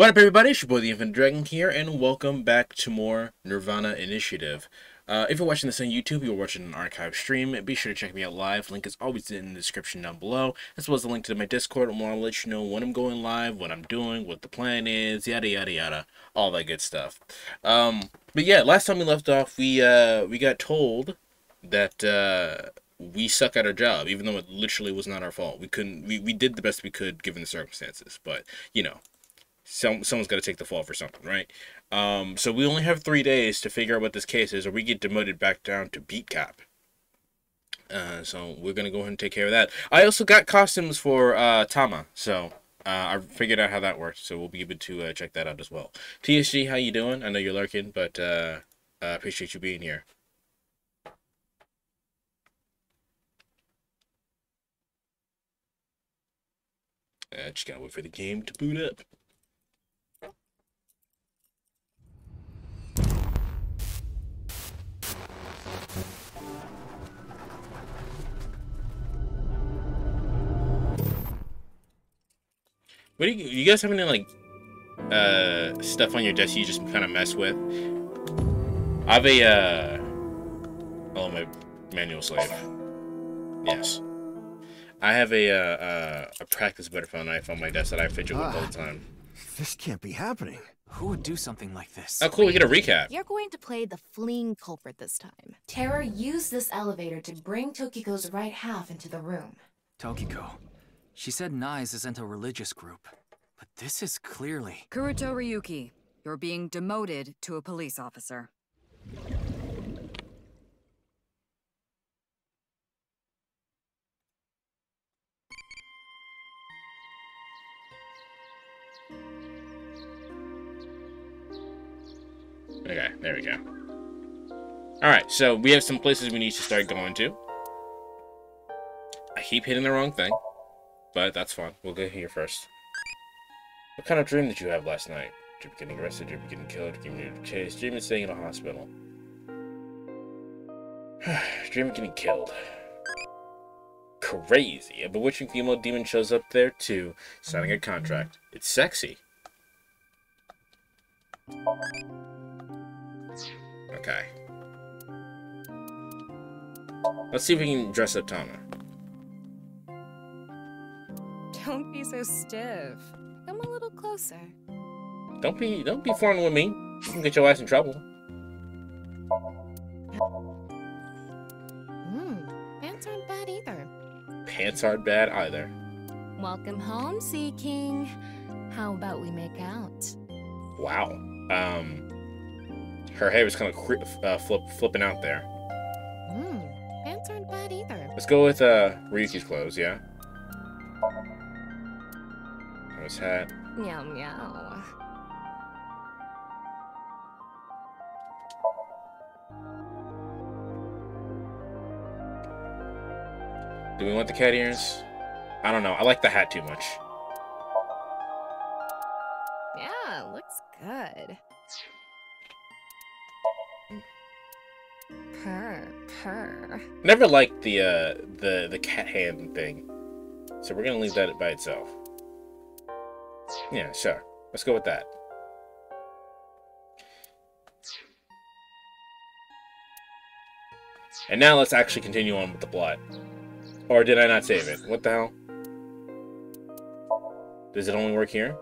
What up, everybody? It's your boy, the Infinite Dragon here, and welcome back to more Nirvana Initiative. If you're watching this on YouTube, you're watching an archive stream, be sure to check me out live. Link is always in the description down below, as well as the link to my Discord, and I'll let you know when I'm going live, what I'm doing, what the plan is, yada yada yada, all that good stuff. But yeah, last time we left off, we got told that we suck at our job, even though it literally was not our fault. We did the best we could given the circumstances, but you know. Someone's got to take the fall for something, right? So we only have 3 days to figure out what this case is, or we get demoted back down to beat cop. So we're going to go ahead and take care of that. I also got costumes for Tama, so I figured out how that works, so we'll be able to check that out as well. TSG, how you doing? I know you're lurking, but I appreciate you being here. Just gotta wait for the game to boot up. What do you guys have any like stuff on your desk you just kind of mess with? I have a oh, my manual slave. Yes, I have a practice butterfly knife on my desk that I fidget with all the time. This can't be happening. Who would do something like this? Oh, cool! We get a recap. You're going to play the fleeing culprit this time. Terra used this elevator to bring Tokiko's right half into the room. Tokiko. She said Nyes isn't a religious group, but this is clearly... Kuruto Ryuki, you're being demoted to a police officer. Okay, there we go. Alright, so we have some places we need to start going to. I keep hitting the wrong thing, but that's fine. We'll go here first. What kind of dream did you have last night? Dream of getting arrested, dream of getting killed, dream of chased, dream of staying in a hospital. Dream of getting killed. Crazy. A bewitching female demon shows up there too, signing a contract. It's sexy. Okay. Let's see if we can dress up Tama. Don't be so stiff. Come a little closer. Don't be flirting with me. You can get your ass in trouble. Pants aren't bad either. Pants aren't bad either. Welcome home, Sea King. How about we make out? Wow. Her hair was kind of flipping out there. Pants aren't bad either. Let's go with Ryuki's clothes, yeah? His hat. Meow meow. Do we want the cat ears? I don't know. I like the hat too much. Yeah, looks good. Purr, purr. Never liked the cat hand thing, so we're gonna leave that by itself. Yeah, sure. Let's go with that. And now let's actually continue on with the plot. Or did I not save it? What the hell? Does it only work here?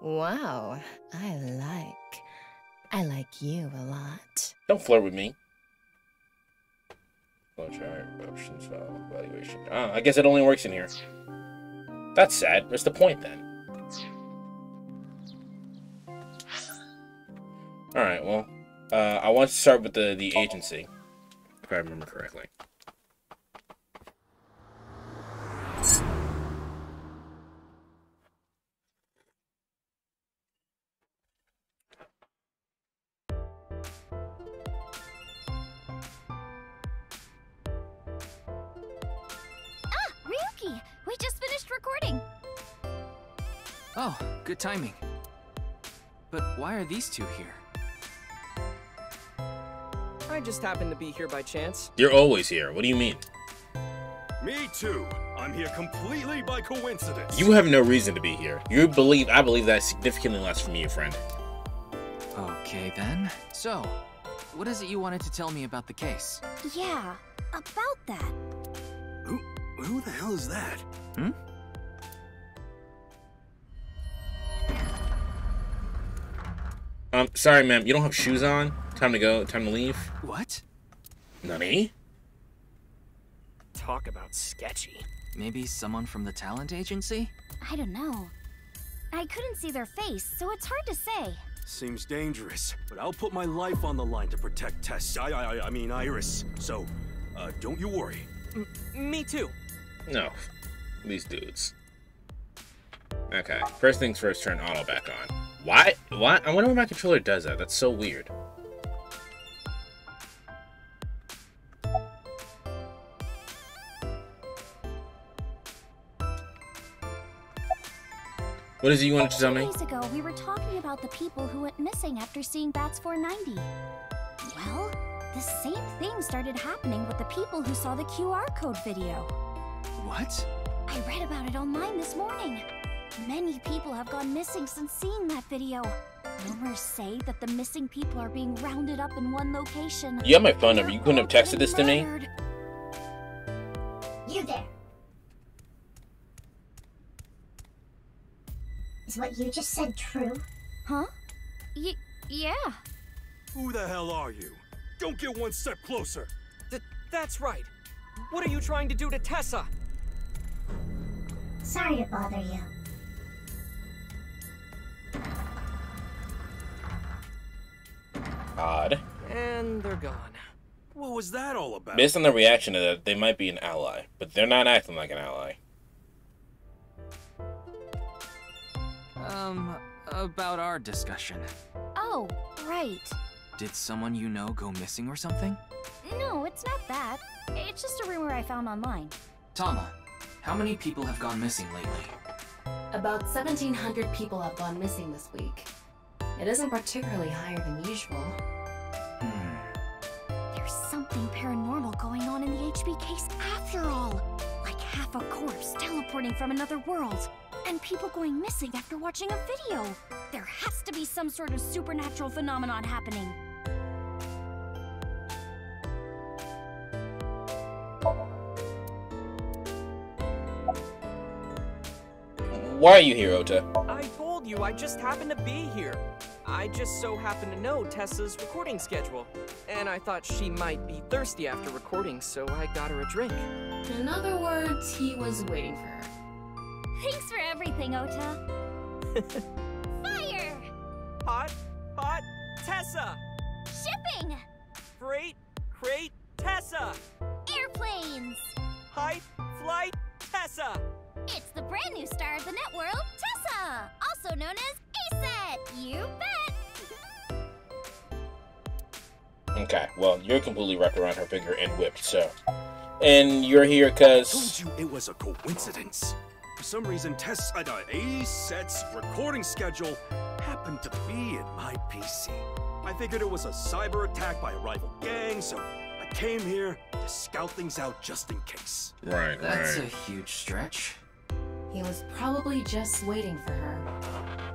Wow, I like you a lot. Don't flirt with me. Flowchart, options, file, evaluation. Ah, I guess it only works in here. That's sad. What's the point then? Alright, well, I want to start with the agency, if I remember correctly. Ryuki, we just finished recording. Oh, good timing. But why are these two here? I just happened to be here by chance. You're always here. What do you mean? Me too. I'm here completely by coincidence. You have no reason to be here. I believe that's significantly less from you, friend. Okay then. So, what is it you wanted to tell me about the case? Yeah, about that. Who the hell is that? Hmm? Sorry, ma'am. You don't have shoes on? Time to go. Time to leave? What? Nani? Talk about sketchy. Maybe someone from the talent agency? I don't know. I couldn't see their face, so it's hard to say. Seems dangerous, but I'll put my life on the line to protect Tess. I mean Iris. So, don't you worry. Me too. No. These dudes. Okay. First things first, turn auto back on. Why? What? I wonder why my controller does that. That's so weird. What is it you wanted to tell me? 2 days ago, we were talking about the people who went missing after seeing Bats 490. Well, the same thing started happening with the people who saw the QR code video. What? I read about it online this morning. Many people have gone missing since seeing that video. Rumors say that the missing people are being rounded up in one location. You have my phone number. You couldn't have texted this to me? You there. Is what you just said true? Huh? Yeah. Who the hell are you? Don't get one step closer. That's right. What are you trying to do to Tessa? Sorry to bother you. Odd. And they're gone. What was that all about? Based on the reaction to that, they might be an ally, but they're not acting like an ally. About our discussion. Oh, right. Did someone you know go missing or something? No, it's not that. It's just a rumor I found online. Tama, how many people have gone missing lately? About 1,700 people have gone missing this week. It isn't particularly higher than usual. There's something paranormal going on in the HB case after all. Like half a corpse teleporting from another world. And people going missing after watching a video. There has to be some sort of supernatural phenomenon happening. Why are you here, Ota? I told you, I just happened to be here. I just so happen to know Tessa's recording schedule. And I thought she might be thirsty after recording, so I got her a drink. In other words, he was waiting for her. Thanks for everything, Ota. Fire! Hot, Tessa! Shipping! Crate, Tessa! Airplanes! Hype, flight, Tessa! It's the brand new star of the net world, Tessa! Also known as ASET! You bet! Okay, well, you're completely wrapped around her finger and whipped, so. And you're here because... Told you it was a coincidence. For some reason, ASET's recording schedule happened to be in my PC. I figured it was a cyber attack by a rival gang, so I came here to scout things out just in case. Right. That's a huge stretch. He was probably just waiting for her.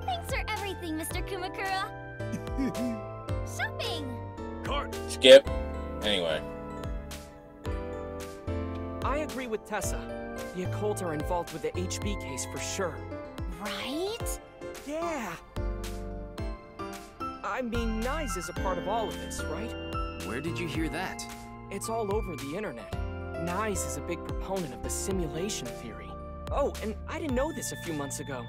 Thanks for everything, Mr. Kumakura. Shopping! Cart! Skip. Anyway. I agree with Tessa. The occult are involved with the HB case for sure. Right? Yeah. I mean, Nyes is a part of all of this, right? Where did you hear that? It's all over the internet. Nyes is a big proponent of the simulation theory. Oh, and I didn't know this a few months ago.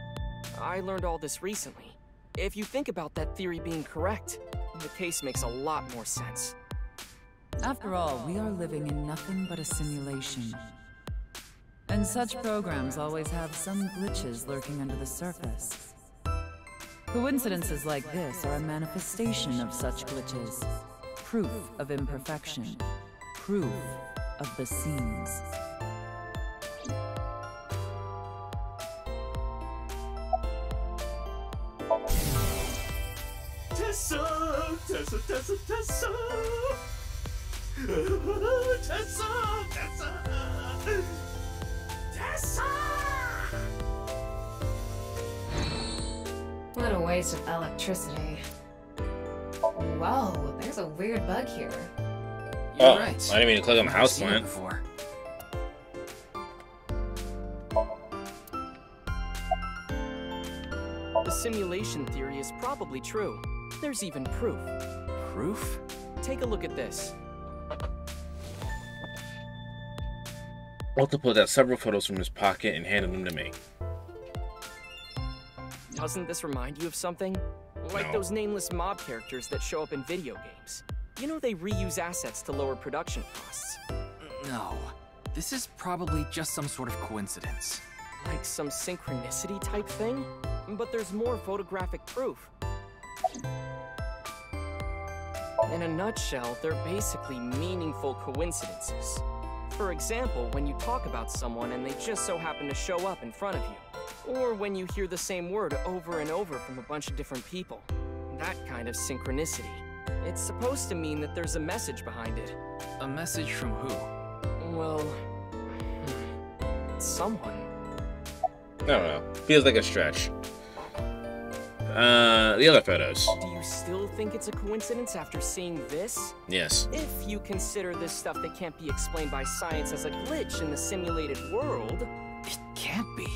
I learned all this recently. If you think about that theory being correct, the case makes a lot more sense. After all, we are living in nothing but a simulation. And such programs always have some glitches lurking under the surface. Coincidences like this are a manifestation of such glitches. Proof of imperfection. Proof of the seams. Tessa! Tessa! Tessa! Tessa! Tessa! Tessa! What a waste of electricity. Whoa, there's a weird bug here. You're right. I didn't mean to click on the house plant. Before. The simulation theory is probably true. There's even proof. Proof? Take a look at this. Walter pulled out several photos from his pocket and handed them to me. Doesn't this remind you of something? Like those nameless mob characters that show up in video games. You know they reuse assets to lower production costs. No. This is probably just some sort of coincidence. Like some synchronicity type thing? But there's more photographic proof. In a nutshell, they're basically meaningful coincidences. For example, when you talk about someone and they just so happen to show up in front of you. Or when you hear the same word over and over from a bunch of different people. That kind of synchronicity. It's supposed to mean that there's a message behind it. A message from who? Well, someone. I don't know. Feels like a stretch. The other photos. Do you still think it's a coincidence after seeing this? Yes. If you consider this stuff that can't be explained by science as a glitch in the simulated world... It can't be.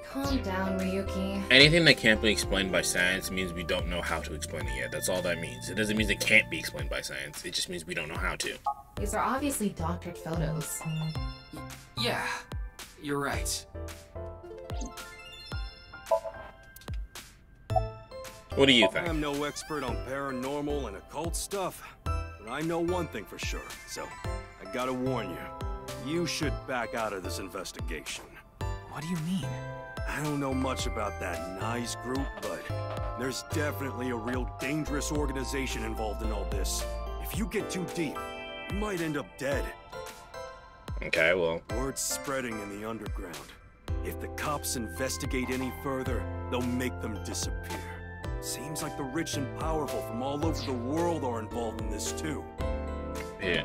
Calm down, Ryuki. Anything that can't be explained by science means we don't know how to explain it yet. That's all that means. It doesn't mean it can't be explained by science. It just means we don't know how to. These are obviously doctored photos. Yeah, you're right. What do you think? I'm no expert on paranormal and occult stuff, but I know one thing for sure, so I gotta warn you. You should back out of this investigation. What do you mean? I don't know much about that NICE group, but there's definitely a real dangerous organization involved in all this. If you get too deep, you might end up dead. Okay, well. Word's spreading in the underground. If the cops investigate any further, they'll make them disappear. Seems like the rich and powerful from all over the world are involved in this too. Yeah.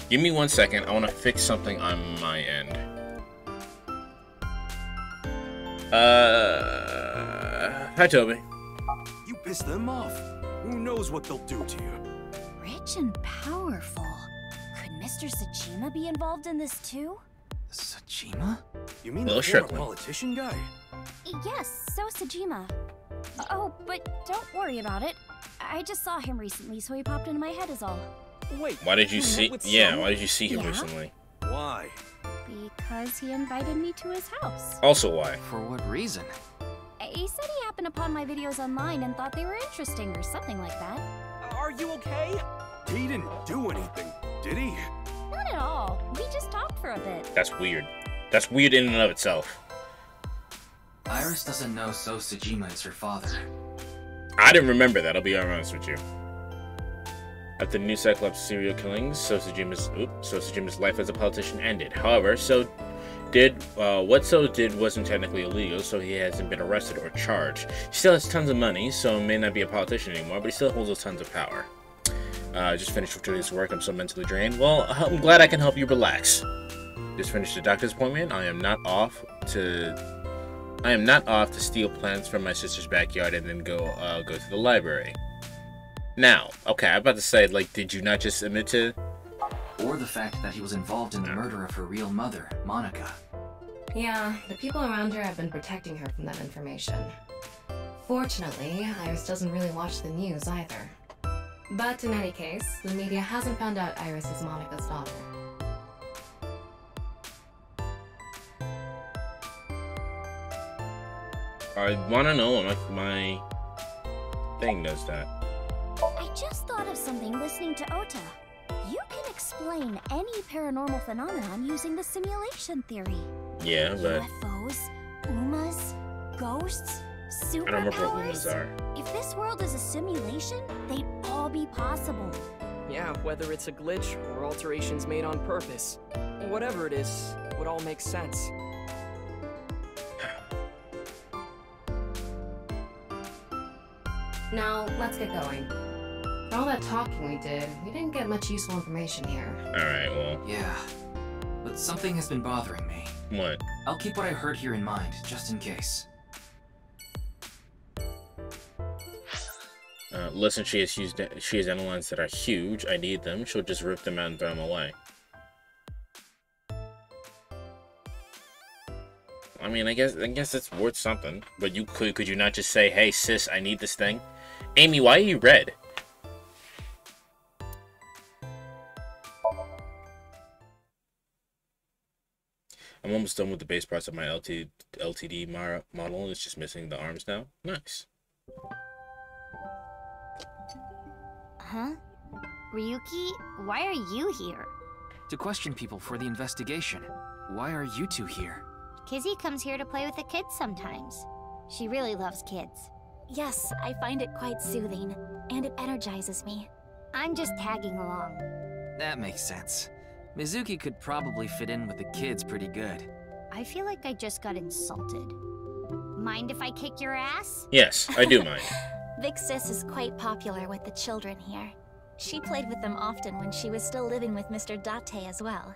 Give me 1 second. I want to fix something on my end. Hi, Toby. You piss them off. Who knows what they'll do to you? Rich and powerful. Could Mr. Sajima be involved in this too? Sajima? You mean the former politician guy? Yes, so Sajima. Oh, but don't worry about it. I just saw him recently, so he popped into my head is all. Wait. Why did you see? Yeah, why did you see him recently? Why? Because he invited me to his house. Also, why? For what reason? He said he happened upon my videos online and thought they were interesting or something like that. Are you okay? He didn't do anything, did he? Not at all. We just talked for a bit. That's weird. That's weird in and of itself. Iris doesn't know So Sajima is her father. I didn't remember that, I'll be honest with you. After the new Cyclops serial killings, So Sajima's life as a politician ended. However, what So did wasn't technically illegal, so he hasn't been arrested or charged. He still has tons of money, so may not be a politician anymore, but he still holds those tons of power. I just finished with today's work, I'm so mentally drained. Well, I'm glad I can help you relax. Just finished the doctor's appointment. I am not off to steal plants from my sister's backyard and then go to the library. Now, okay, I'm about to say, like, did you not just admit to... Or the fact that he was involved in the murder of her real mother, Monica. Yeah, the people around her have been protecting her from that information. Fortunately, Iris doesn't really watch the news either. But in any case, the media hasn't found out Iris is Monica's daughter. I want to know if my thing does that. I just thought of something listening to Ota. You can explain any paranormal phenomenon using the simulation theory. Yeah, but... UFOs, UMAs, ghosts, superpowers. I don't remember what UMAs are. If this world is a simulation, they'd all be possible. Yeah, whether it's a glitch or alterations made on purpose. Whatever it is, it would all make sense. Now, let's get going. For all that talking we did, we didn't get much useful information here. Alright, well... Yeah, but Something has been bothering me. What? I'll keep what I heard here in mind, just in case. Listen, she has animals that are huge. I need them. She'll just rip them out and throw them away. I mean, I guess it's worth something. But could you not just say, "Hey, sis, I need this thing"? Amy, why are you red? I'm almost done with the base parts of my LTD model. It's just missing the arms now. Nice. Huh? Ryuki, why are you here? To question people for the investigation. Why are you two here? Kizzy comes here to play with the kids sometimes. She really loves kids. Yes, I find it quite soothing, and it energizes me. I'm just tagging along. That makes sense. Mizuki could probably fit in with the kids pretty good. I feel like I just got insulted. Mind if I kick your ass? Yes, I do mind. Big Sis is quite popular with the children here. She played with them often when she was still living with Mr. Date as well.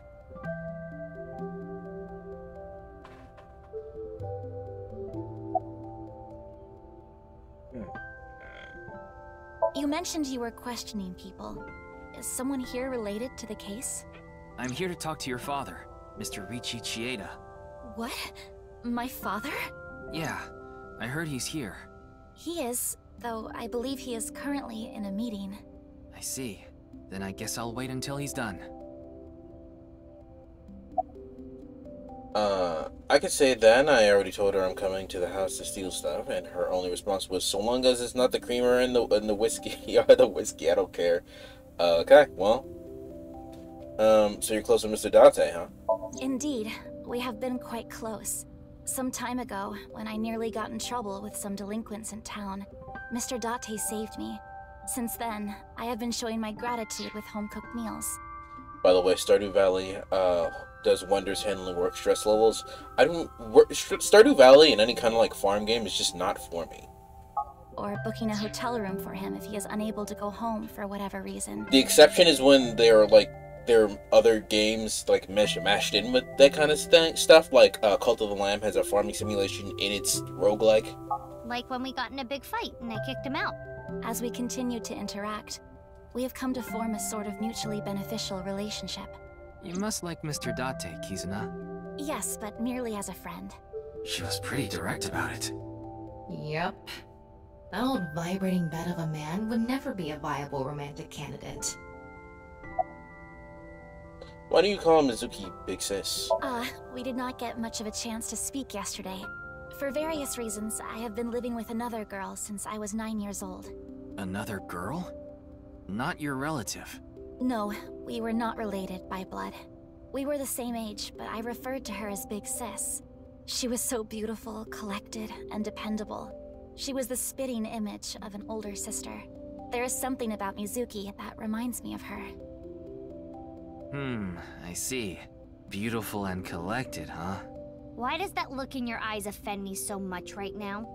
You mentioned you were questioning people. Is someone here related to the case? I'm here to talk to your father, Mr. Riichi Chieda. What? My father? Yeah, I heard he's here. He is, though I believe he is currently in a meeting. I see. Then I guess I'll wait until he's done. I could say then I already told her I'm coming to the house to steal stuff, and her only response was, "So long as it's not the creamer and the whiskey, or the whiskey, I don't care." Okay, well. So you're close with Mr. Date, huh? Indeed, we have been quite close. Some time ago, when I nearly got in trouble with some delinquents in town, Mr. Date saved me. Since then, I have been showing my gratitude with home-cooked meals. By the way, Stardew Valley does wonders handling work stress levels. Stardew Valley in any kind of like farm game is just not for me. Or booking a hotel room for him if he is unable to go home for whatever reason. The exception is when there are other games like mashed in with that kind of stuff. Like Cult of the Lamb has a farming simulation in its roguelike. Like when we got in a big fight and I kicked him out. As we continue to interact, we have come to form a sort of mutually beneficial relationship. You must like Mr. Date, Kizuna. Yes, but merely as a friend. She was pretty direct about it. Yep. That old vibrating bed of a man would never be a viable romantic candidate. Why do you call Mizuki Big Sis? We did not get much of a chance to speak yesterday. For various reasons, I have been living with another girl since I was 9 years old. Another girl? Not your relative. No, we were not related by blood. We were the same age, but I referred to her as Big Sis. She was so beautiful, collected, and dependable. She was the spitting image of an older sister. There is something about Mizuki that reminds me of her. I see. Beautiful and collected, huh? Why does that look in your eyes offend me so much right now?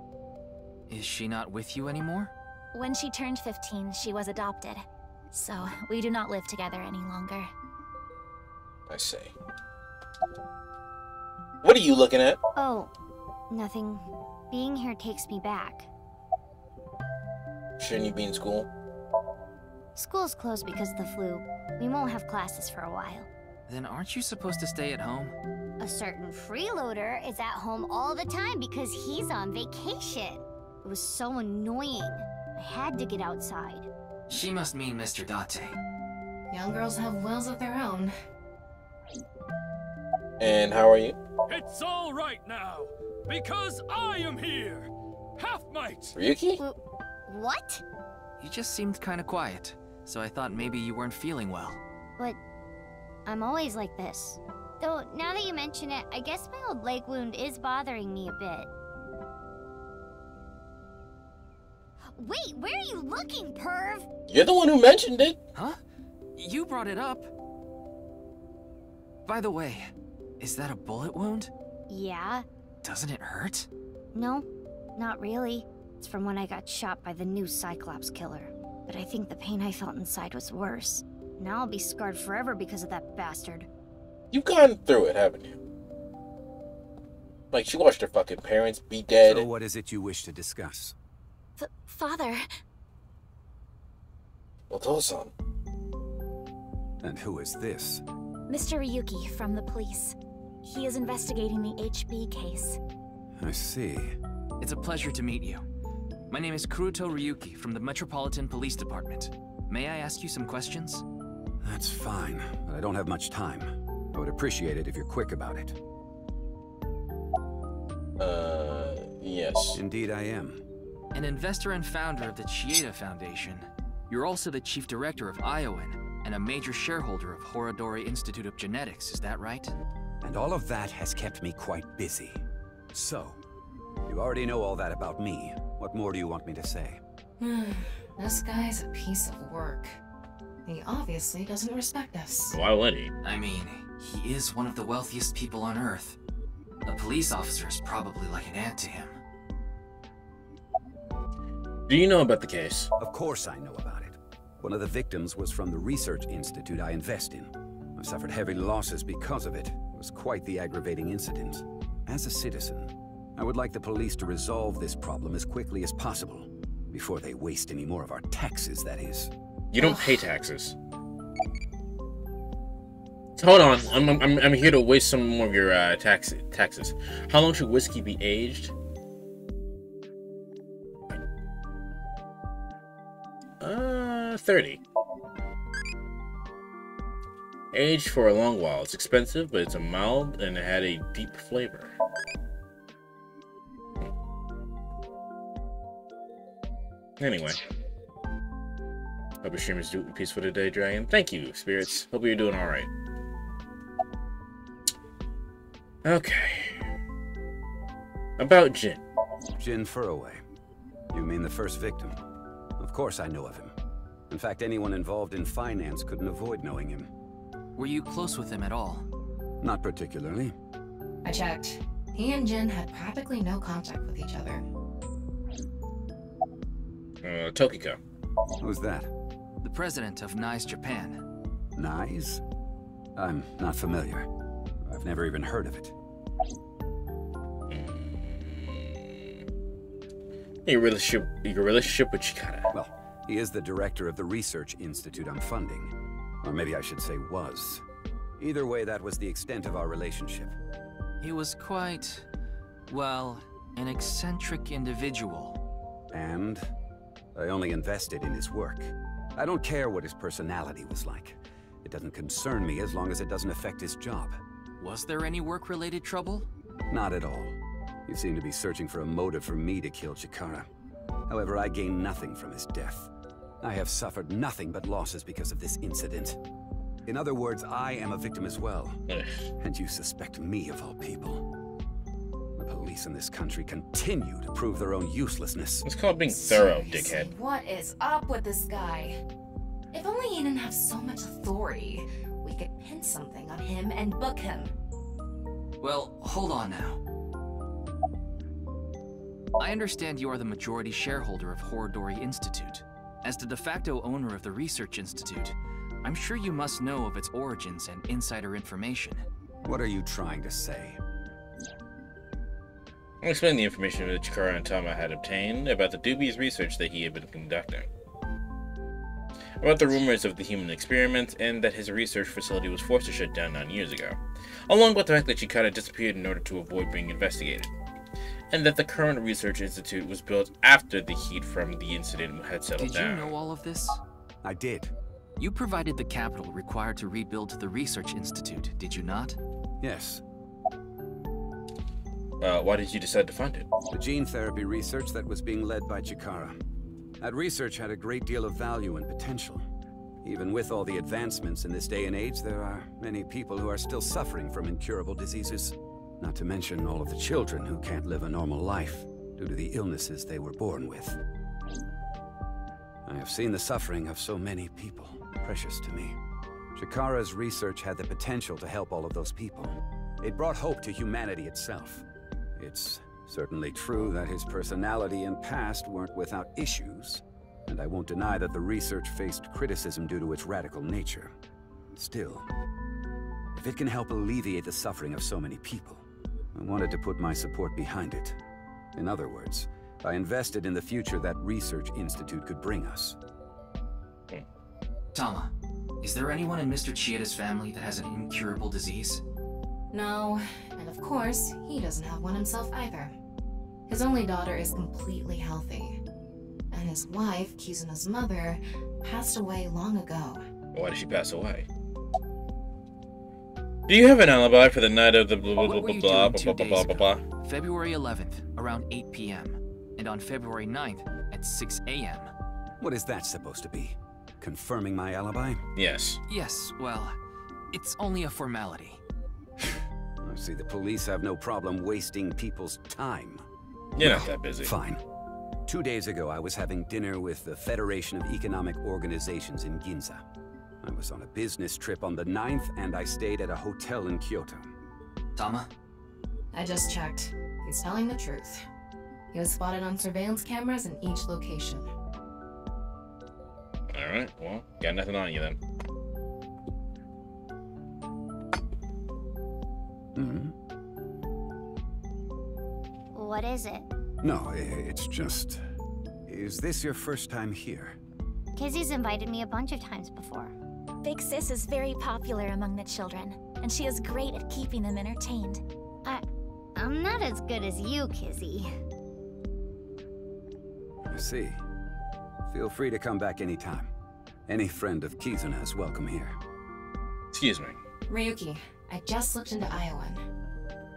Is she not with you anymore? When she turned 15, she was adopted. So, we do not live together any longer. I see. What are you looking at? Oh, nothing. Being here takes me back. Shouldn't you be in school? School's closed because of the flu. We won't have classes for a while. Then aren't you supposed to stay at home? A certain freeloader is at home all the time because he's on vacation. It was so annoying. I had to get outside. She must mean Mr. Date. Young girls have wills of their own. And how are you? It's all right now, because I am here! Half-mite! Ryuki? What? You just seemed kinda quiet, so I thought maybe you weren't feeling well. But I'm always like this. Though, now that you mention it, I guess my old leg wound is bothering me a bit. Wait, where are you looking, perv? You're the one who mentioned it. Huh? You brought it up. By the way, is that a bullet wound? Yeah. Doesn't it hurt? No, not really. It's from when I got shot by the new Cyclops killer. But I think the pain I felt inside was worse. Now I'll be scarred forever because of that bastard. You've gone through it, haven't you? Like, she watched her fucking parents be dead. So what is it you wish to discuss? Father. Otosan. And who is this? Mr. Ryuki from the police. He is investigating the HB case. I see. It's a pleasure to meet you. My name is Kuruto Ryuki from the Metropolitan Police Department. May I ask you some questions? That's fine, but I don't have much time. I would appreciate it if you're quick about it. Yes. Indeed I am. An investor and founder of the Chieda Foundation, you're also the chief director of Iowan and a major shareholder of Horodori Institute of Genetics, is that right? And all of that has kept me quite busy. So, you already know all that about me. What more do you want me to say? This guy's a piece of work. He obviously doesn't respect us. Why would he? I mean, he is one of the wealthiest people on Earth. A police officer is probably like an ant to him. Do you know about the case? Of course I know about it. One of the victims was from the research institute I invest in. I've suffered heavy losses because of it. It was quite the aggravating incident. As a citizen, I would like the police to resolve this problem as quickly as possible. Before they waste any more of our taxes, that is. You don't pay taxes. So hold on, I'm here to waste some more of your taxes. How long should whiskey be aged? 30. Aged for a long while. It's expensive, but it's a mild and it had a deep flavor. Anyway. Hope your stream is doing peaceful today, Dragon. Thank you, spirits. Hope you're doing alright. Okay. About Jin. Jin Furroway. You mean the first victim? Of course I know of him. In fact, anyone involved in finance couldn't avoid knowing him. Were you close with him at all? Not particularly. I checked. He and Jin had practically no contact with each other. Tokiko. Who's that? The president of NICE Japan. NICE? I'm not familiar. I've never even heard of it. Your relationship with Chikara. Well, he is the director of the research institute I'm funding. Or maybe I should say was. Either way, that was the extent of our relationship. He was quite, well, an eccentric individual. And I only invested in his work. I don't care what his personality was like. It doesn't concern me as long as it doesn't affect his job. Was there any work-related trouble? Not at all. You seem to be searching for a motive for me to kill Chikara. However, I gain nothing from his death. I have suffered nothing but losses because of this incident. In other words, I am a victim as well. And you suspect me of all people. The police in this country continue to prove their own uselessness. It's called being thorough, Seriously, dickhead. what is up with this guy? If only he didn't have so much authority, we could pin something on him and book him. Well, hold on now. I understand you are the majority shareholder of Horodori Institute. As the de facto owner of the Research Institute, I'm sure you must know of its origins and insider information. What are you trying to say? I'll explain the information that Chikara and Tama had obtained about the dubious research that he had been conducting. About the rumors of the human experiment, and that his research facility was forced to shut down 9 years ago. Along with the fact that Chikara disappeared in order to avoid being investigated. And that the current research institute was built after the heat from the incident had settled down. Did you know all of this? I did. You provided the capital required to rebuild the research institute, did you not? Yes. Why did you decide to fund it? The gene therapy research that was being led by Chikara. That research had a great deal of value and potential. Even with all the advancements in this day and age, there are many people who are still suffering from incurable diseases. Not to mention all of the children who can't live a normal life due to the illnesses they were born with. I have seen the suffering of so many people, precious to me. Chikara's research had the potential to help all of those people. It brought hope to humanity itself. It's certainly true that his personality and past weren't without issues, and I won't deny that the research faced criticism due to its radical nature. Still, if if it can help alleviate the suffering of so many people, I wanted to put my support behind it. In other words, I invested in the future that research institute could bring us. Tama, is there anyone in Mr. Chieda's family that has an incurable disease? No, and of course, he doesn't have one himself either. His only daughter is completely healthy. And his wife, Kizuna's mother, passed away long ago. Why did she pass away? Do you have an alibi for the night of the blah blah blah blah blah blah blah blah? February 11th, around 8 p.m. And on February 9th, at 6 a.m. What is that supposed to be? Confirming my alibi? Yes. Yes, well, it's only a formality. I see the police have no problem wasting people's time. You're not that busy. Fine. 2 days ago, I was having dinner with the Federation of Economic Organizations in Ginza. I was on a business trip on the 9th, and I stayed at a hotel in Kyoto. Tama? I just checked. He's telling the truth. He was spotted on surveillance cameras in each location. Alright, well, got nothing on you then. What is it? No, it's just... Is this your first time here? Kizzy's invited me a bunch of times before. Big Sis is very popular among the children, and she is great at keeping them entertained. I'm not as good as you, Kizzy. I see. Feel free to come back anytime. Any friend of Kizuna is welcome here. Excuse me. Ryuki, I just looked into Iowan.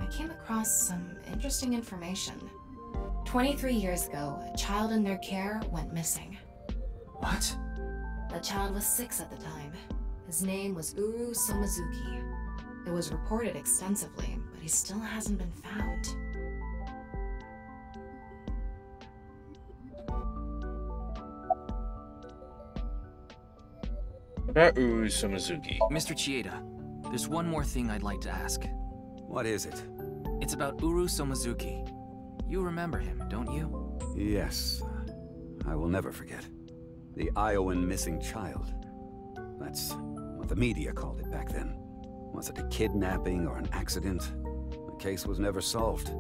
I came across some interesting information. 23 years ago, a child in their care went missing. What? The child was 6 at the time. His name was Uru Somazuki. It was reported extensively, but he still hasn't been found. About Uru Somazuki. Mr. Chieda, there's one more thing I'd like to ask. What is it? It's about Uru Somazuki. You remember him, don't you? Yes. I will never forget. The Iowan missing child. That's what the media called it back then. Was it a kidnapping or an accident? The case was never solved.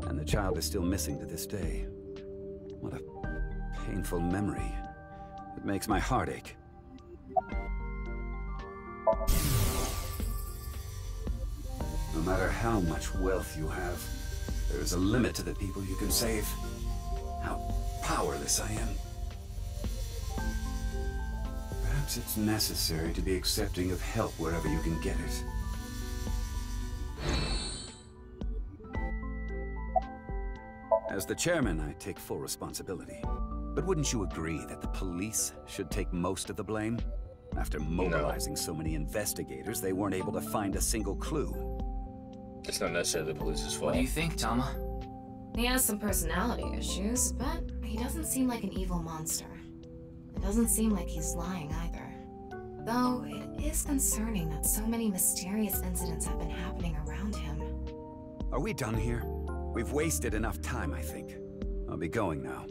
And the child is still missing to this day. What a painful memory. It makes my heart ache. No matter how much wealth you have, there is a limit to the people you can save. How powerless I am. Perhaps it's necessary to be accepting of help wherever you can get it. As the chairman, I take full responsibility. But wouldn't you agree that the police should take most of the blame? After mobilizing so many investigators, they weren't able to find a single clue. It's not necessarily the police's fault. What do you think, Tama? He has some personality issues, but he doesn't seem like an evil monster. It doesn't seem like he's lying either. Though, it is concerning that so many mysterious incidents have been happening around him. Are we done here? We've wasted enough time, I think. I'll be going now.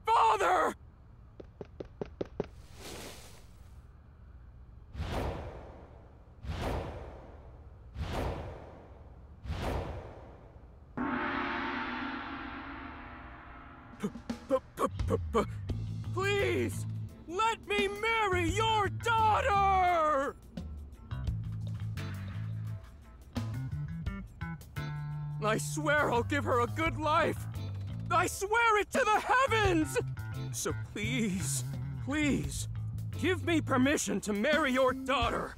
Father! Please! Let me marry your daughter! I swear I'll give her a good life! I swear it to the heavens! So please, please, give me permission to marry your daughter!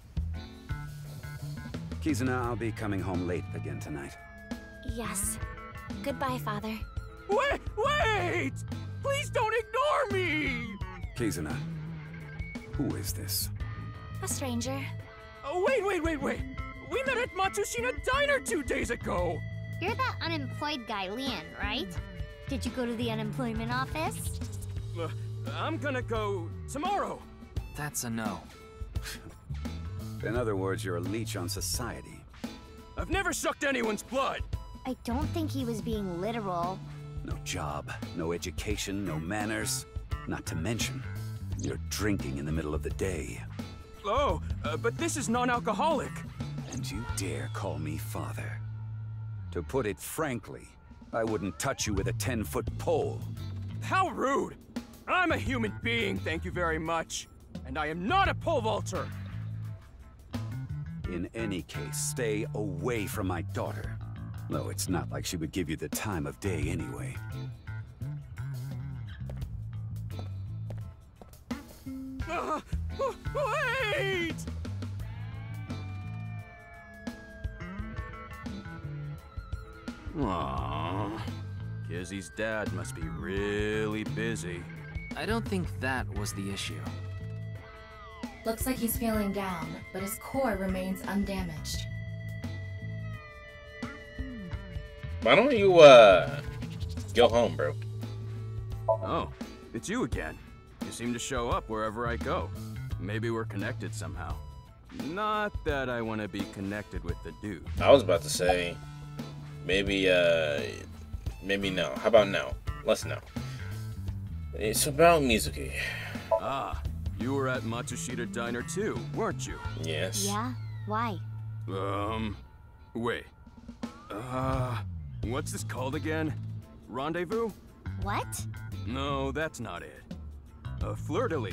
Kizuna, I'll be coming home late again tonight. Yes. Goodbye, Father. Wait! Please don't ignore me! Kizuna, who is this? A stranger. Oh, wait! We met at Matsushina Diner 2 days ago! You're that unemployed guy, Leon, right? Did you go to the unemployment office? I'm gonna go tomorrow. That's a no. In other words, you're a leech on society. I've never sucked anyone's blood. I don't think he was being literal. No job, no education, no manners. Not to mention, you're drinking in the middle of the day. but this is non-alcoholic. And you dare call me father? To put it frankly, I wouldn't touch you with a 10-foot pole. How rude! I'm a human being, thank you very much. And I am not a pole vaulter! In any case, stay away from my daughter. Though it's not like she would give you the time of day anyway. Wait! Aww. Kizzy's dad must be really busy. I don't think that was the issue. Looks like he's feeling down, but his core remains undamaged. Why don't you, go home, bro? Oh, it's you again. You seem to show up wherever I go. Maybe we're connected somehow. Not that I want to be connected with the dude. I was about to say, maybe no. How about no? Let's know. It's about Mizuki. Ah, you were at Matsushita Diner too, weren't you? Yes. Yeah? Why? Wait. What's this called again? Rendezvous? What? No, that's not it. Fleur-de-lis.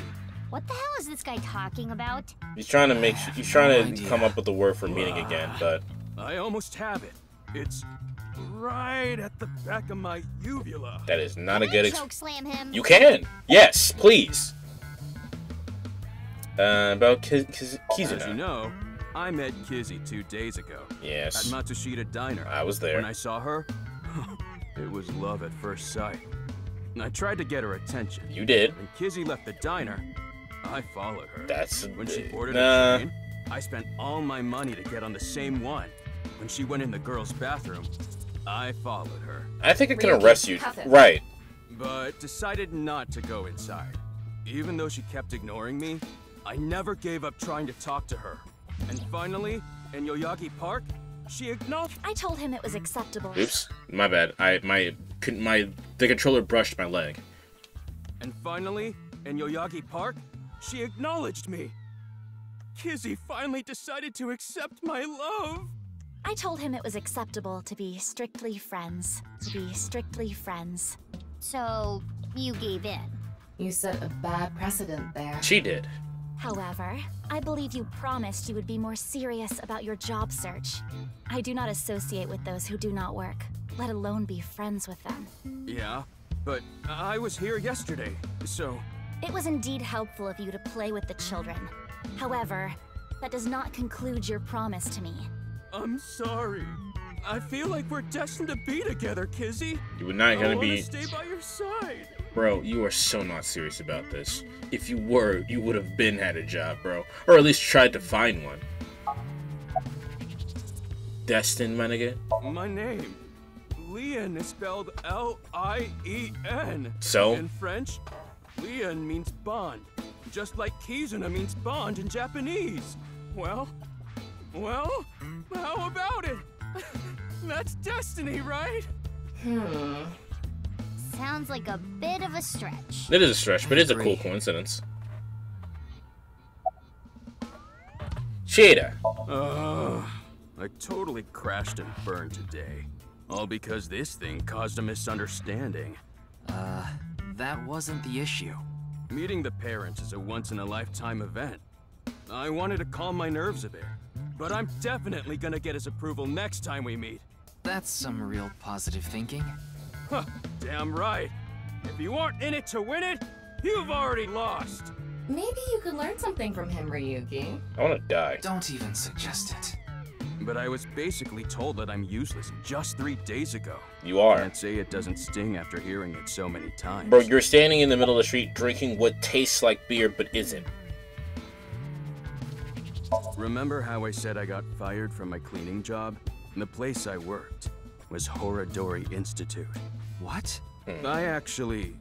What the hell is this guy talking about? He's trying to come up with a word for meeting again, but I almost have it. It's right at the back of my uvula. that is not a good choke slam him. You can! Yes, please! About Kizuna. As you know, I met Kizzy 2 days ago. Yes. At Matsushita Diner. I was there. When I saw her, it was love at first sight. And I tried to get her attention. You did. When Kizzy left the diner, I followed her. That's... When she boarded a train, I spent all my money to get on the same one. When she went in the girls' bathroom, I followed her. I think it can arrest you. Right. But decided not to go inside. Even though she kept ignoring me, I never gave up trying to talk to her. And finally, in Yoyagi Park, she acknowledged. I told him it was acceptable. Oops, my bad. The controller brushed my leg. And finally, in Yoyagi Park, she acknowledged me. Kizzy finally decided to accept my love. I told him it was acceptable to be strictly friends. So, you gave in. You set a bad precedent there. She did. However, I believe you promised you would be more serious about your job search. I do not associate with those who do not work, let alone be friends with them. Yeah, but I was here yesterday, so... It was indeed helpful of you to play with the children. However, that does not conclude your promise to me. I'm sorry. I feel like we're destined to be together, Kizzy. You were not gonna be... stay by your side. Bro, you are so not serious about this. If you were, you would have been had a job, bro. Or at least tried to find one. Destin, my nigga? My name. Lien is spelled L-I-E-N. So? In French, Lien means bond. Just like Kizuna means bond in Japanese. Well, how about it? That's destiny, right? Sounds like a bit of a stretch. It is a stretch, but it's a cool coincidence. Shada. I totally crashed and burned today. All because this thing caused a misunderstanding. That wasn't the issue. Meeting the parents is a once-in-a-lifetime event. I wanted to calm my nerves a bit, but I'm definitely gonna get his approval next time we meet. That's some real positive thinking. Huh, damn right. If you aren't in it to win it, you've already lost. Maybe you could learn something from him, Ryuki. I wanna die. Don't even suggest it. But I was basically told that I'm useless just 3 days ago. You are. Can't say it doesn't sting after hearing it so many times. Bro, you're standing in the middle of the street drinking what tastes like beer but isn't. Remember how I said I got fired from my cleaning job? The place I worked was Horadori Institute. What? I actually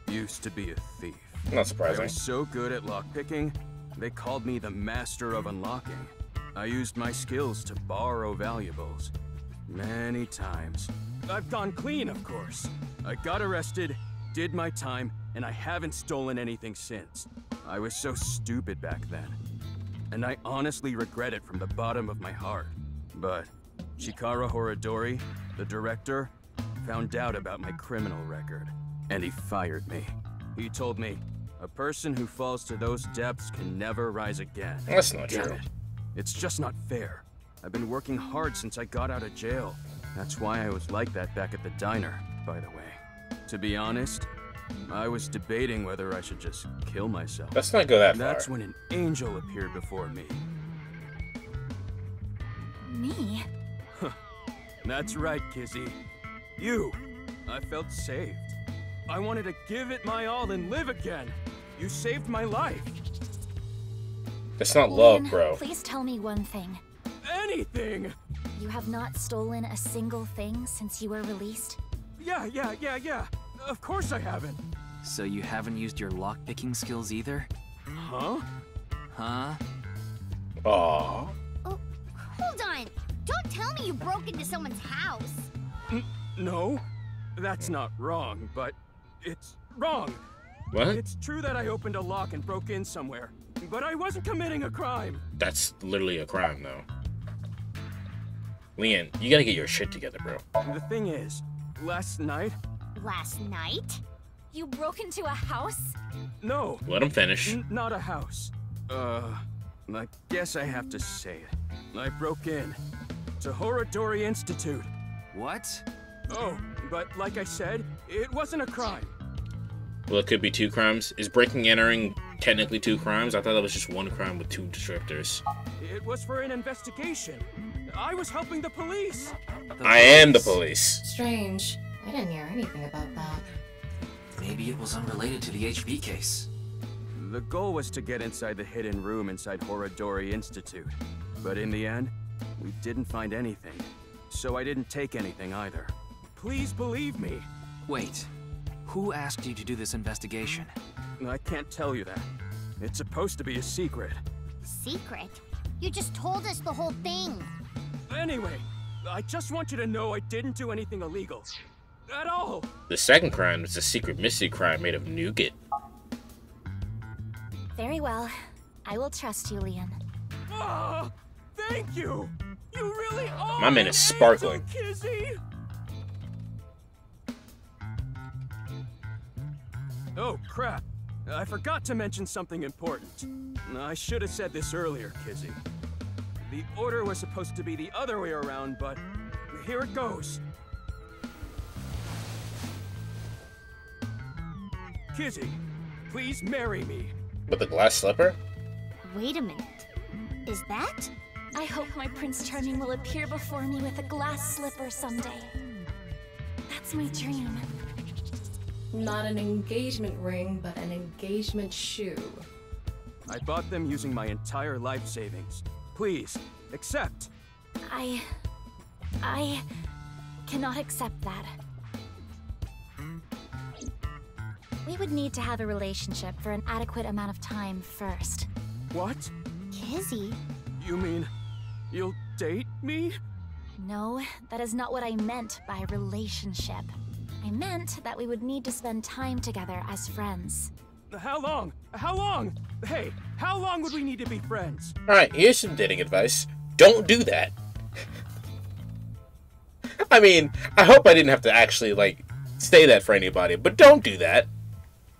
used to be a thief. Not surprising. I was so good at lockpicking, they called me the master of unlocking. I used my skills to borrow valuables. Many times. I've gone clean, of course. I got arrested, did my time, and I haven't stolen anything since. I was so stupid back then. and I honestly regret it from the bottom of my heart. But Chikara Horadori, the director, found out about my criminal record, and he fired me. He told me, a person who falls to those depths can never rise again. That's not Damn true. it. It's just not fair. I've been working hard since I got out of jail. That's why I was like that back at the diner, by the way. To be honest, I was debating whether I should just kill myself. Let's not go that And far. that's when an angel appeared before me. Me? That's right, Kizzy. You. I felt saved. I wanted to give it my all and live again. You saved my life. That's not love, Leon, bro. Please tell me one thing. Anything! You have not stolen a single thing since you were released? Yeah. Of course I haven't. So you haven't used your lockpicking skills either? Huh? Huh? Aww. Oh, hold on. Don't tell me you broke into someone's house. No, that's not wrong, but it's wrong. What? It's true that I opened a lock and broke in somewhere, but I wasn't committing a crime. That's literally a crime, though. Leon, you gotta get your shit together, bro. The thing is, last night... Last night? You broke into a house? No. Let him finish. Not a house. I guess I have to say it. I broke in to Horadori Institute. What? Oh, but like I said, it wasn't a crime. Well, it could be 2 crimes. Is breaking and entering technically 2 crimes? I thought that was just 1 crime with 2 descriptors. It was for an investigation. I was helping the police. I am the police. Strange. I didn't hear anything about that. Maybe it was unrelated to the HB case. The goal was to get inside the hidden room inside Horadori Institute. But in the end, we didn't find anything. So I didn't take anything either. Please believe me. Wait, who asked you to do this investigation? I can't tell you that. It's supposed to be a secret. Secret? You just told us the whole thing. Anyway, I just want you to know I didn't do anything illegal. At all. The second crime is a secret mystery crime made of nougat. Very well. I will trust you, Leon. Ah, thank you. You really are. My man is sparkling. Kizzy. Oh, crap. I forgot to mention something important. I should have said this earlier, Kizzy. The order was supposed to be the other way around, but here it goes. Kizzy, please marry me. With the glass slipper? Wait a minute. Is that? I hope my Prince Charming will appear before me with a glass slipper someday. That's my dream. Not an engagement ring, but an engagement shoe. I bought them using my entire life savings. Please, accept. I cannot accept that. We would need to have a relationship for an adequate amount of time first. What? Kizzy? You mean you'll date me? No, that is not what I meant by relationship. I meant that we would need to spend time together as friends. How long? How long? Hey, how long would we need to be friends? Alright, here's some dating advice. Don't do that. I mean, I hope I didn't have to actually, like, say that for anybody, but don't do that.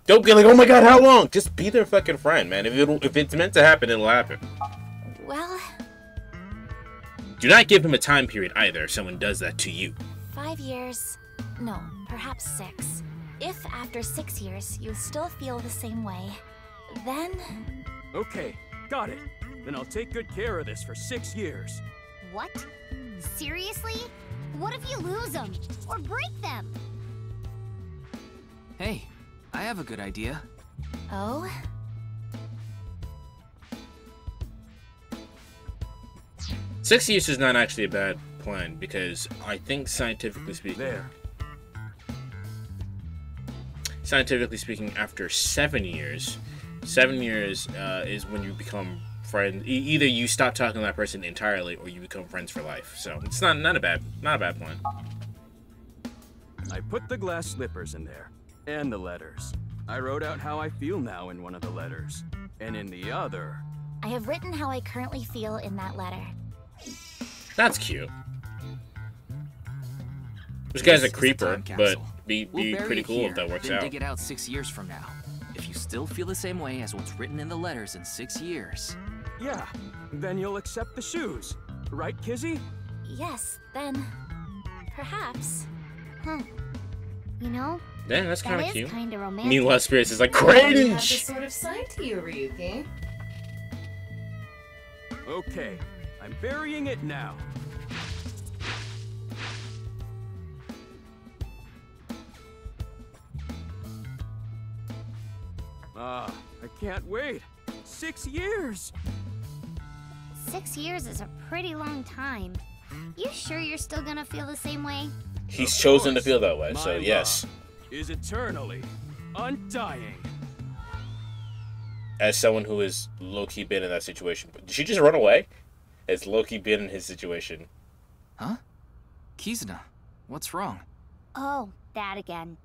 Don't be like, oh my god, how long? Just be their fucking friend, man. If it's meant to happen, it'll happen. Well... Do not give him a time period either if someone does that to you. 5 years. No, perhaps 6. If after 6 years you still feel the same way, then... Okay, got it. Then I'll take good care of this for 6 years. What? Seriously? What if you lose them? Or break them? Hey, I have a good idea. Oh? Six years is not actually a bad plan because I think scientifically speaking... Scientifically speaking, after 7 years, 7 years is when you become friends. Either you stop talking to that person entirely, or you become friends for life. So it's not a bad plan. I put the glass slippers in there, and the letters. I wrote out how I feel now in one of the letters, and in the other, I have written how I currently feel in that letter. That's cute. This guy's a This is creeper, time but capsule. be We'll bury pretty it cool here, if that works then out. dig it out 6 years from now. If you still feel the same way as what's written in the letters in 6 years. Yeah, then you'll accept the shoes. Right, Kizzy? Yes, then... perhaps. You know? Yeah, that's kind of that cute. is kind of romantic. Meanwhile, Spirits is like, You have this cringe! sort of side to you, Ryuki. Okay, I'm burying it now. Ah, I can't wait. 6 years! 6 years is a pretty long time. You sure you're still gonna feel the same way? He's chosen to feel that way, My so yes. love is eternally undying. As someone who has low-key been in that situation. Did she just run away? Has low-key been in his situation. Huh? Kizuna, what's wrong? Oh, that again.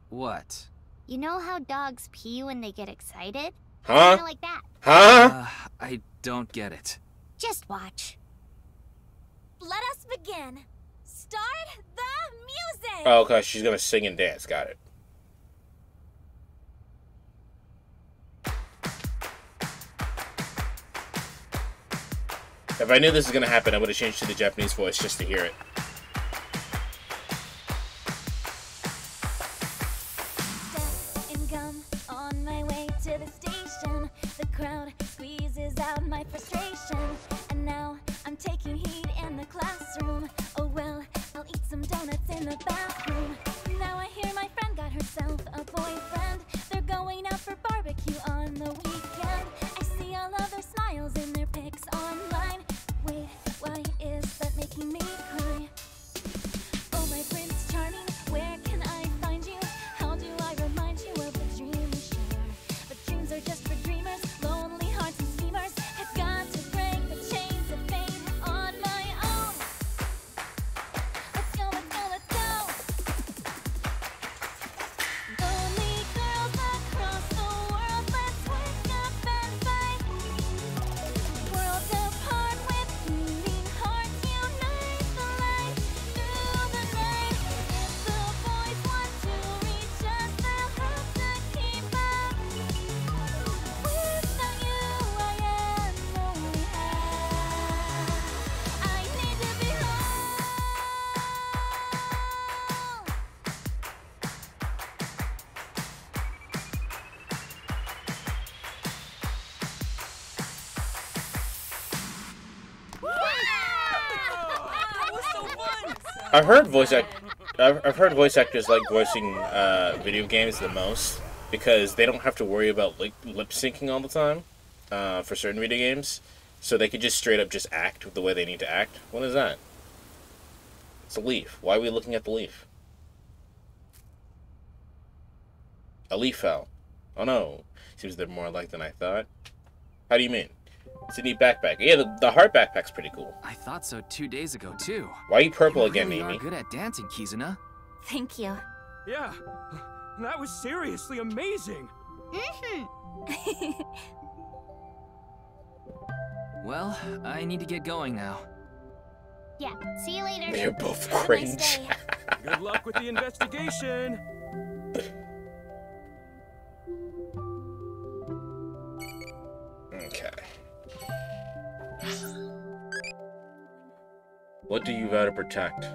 What? You know how dogs pee when they get excited? Huh? Kinda like that. Huh? I don't get it. Just watch. Let us begin. Start the music! Oh, okay, she's gonna sing and dance. Got it. If I knew this was gonna happen, I would have changed to the Japanese voice just to hear it. Step and gum on my way to the station. The crowd squeezes out my frustration. And now I'm taking heat in the classroom. Oh well, I'll eat some donuts in the bathroom. Now I hear my friend got herself a boyfriend. They're going out for barbecue on the weekend. I see all of their smiles in their pics online. Wait, why is that making me cry? Oh my Prince Charming, where can I find you? How do I remind you of the dream we share? But dreams are just for dreamers, lonely hearts and schemers. I've got to break the chains of fate on my own. Let's go, let's go, let's go. Lonely girls across the world, let's wake up and fight. Worlds apart with beating hearts, unite the light through the night. If the boys want to reach us, they'll have to keep up. Without you, I am lonely. I need to be home. I've heard voice actors like voicing video games the most because they don't have to worry about like lip syncing all the time for certain video games, so they could just straight up just act the way they need to act. What is that? It's a leaf. Why are we looking at the leaf? A leaf fell. Oh no. Seems they're more alike than I thought. How do you mean? It's a neat backpack. Yeah, the heart backpack's pretty cool. I thought so 2 days ago, too. Why are you purple You again, really Mimi? are good at dancing, Kizuna. Thank you. Yeah, that was seriously amazing. Well, I need to get going now. Yeah, see you later. They're both Have a nice cringe. day. Good luck with the investigation. Okay. What do you vow to protect?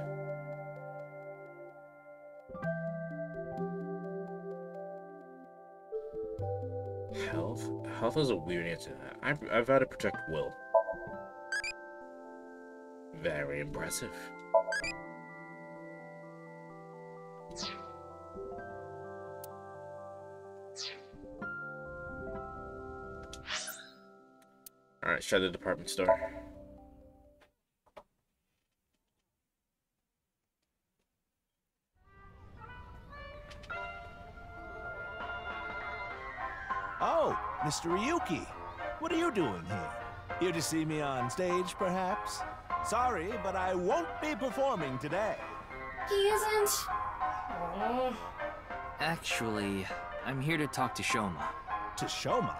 Health? Health is a weird answer to that. I vow to protect Will. Very impressive. Alright, let's try the department store. Oh, Mr. Ryuki. What are you doing here? Here to see me on stage, perhaps? Sorry, but I won't be performing today. He isn't. Oh. Actually, I'm here to talk to Shoma. To Shoma?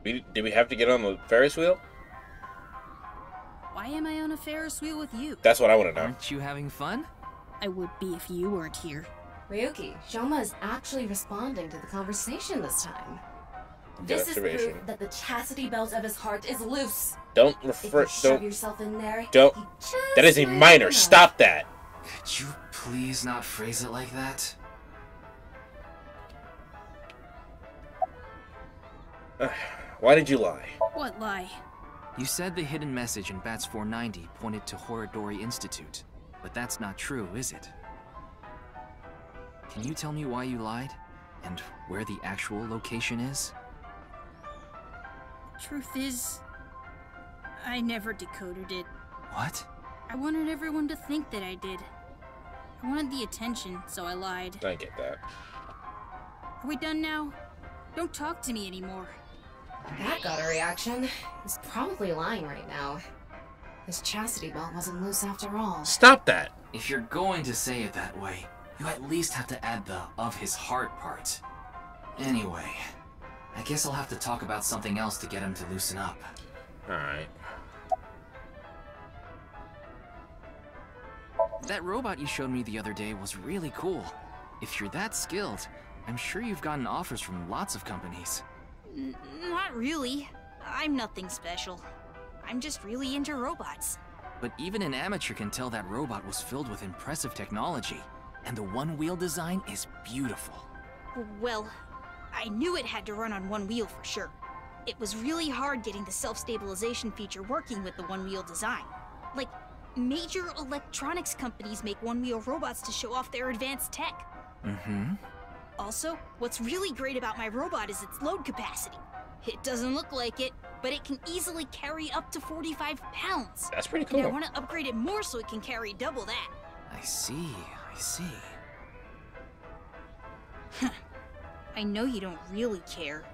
Did we have to get on the Ferris wheel? Why am I on a Ferris wheel with you? That's what I want to know. Aren't you having fun? I would be if you weren't here. Ryuki, Shoma is actually responding to the conversation this time. This is proof that the chastity belt of his heart is loose. Don't refer. If you shove yourself in there, don't. That is a minor. Stop that. Could you please not phrase it like that? Why did you lie? What lie? You said the hidden message in Bats 490 pointed to Horodori Institute, but that's not true, is it? Can you tell me why you lied? And where the actual location is? Truth is, I never decoded it. What? I wanted everyone to think that I did. I wanted the attention, so I lied. I get that. Are we done now? Don't talk to me anymore. That got a reaction. He's probably lying right now. His chastity belt wasn't loose after all. Stop that! If you're going to say it that way, you at least have to add the "of his heart" part. Anyway, I guess I'll have to talk about something else to get him to loosen up. Alright. That robot you showed me the other day was really cool. If you're that skilled, I'm sure you've gotten offers from lots of companies. Not really. I'm nothing special. I'm just really into robots. But even an amateur can tell that robot was filled with impressive technology, and the one-wheel design is beautiful. Well, I knew it had to run on one wheel for sure. It was really hard getting the self-stabilization feature working with the one-wheel design. Like, major electronics companies make one-wheel robots to show off their advanced tech. Mm-hmm. Also, what's really great about my robot is its load capacity. It doesn't look like it, but it can easily carry up to 45 pounds. That's pretty cool. And I want to upgrade it more so it can carry double that. I see. I know you don't really care.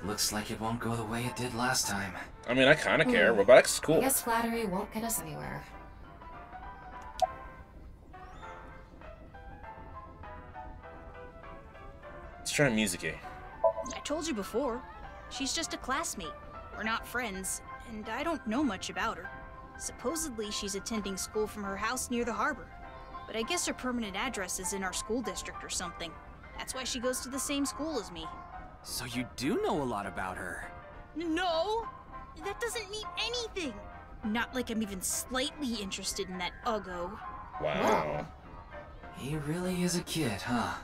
Looks like it won't go the way it did last time. I mean, I kind of care. Robotics is cool. I guess flattery won't get us anywhere. Let's try Music-y. I told you before. She's just a classmate. We're not friends, and I don't know much about her. Supposedly, she's attending school from her house near the harbor. But I guess her permanent address is in our school district or something. That's why she goes to the same school as me. So you do know a lot about her. No! That doesn't mean anything! Not like I'm even slightly interested in that Uggo. Wow. He really is a kid, huh?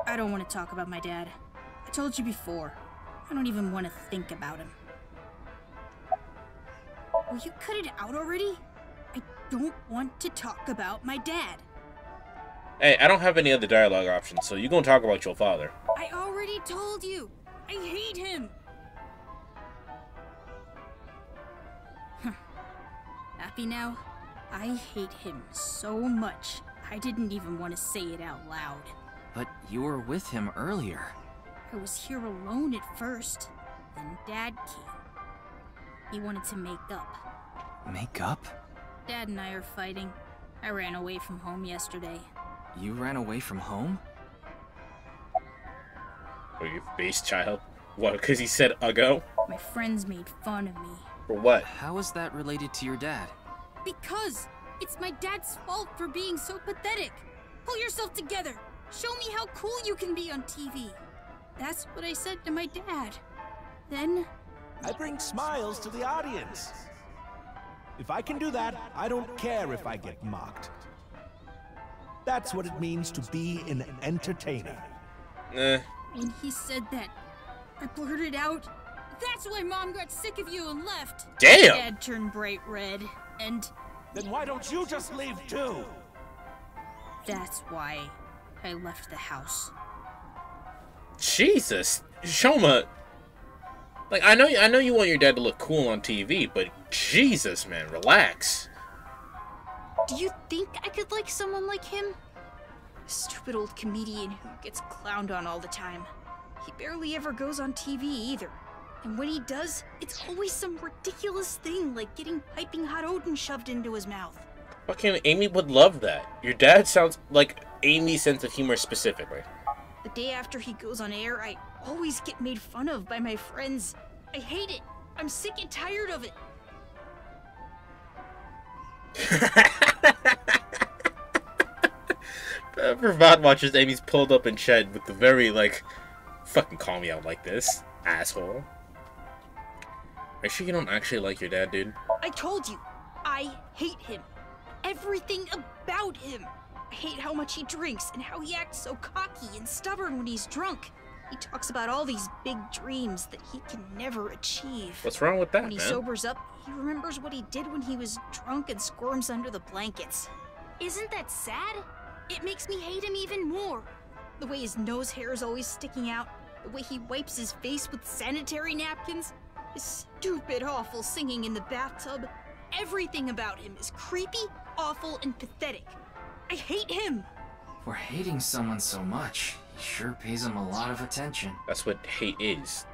I don't want to talk about my dad. I told you before. I don't even want to think about him. Will you cut it out already? I don't want to talk about my dad. Hey, I don't have any other dialogue options, so you gonna talk about your father. I already told you. I hate him. Happy now? I hate him so much, I didn't even want to say it out loud. But you were with him earlier. I was here alone at first. Then Dad came. He wanted to make up. Make up? Dad and I are fighting. I ran away from home yesterday. You ran away from home? Are you base child? What, because he said Uggo? My friends made fun of me. For what? How is that related to your dad? Because it's my dad's fault for being so pathetic. Pull yourself together. Show me how cool you can be on TV. That's what I said to my dad. Then... I bring smiles to the audience. If I can do that, I don't care if I get mocked. That's what it means to be an entertainer. Eh. When he said that, I blurted out, "That's why Mom got sick of you and left." Damn! Dad turned bright red, and... Then why don't you just leave too? That's why I left the house. Jesus, Shoma. Like, I know you want your dad to look cool on TV, but Jesus, man, relax. Do you think I could like someone like him? A stupid old comedian who gets clowned on all the time. He barely ever goes on TV either. And when he does, it's always some ridiculous thing like getting piping hot Odin shoved into his mouth. Fucking Amy would love that. Your dad sounds like Amy's sense of humor specifically. The day after he goes on air, I always get made fun of by my friends. I hate it. I'm sick and tired of it. For VOD watchers, Amy's pulled up in chat with the very, like, fucking call me out like this, asshole. Are you sure you don't actually like your dad, dude? I told you, I hate him. Everything about him. I hate how much he drinks and how he acts so cocky and stubborn when he's drunk. He talks about all these big dreams that he can never achieve. What's wrong with that, When he man? sobers up, he remembers what he did when he was drunk and squirms under the blankets. Isn't that sad? It makes me hate him even more. The way his nose hair is always sticking out, the way he wipes his face with sanitary napkins, his stupid, awful singing in the bathtub. Everything about him is creepy, awful, and pathetic. I hate him! For hating someone so much, he sure pays him a lot of attention. That's what hate is.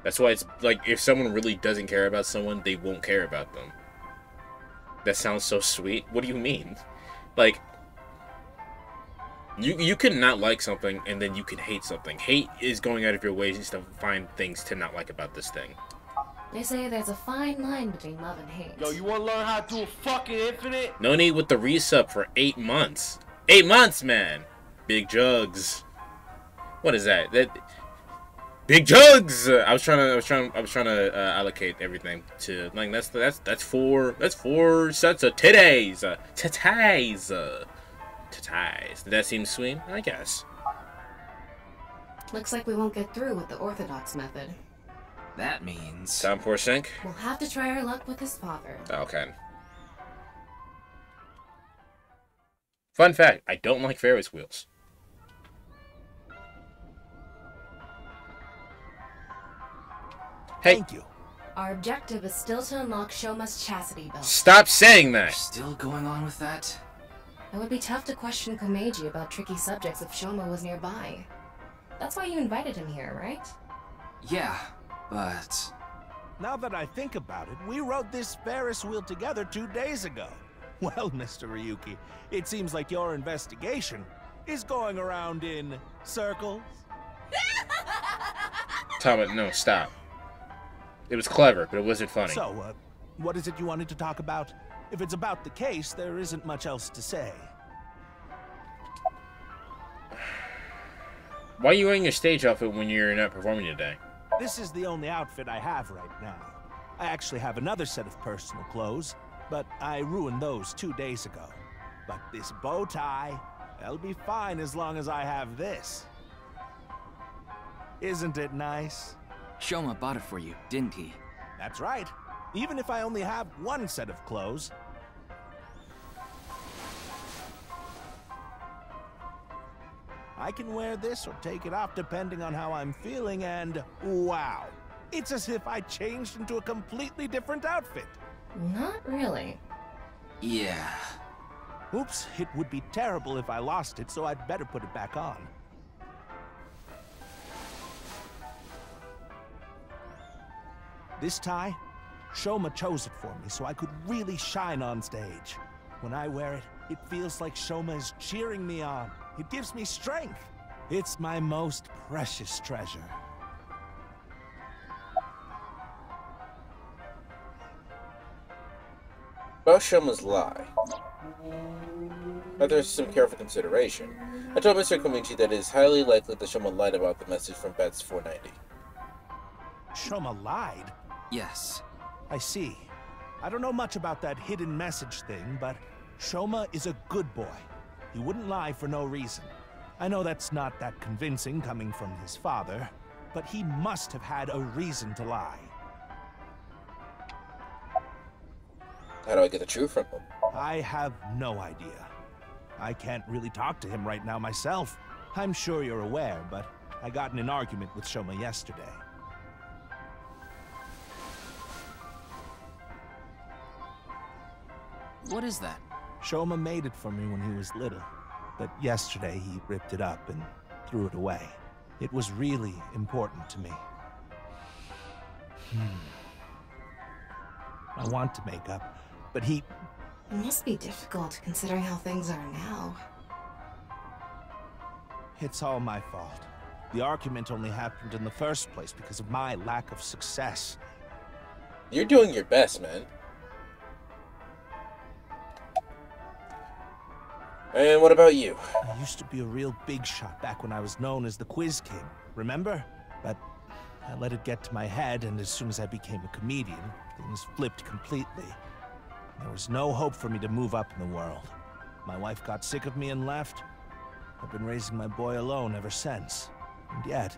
That's why it's like, if someone really doesn't care about someone, they won't care about them. That sounds so sweet. What do you mean? Like, you can not like something, and then you can hate something. Hate is going out of your ways to find things to not like about this thing. They say there's a fine line between love and hate. Yo, you wanna learn how to do a fucking infinite? No need with the resub for 8 months. 8 months, man! Big jugs. What is that? Big jugs! I was trying to allocate everything to, like, that's four sets of titties. Titties. Did that seem sweet? I guess. Looks like we won't get through with the Orthodox method. That means... Time for a sink? We'll have to try our luck with his father. Okay. Fun fact, I don't like Ferris wheels. Hey. Thank you. Our objective is still to unlock Shoma's chastity belt. Stop saying that! Still going on with that? It would be tough to question Komeiji about tricky subjects if Shoma was nearby. That's why you invited him here, right? Yeah, but... Now that I think about it, we rode this Ferris wheel together 2 days ago. Well, Mr. Ryuki, it seems like your investigation is going around in circles. Tom, no, stop. It was clever, but it wasn't funny. So, what is it you wanted to talk about? If it's about the case, there isn't much else to say. Why are you wearing your stage outfit when you're not performing today? This is the only outfit I have right now. I actually have another set of personal clothes, but I ruined those 2 days ago. But this bow tie, that'll be fine as long as I have this. Isn't it nice? Shoma bought it for you, didn't he? That's right. Even if I only have one set of clothes. I can wear this or take it off depending on how I'm feeling, and wow. It's as if I changed into a completely different outfit. Not really. Yeah. Oops, it would be terrible if I lost it, so I'd better put it back on. This tie, Shoma chose it for me so I could really shine on stage. When I wear it, it feels like Shoma is cheering me on. It gives me strength. It's my most precious treasure. About Shoma's lie. After some careful consideration, I told Mr. Komichi that it is highly likely that Shoma lied about the message from Bats 490. Shoma lied? Yes. I see. I don't know much about that hidden message thing, but Shoma is a good boy. He wouldn't lie for no reason. I know that's not that convincing coming from his father, but he must have had a reason to lie. How do I get the truth from him? I have no idea. I can't really talk to him right now myself. I'm sure you're aware, but I got in an argument with Shoma yesterday. What is that? Shoma made it for me when he was little, but yesterday he ripped it up and threw it away. It was really important to me. I want to make up, but he... It must be difficult considering how things are now. It's all my fault. The argument only happened in the first place because of my lack of success. You're doing your best, man. And what about you? I used to be a real big shot back when I was known as the Quiz King, remember? But I let it get to my head, and as soon as I became a comedian, things flipped completely. There was no hope for me to move up in the world. My wife got sick of me and left. I've been raising my boy alone ever since. And yet...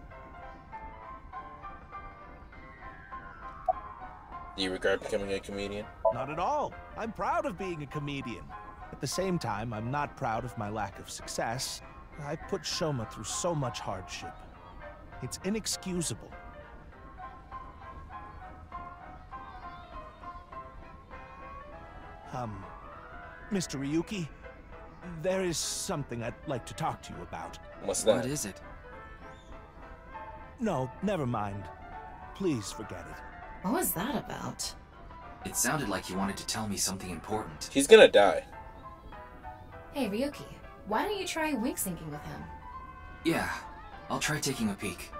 Do you regret becoming a comedian? Not at all. I'm proud of being a comedian. At the same time, I'm not proud of my lack of success. I put Shoma through so much hardship. It's inexcusable. Mr. Ryuki, there is something I'd like to talk to you about. What's that? What is it? No, never mind. Please forget it. What was that about? It sounded like you wanted to tell me something important. He's gonna die. Hey, Ryuki, why don't you try wink syncing with him? Yeah, I'll try taking a peek.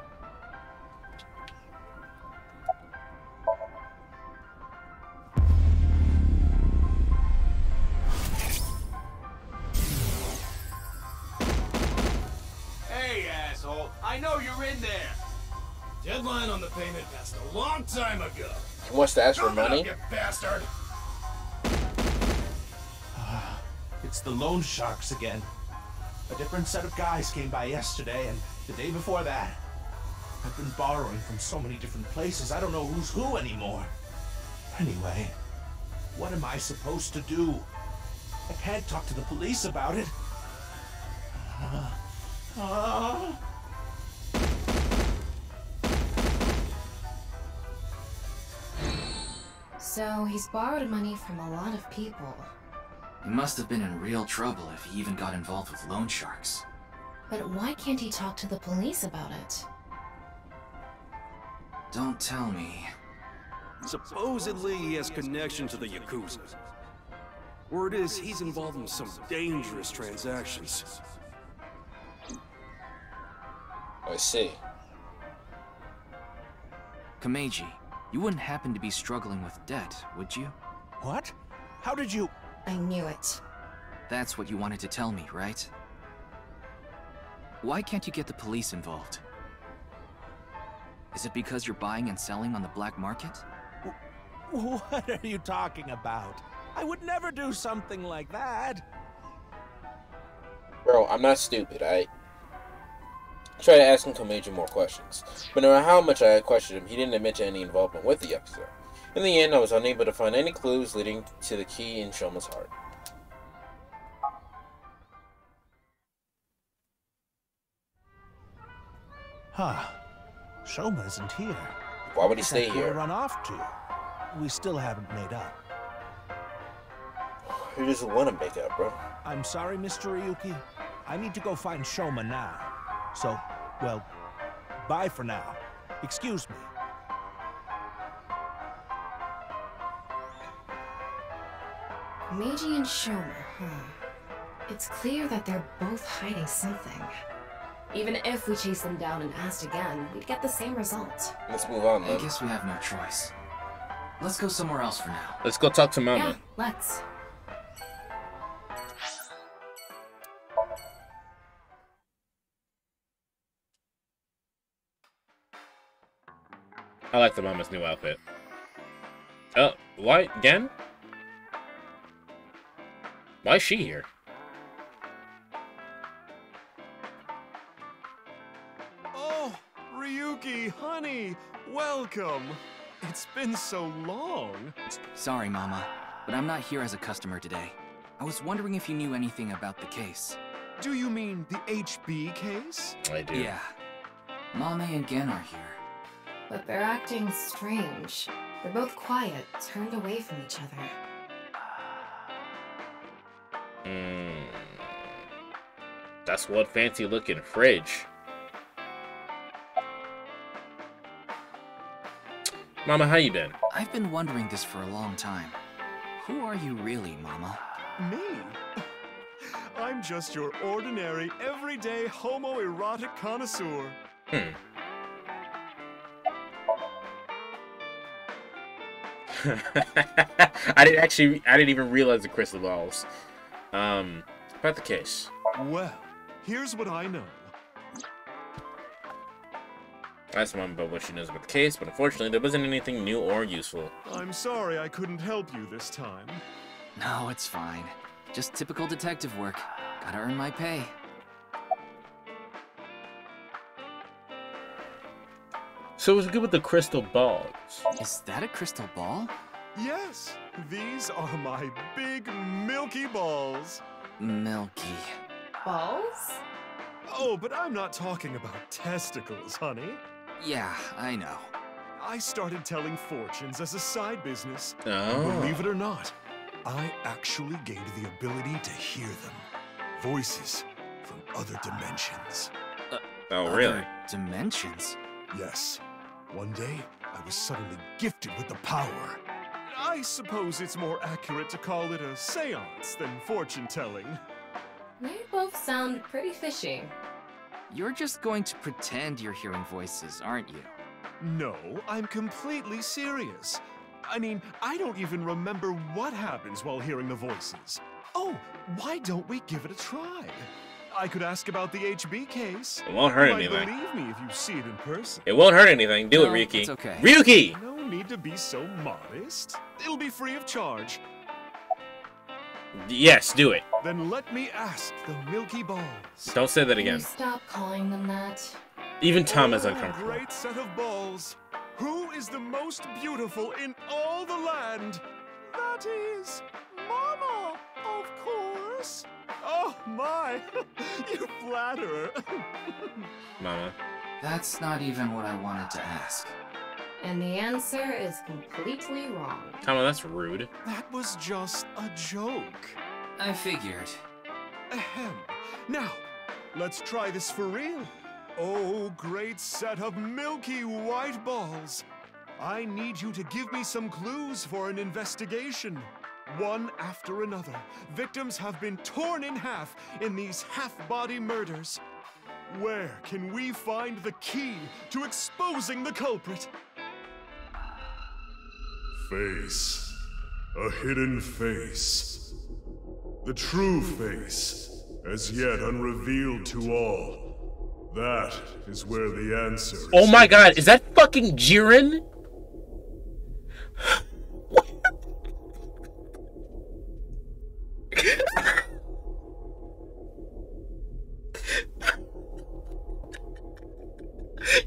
Hey, asshole. I know you're in there. Deadline on the payment passed a long time ago. He wants to ask for Open up, money? you bastard. It's the loan sharks again. A different set of guys came by yesterday, and the day before that. I've been borrowing from so many different places, I don't know who's who anymore. Anyway, what am I supposed to do? I can't talk to the police about it. So, he's borrowed money from a lot of people. He must have been in real trouble if he even got involved with loan sharks. But why can't he talk to the police about it? Don't tell me. Supposedly, he has connection to the Yakuza. Word is, he's involved in some dangerous transactions. I see. Kameji, you wouldn't happen to be struggling with debt, would you? What? How did you... I knew it. That's what you wanted to tell me, right? Why can't you get the police involved? Is it because you're buying and selling on the black market? What are you talking about? I would never do something like that. Bro, I'm not stupid, I tried to ask him Komeiji more questions. But no matter how much I questioned him, he didn't admit to any involvement with the Yakuza. In the end, I was unable to find any clues leading to the key in Shoma's heart. Huh. Shoma isn't here. Why would he stay here? Run off to? We still haven't made up. He doesn't want to make up, bro. I'm sorry, Mr. Ryuki. I need to go find Shoma now. So, well, bye for now. Excuse me. Meiji and Shoma, huh? It's clear that they're both hiding something. Even if we chase them down and asked again, we'd get the same result. Let's move on, then. I guess we have no choice. Let's go somewhere else for now. Let's go talk to Mama. Yeah, let's. I like the Mama's new outfit. Oh, why? Again? Why is she here? Oh, Ryuki, honey, welcome. It's been so long. Sorry, Mama, but I'm not here as a customer today. I was wondering if you knew anything about the case. Do you mean the HB case? I do. Yeah. Mame and Gen are here. But they're acting strange. They're both quiet, turned away from each other. That's one fancy looking fridge. Mama, how you been? I've been wondering this for a long time. Who are you really, Mama? Me? I'm just your ordinary, everyday homoerotic connoisseur. Hmm. I didn't even realize the crystal balls. About the case. Well, here's what I know. That's mom about what she knows about the case, but unfortunately there wasn't anything new or useful. I'm sorry I couldn't help you this time. No, it's fine. Just typical detective work. Gotta earn my pay. So what's good with the crystal balls? Is that a crystal ball? Yes, these are my big milky balls. Milky. Balls? Oh, but I'm not talking about testicles, honey. Yeah, I know. I started telling fortunes as a side business. Oh. Believe it or not, I actually gained the ability to hear them. Voices from other dimensions. Oh, really? Other dimensions? Yes. One day, I was suddenly gifted with the power. I suppose it's more accurate to call it a seance than fortune-telling. You both sound pretty fishy. You're just going to pretend you're hearing voices, aren't you? No, I'm completely serious. I mean, I don't even remember what happens while hearing the voices. Oh, why don't we give it a try? I could ask about the HB case. It won't hurt you might anything. Believe me if you see it in person. It won't hurt anything. Do it, No, Ryuki. it's okay. Ryuki! No need to be so modest. It'll be free of charge. Yes, do it. Then let me ask the Milky Balls. Don't say that Can you again. stop calling them that? Even Tom is Oh, uncomfortable. great set of balls. Who is the most beautiful in all the land? That is Mama, of course. Oh my, you flatterer. Mama. That's not even what I wanted to ask. And the answer is completely wrong. Tama, that's rude. That was just a joke. I figured. Ahem. Now, let's try this for real. Oh, great set of milky white balls. I need you to give me some clues for an investigation. One after another, victims have been torn in half in these half-body murders. Where can we find the key to exposing the culprit? Face. A hidden face. The true face, as yet unrevealed to all. That is where the answer is. Oh my god, is that fucking Jiren?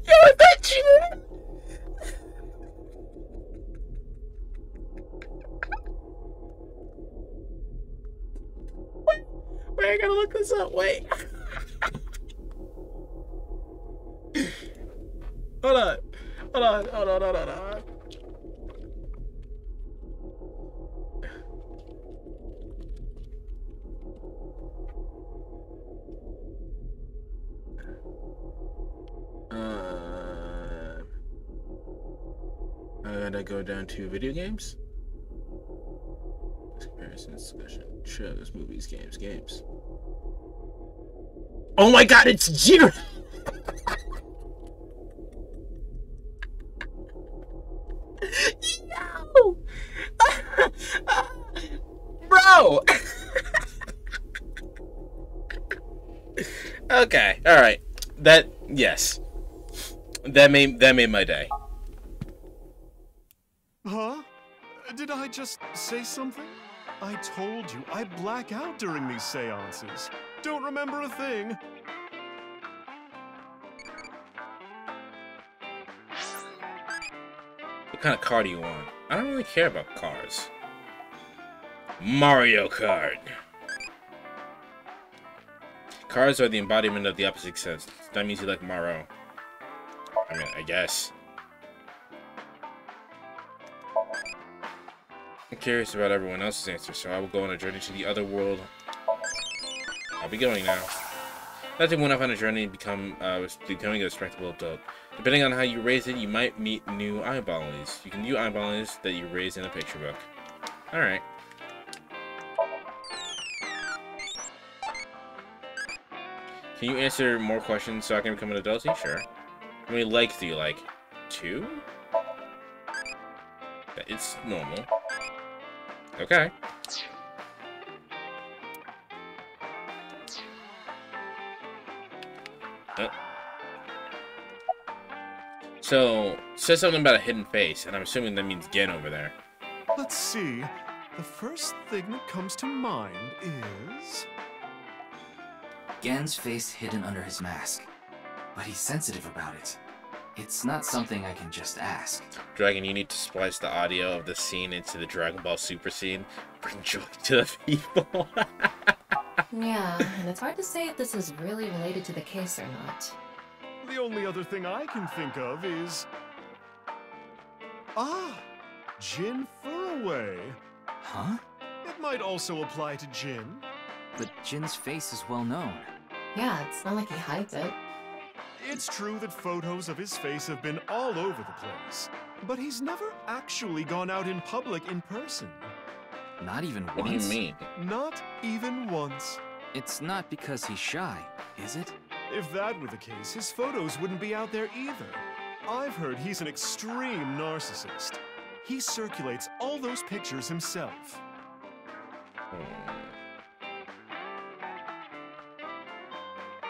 Yo, is that Jiren? Wait, I gotta look this up. Wait. Hold on. Hold on. I gotta go down to video games. Comparison, discussion, shows, movies, games. Oh my god, it's Jiren! No! Bro! Okay, alright. Yes. That made my day. Huh? Did I just say something? I told you, I black out during these seances. Don't remember a thing. What kind of car do you want? I don't really care about cars. Mario Kart. Cars are the embodiment of the opposite sex. That means you like Mario. I mean, I guess. I'm curious about everyone else's answer, so I will go on a journey to the other world. I'll be going now. Not taking one off on a journey becoming a respectable adult. Depending on how you raise it, you might meet new eyeballies. You can view eyeballies that you raise in a picture book. Alright. Can you answer more questions so I can become an adult? Sure. How many legs do you like? 2? It's normal. Okay. So, it says something about a hidden face, and I'm assuming that means Gen over there. Let's see. The first thing that comes to mind is... Gen's face hidden under his mask. But he's sensitive about it. It's not something I can just ask. Dragon, you need to splice the audio of the scene into the Dragon Ball Super scene. Bring joy to the people. Yeah, and it's hard to say if this is really related to the case or not. The only other thing I can think of is... Ah! Jin Furaway. Huh? It might also apply to Jin. But Jin's face is well known. Yeah, it's not like he hides it. It's true that photos of his face have been all over the place, but he's never actually gone out in public in person. Not even once? What do you mean? Not even once. It's not because he's shy, is it? If that were the case, his photos wouldn't be out there either. I've heard he's an extreme narcissist. He circulates all those pictures himself.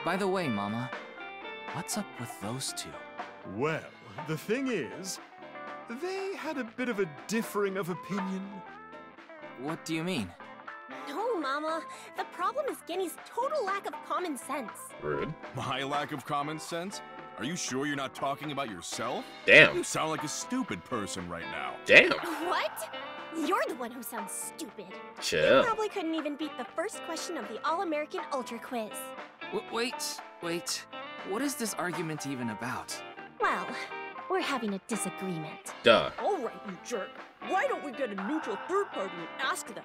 By the way, Mama, what's up with those two? Well, the thing is, they had a bit of a differing of opinion. What do you mean? No, Mama. The problem is Genny's total lack of common sense. Rude. My lack of common sense? Are you sure you're not talking about yourself? Damn. You sound like a stupid person right now. Damn. What? You're the one who sounds stupid. Chill. You probably couldn't even beat the first question of the All-American Ultra Quiz. Wait. What is this argument even about? Well, we're having a disagreement. Duh. All right, you jerk. Why don't we get a neutral third party and ask them?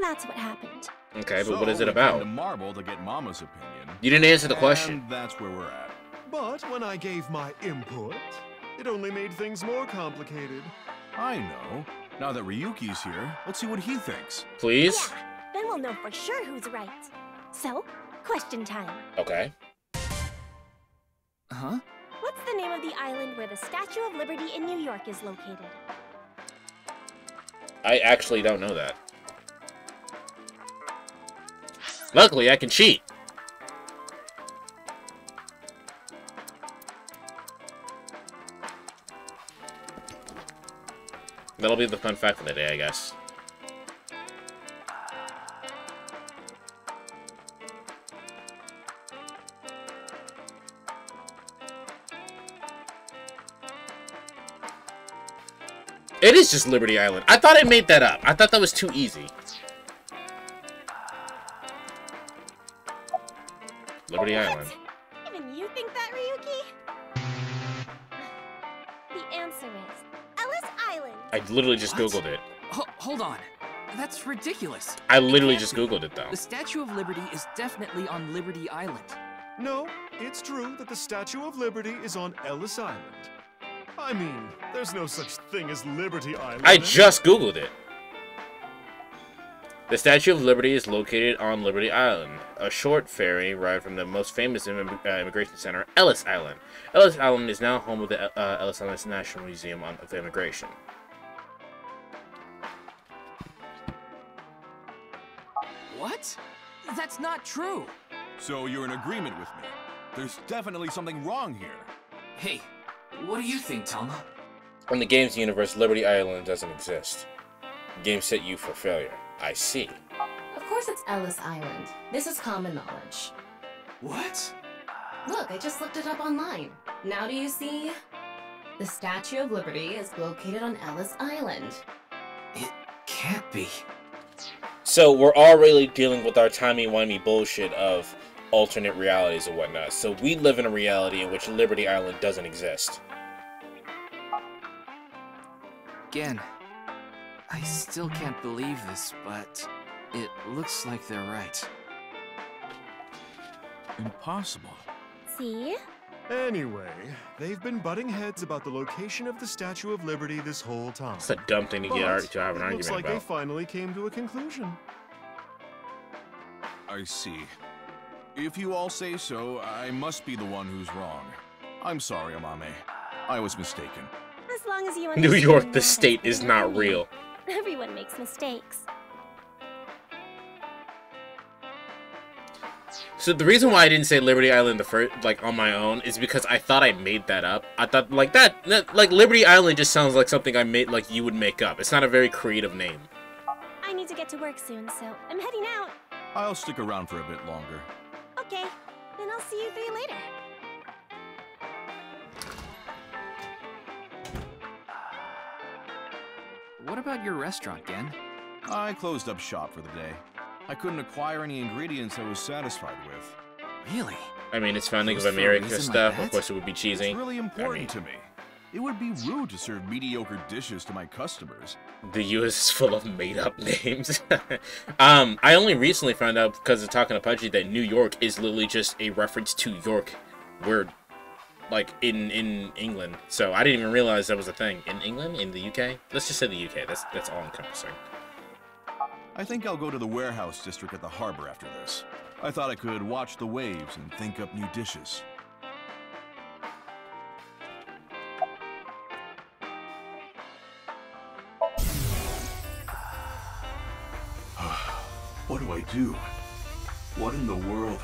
That's what happened. Okay, but So what is it we about? came to Marble to get Mama's opinion. You didn't answer the question. And that's where we're at. But when I gave my input, it only made things more complicated. I know. Now that Ryuki's here, let's see what he thinks. Please? Yeah, then we'll know for sure who's right. So, question time. Okay. Huh? What's the name of the island where the Statue of Liberty in New York is located? I actually don't know that. Luckily, I can cheat. That'll be the fun fact of the day, I guess. It is just Liberty Island. I thought I made that up. I thought that was too easy. Liberty Island. Even you think that, Ryuki? The answer is Ellis Island. I literally just Googled it. Hold on. That's ridiculous. I literally just Googled it, though. The Statue of Liberty is definitely on Liberty Island. No, it's true that the Statue of Liberty is on Ellis Island. I mean, there's no such thing as Liberty Island. I just Googled it. The Statue of Liberty is located on Liberty Island, a short ferry ride from the most famous immigration center, Ellis Island. Ellis Island is now home of the Ellis Island National Museum of Immigration. What? That's not true. So you're in agreement with me. There's definitely something wrong here. Hey, what do you think, Telma? In the game's universe, Liberty Island doesn't exist. The game set you for failure. I see. Of course it's Ellis Island. This is common knowledge. What? Look, I just looked it up online. Now do you see? The Statue of Liberty is located on Ellis Island. It can't be. So we're already dealing with our timey-wimey bullshit of alternate realities and whatnot. So we live in a reality in which Liberty Island doesn't exist. Again, I still can't believe this, but it looks like they're right. Impossible. See? Anyway, they've been butting heads about the location of the Statue of Liberty this whole time. It's a dumb thing to have an Looks argument like they about. finally came to a conclusion. I see. If you all say so, I must be the one who's wrong. I'm sorry, Amame. I was mistaken. As long as you New understand York, the that, state, is that's what I not mean. real. Everyone makes mistakes. So the reason why I didn't say Liberty Island the first, like, on my own, is because I thought I made that up. I thought, like, like, Liberty Island just sounds like something I made, like, you would make up. It's not a very creative name. I need to get to work soon, so I'm heading out. I'll stick around for a bit longer. Okay, then I'll see you three later. What about your restaurant, Gen? I closed up shop for the day. I couldn't acquire any ingredients I was satisfied with. Really? I mean, it's founding of Just for a America reason like stuff. that? Of course, it would be cheesy. It's really important to me. It would be rude to serve mediocre dishes to my customers. The U.S. is full of made-up names. I only recently found out, because of talking to Pudgy, that New York is literally just a reference to York, where, like, in England. So I didn't even realize that was a thing. In England? In the UK? Let's just say the UK. That's all-encompassing. I think I'll go to the warehouse district at the harbor after this. I thought I could watch the waves and think up new dishes. What do I do? What in the world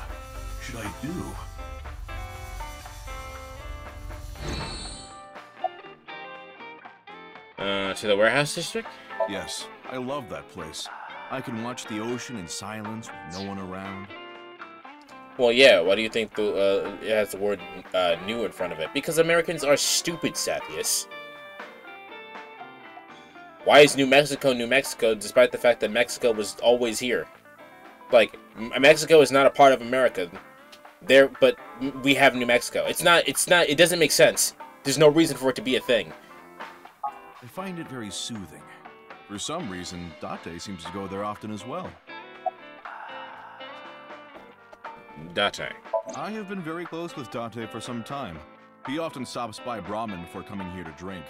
should I do? To the warehouse district? Yes, I love that place. I can watch the ocean in silence with no one around. Well, yeah, why do you think it has the word new in front of it? Because Americans are stupid, Sathius. Why is New Mexico New Mexico, despite the fact that Mexico was always here? Like, Mexico is not a part of America. But we have New Mexico. It doesn't make sense. There's no reason for it to be a thing. I find it very soothing. For some reason, Date seems to go there often as well. Date. I have been very close with Date for some time. He often stops by Brahmin before coming here to drink.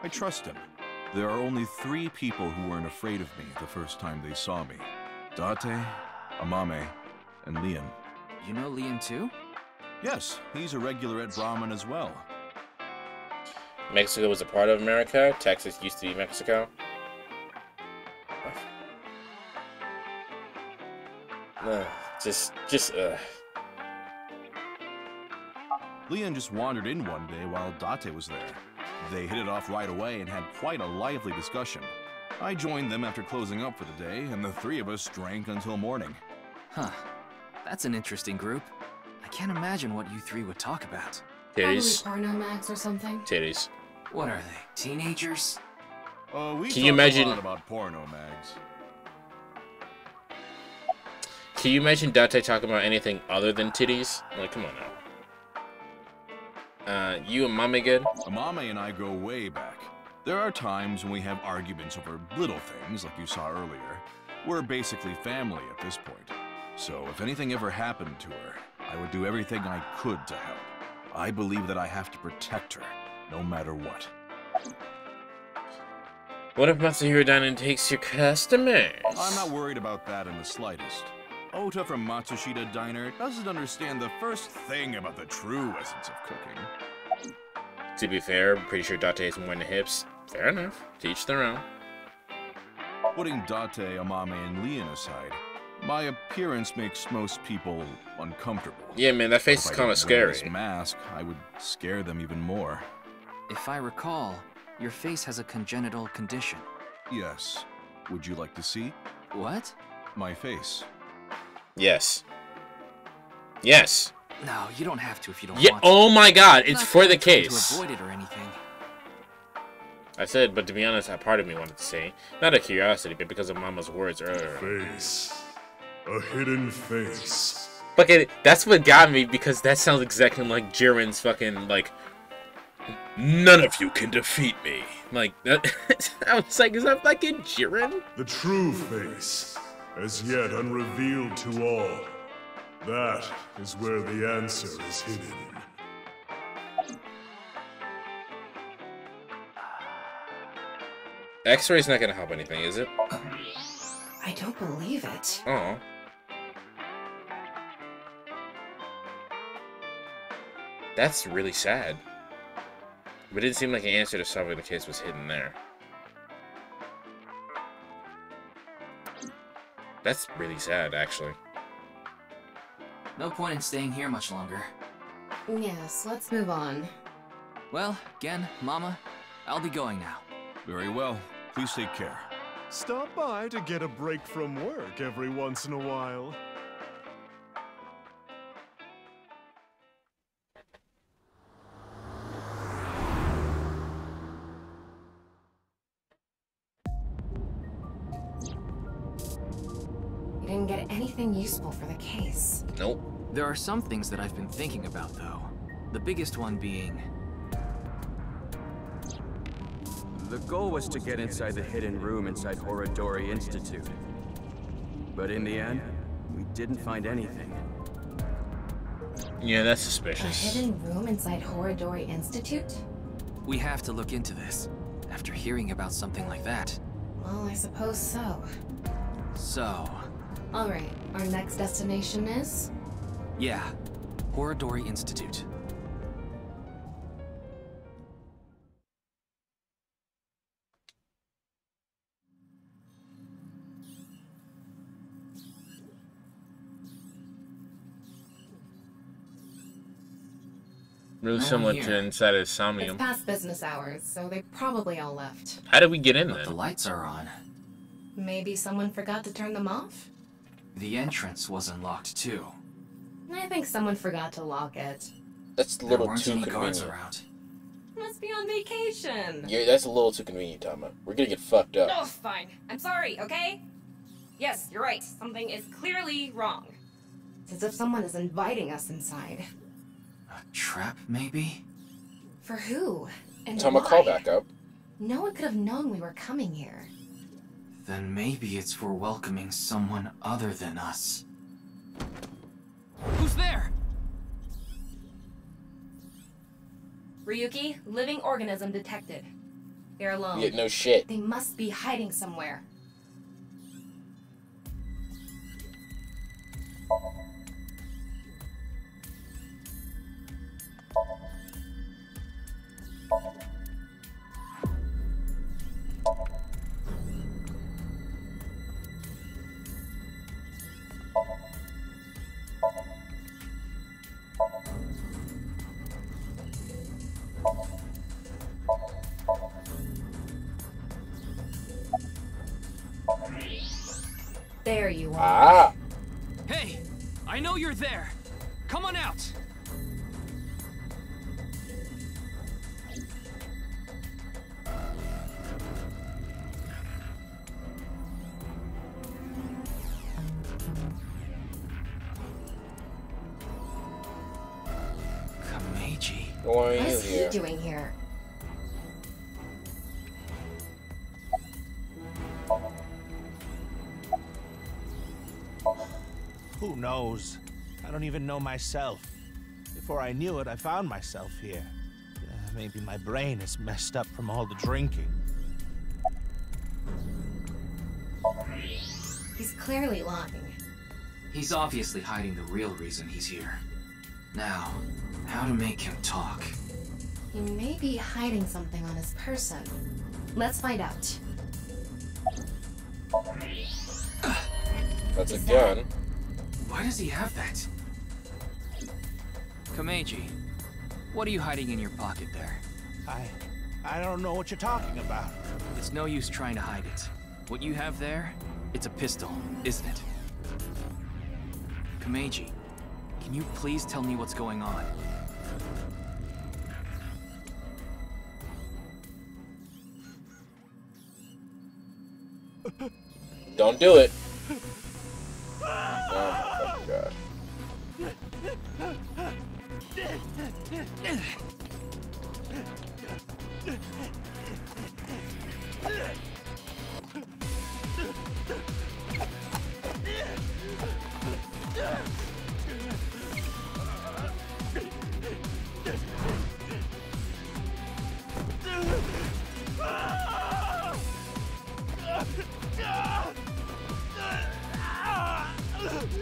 I trust him. There are only 3 people who weren't afraid of me the first time they saw me. Date, Amame, and Leon. You know Leon too? Yes, he's a regular at Brahmin as well. Mexico was a part of America. Texas used to be Mexico. Leon just wandered in one day while Date was there. They hit it off right away and had quite a lively discussion. I joined them after closing up for the day, and the 3 of us drank until morning. Huh. That's an interesting group. I can't imagine what you 3 would talk about. Titties. Probably porno mags or something. Titties. What are they, teenagers? We Can you imagine? A lot about porno mags. Can you imagine Date talking about anything other than titties? Like, come on now. You and Mame good? Amame and I go way back. There are times when we have arguments over little things, like you saw earlier. We're basically family at this point. So if anything ever happened to her, I would do everything I could to help. I believe that I have to protect her, no matter what. What if Matsuhiro Diamond takes your customers? I'm not worried about that in the slightest. Ota from Matsushita Diner doesn't understand the first thing about the true essence of cooking. To be fair, I'm pretty sure Date is more in the hips. Fair enough. To each their own. Putting Date, Amame, and Leon aside, my appearance makes most people uncomfortable. Yeah, man, that face is kind of scary. If I didn't wear this mask, I would scare them even more. If I recall, your face has a congenital condition. Yes. Would you like to see? What? My face. Yes. Yes. No, you don't have to if you don't Yeah. want to. Oh my God! It's Not for the that I'm trying case. to avoid it or anything. I said, but to be honest, a part of me wanted to say, not a curiosity, but because of Mama's words earlier. Face. A hidden face. But that's what got me, because that sounds exactly like Jiren's fucking, like, none of you can defeat me. Like, that, I was like, is that fucking Jiren? The true face, as yet unrevealed to all. That is where the answer is hidden. X-ray's not gonna help anything, is it? I don't believe it. Oh. That's really sad. But it didn't seem like an answer to solving the case was hidden there. That's really sad, actually. No point in staying here much longer. Yes, let's move on. Well, Gen, Mama, I'll be going now. Very well. Please take care. Stop by to get a break from work every once in a while. You didn't get anything useful for the case. Nope. There are some things that I've been thinking about, though. The biggest one being... The goal was to get inside the hidden room inside Horodori Institute. But in the end, we didn't find anything. Yeah, that's A suspicious. hidden room inside Horodori Institute? We have to look into this. After hearing about something like that. Well, I suppose so. So... Alright, our next destination is? yeah. Horodori Institute. Really No similar one to here. inside of It's Somnium. past business hours, so they probably all left. How did we get in But then? the lights are on. Maybe someone forgot to turn them off? The entrance was unlocked, too. I think someone forgot to lock it. That's a There little weren't too any guards convenient. around. Must be on vacation. Yeah, that's a little too convenient, Tama. We're gonna get fucked up. Oh, fine. I'm sorry, okay? Yes, you're right. Something is clearly wrong. It's as if someone is inviting us inside. A trap, maybe? For who? And Tama, why? call back up. No one could have known we were coming here. Then maybe it's for welcoming someone other than us. Who's there? Ryuki, living organism detected. They're alone. Yeah, no shit. They must be hiding somewhere. There you are. Ah! Hey! I know you're there! Come on out! Kameji. Why are What you is he here? doing here? Who knows? I don't even know myself. Before I knew it, I found myself here. Maybe my brain is messed up from all the drinking. He's clearly lying. He's obviously hiding the real reason he's here. Now, how to make him talk? He may be hiding something on his person. Let's find out. That's a gun. Why does he have that? Kameji, what are you hiding in your pocket there? I don't know what you're talking about. It's no use trying to hide it. What you have there, it's a pistol, isn't it? Kameji, can you please tell me what's going on? Don't do it. Oh my god.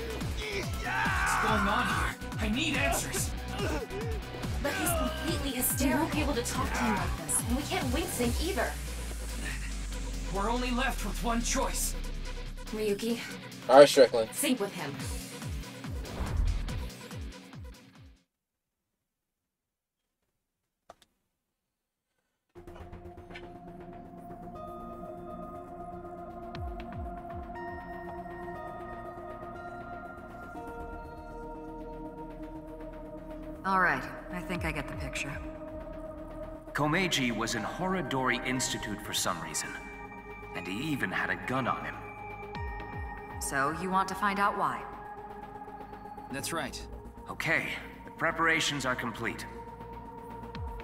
What's going on here? I need answers! But he's completely hysterical. We won't be able to talk to him like this, and we can't wing sync either. We're only left with one choice. Ryuki. Alright, Strickland. Sync with him. All right, I think I get the picture. Komeiji was in Horodori Institute for some reason. And he even had a gun on him. So, you want to find out why? That's right. Okay, the preparations are complete.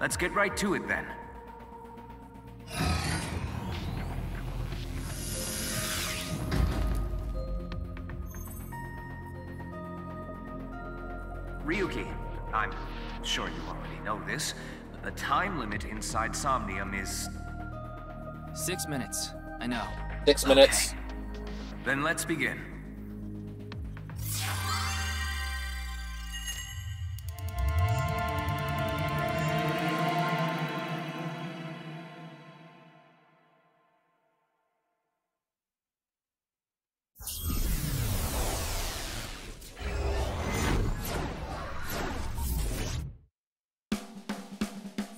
Let's get right to it then. Ryuki, I'm sure you already know this, but the time limit inside Somnium is... 6 minutes. I know. 6 minutes. Okay. Then let's begin.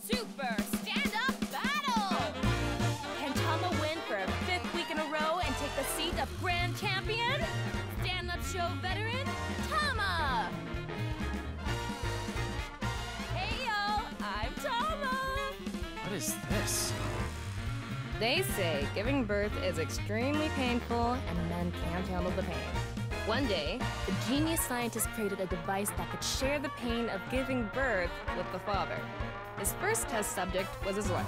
Super stand-up battle! Can Tama win for a 5th week in a row and take the seat of Grand Champion? Stand-up show veteran, Tama! Hey yo, I'm Tama! What is this? They say giving birth is extremely painful and men can't handle the pain. One day, the genius scientist created a device that could share the pain of giving birth with the father. His first test subject was his wife.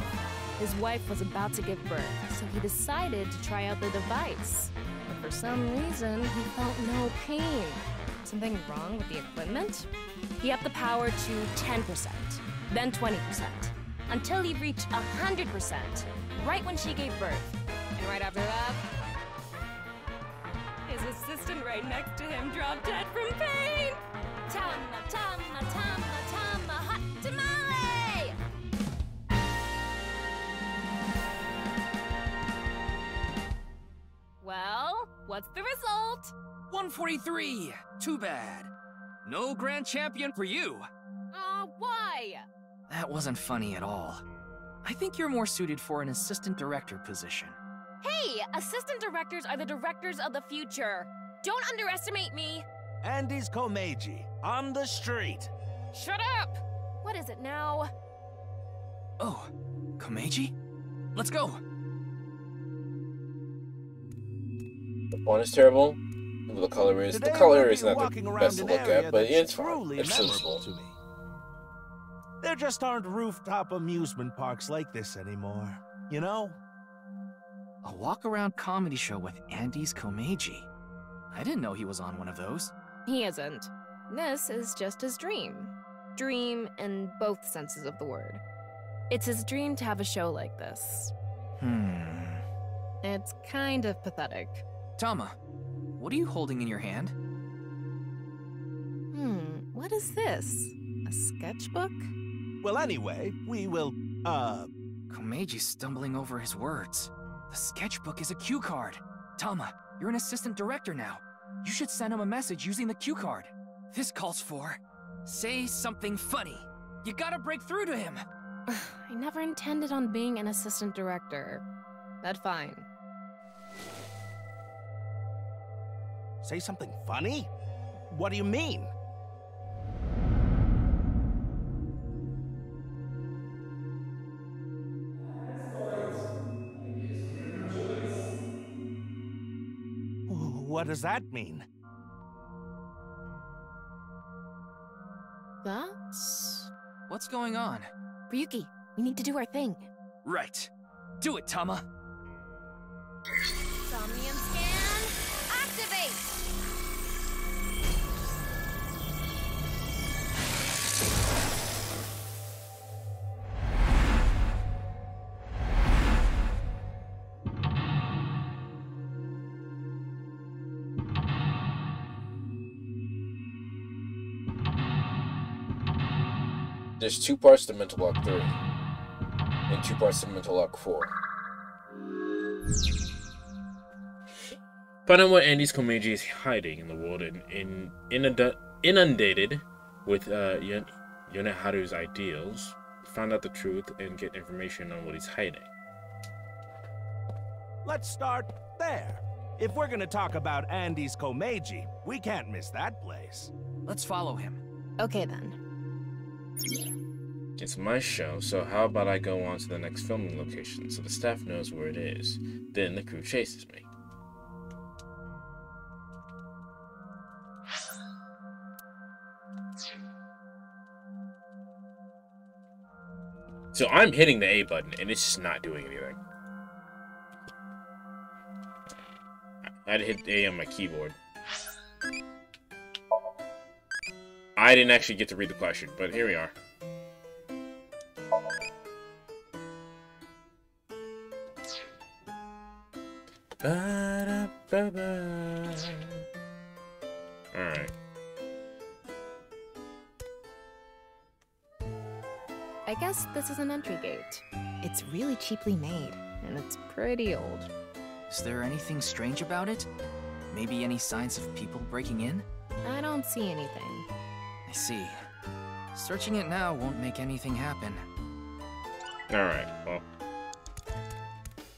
His wife was about to give birth, so he decided to try out the device. But for some reason, he felt no pain. Something wrong with the equipment? He upped the power to 10%, then 20%, until he reached 100%, right when she gave birth. And right after that, his assistant right next to him dropped dead from pain! Tama, Tama, Tama, Tama, hot tamale! Well, what's the result? 143! Too bad. No grand champion for you. Why? That wasn't funny at all. I think you're more suited for an assistant director position. Hey, assistant directors are the directors of the future. Don't underestimate me. Andy's Komeiji, on the street. Shut up! What is it now? Oh, Komeiji? Let's go. The font is terrible. The color is Today the color we'll is be not walking the around best to an look area at, but that's it's fine. truly It's memorable sensible. to me. There just aren't rooftop amusement parks like this anymore, you know? A walk-around comedy show with Andy's Komeiji. I didn't know he was on one of those. He isn't. This is just his dream. Dream in both senses of the word. It's his dream to have a show like this. It's kind of pathetic. Tama, what are you holding in your hand? What is this? A sketchbook? Well, anyway, we will, Komeiji's stumbling over his words. The sketchbook is a cue card. Tama, you're an assistant director now. You should send him a message using the cue card. This calls for... say something funny. You gotta break through to him. I never intended on being an assistant director. That's fine. say something funny? What do you mean? What does that mean? That's... What's going on? Ryuki, we need to do our thing. Right. Do it, Tama. Somnium scan, activate! There's 2 parts to Mental Lock 3 and 2 parts to Mental Lock 4. Find out what Andy's Komeiji is hiding in the world inundated with Yoneharu's ideals. Find out the truth and get information on what he's hiding. Let's start there. If we're gonna talk about Andy's Komeiji, we can't miss that place. Let's follow him. Okay then. It's my show, so how about I go on to the next filming location so the staff knows where it is. Then the crew chases me. So I'm hitting the A button and it's just not doing anything. I had to hit A on my keyboard. I didn't actually get to read the question, but here we are. Alright. I guess this is an entry gate. It's really cheaply made, and it's pretty old. Is there anything strange about it? Maybe any signs of people breaking in? I don't see anything. I see. Searching it now won't make anything happen. Alright, well.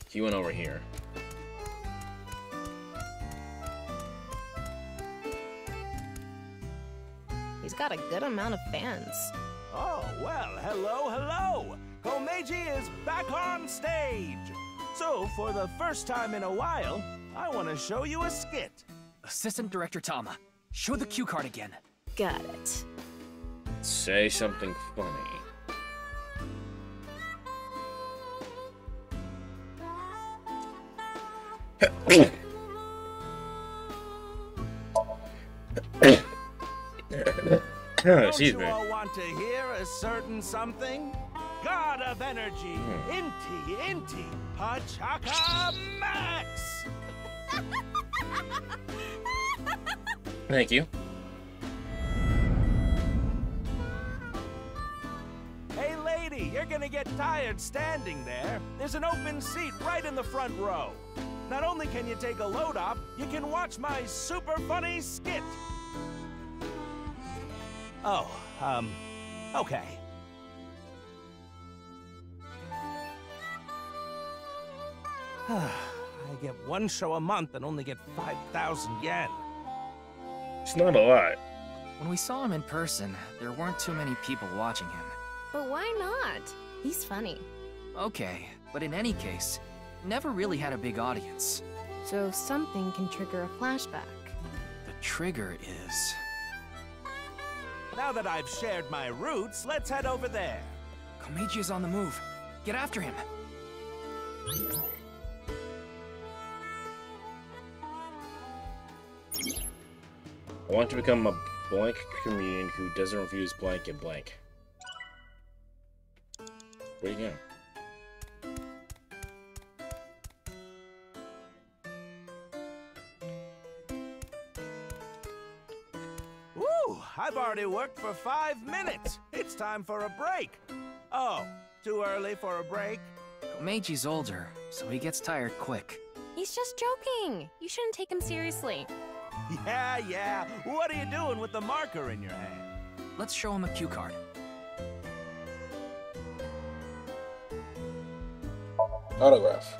He went over here. He's got a good amount of fans. Oh, well, hello, hello! Komeiji is back on stage! So, for the first time in a while, I want to show you a skit. Assistant Director Tama, show the cue card again. Got it. Say something funny. Don't you all want to hear a certain something? God of energy, Inti, Pachaka Max! Thank you. Hey lady, you're gonna get tired standing there. There's an open seat right in the front row. Not only can you take a load off, you can watch my super funny skit. Oh, okay. I get 1 show a month and only get 5,000 yen. It's not a lot. When we saw him in person, there weren't too many people watching him. But why not? He's funny. Okay, but in any case, never really had a big audience. So something can trigger a flashback. The trigger is... Now that I've shared my roots, let's head over there. Komeiji is on the move. Get after him. I want to become a blank comedian who doesn't refuse blank and blank. Where you going? Woo! I've already worked for 5 minutes. It's time for a break. Oh, too early for a break? Komeiji's older, so he gets tired quick. He's just joking. You shouldn't take him seriously. Yeah. What are you doing with the marker in your hand? Let's show him a cue card. Autograph.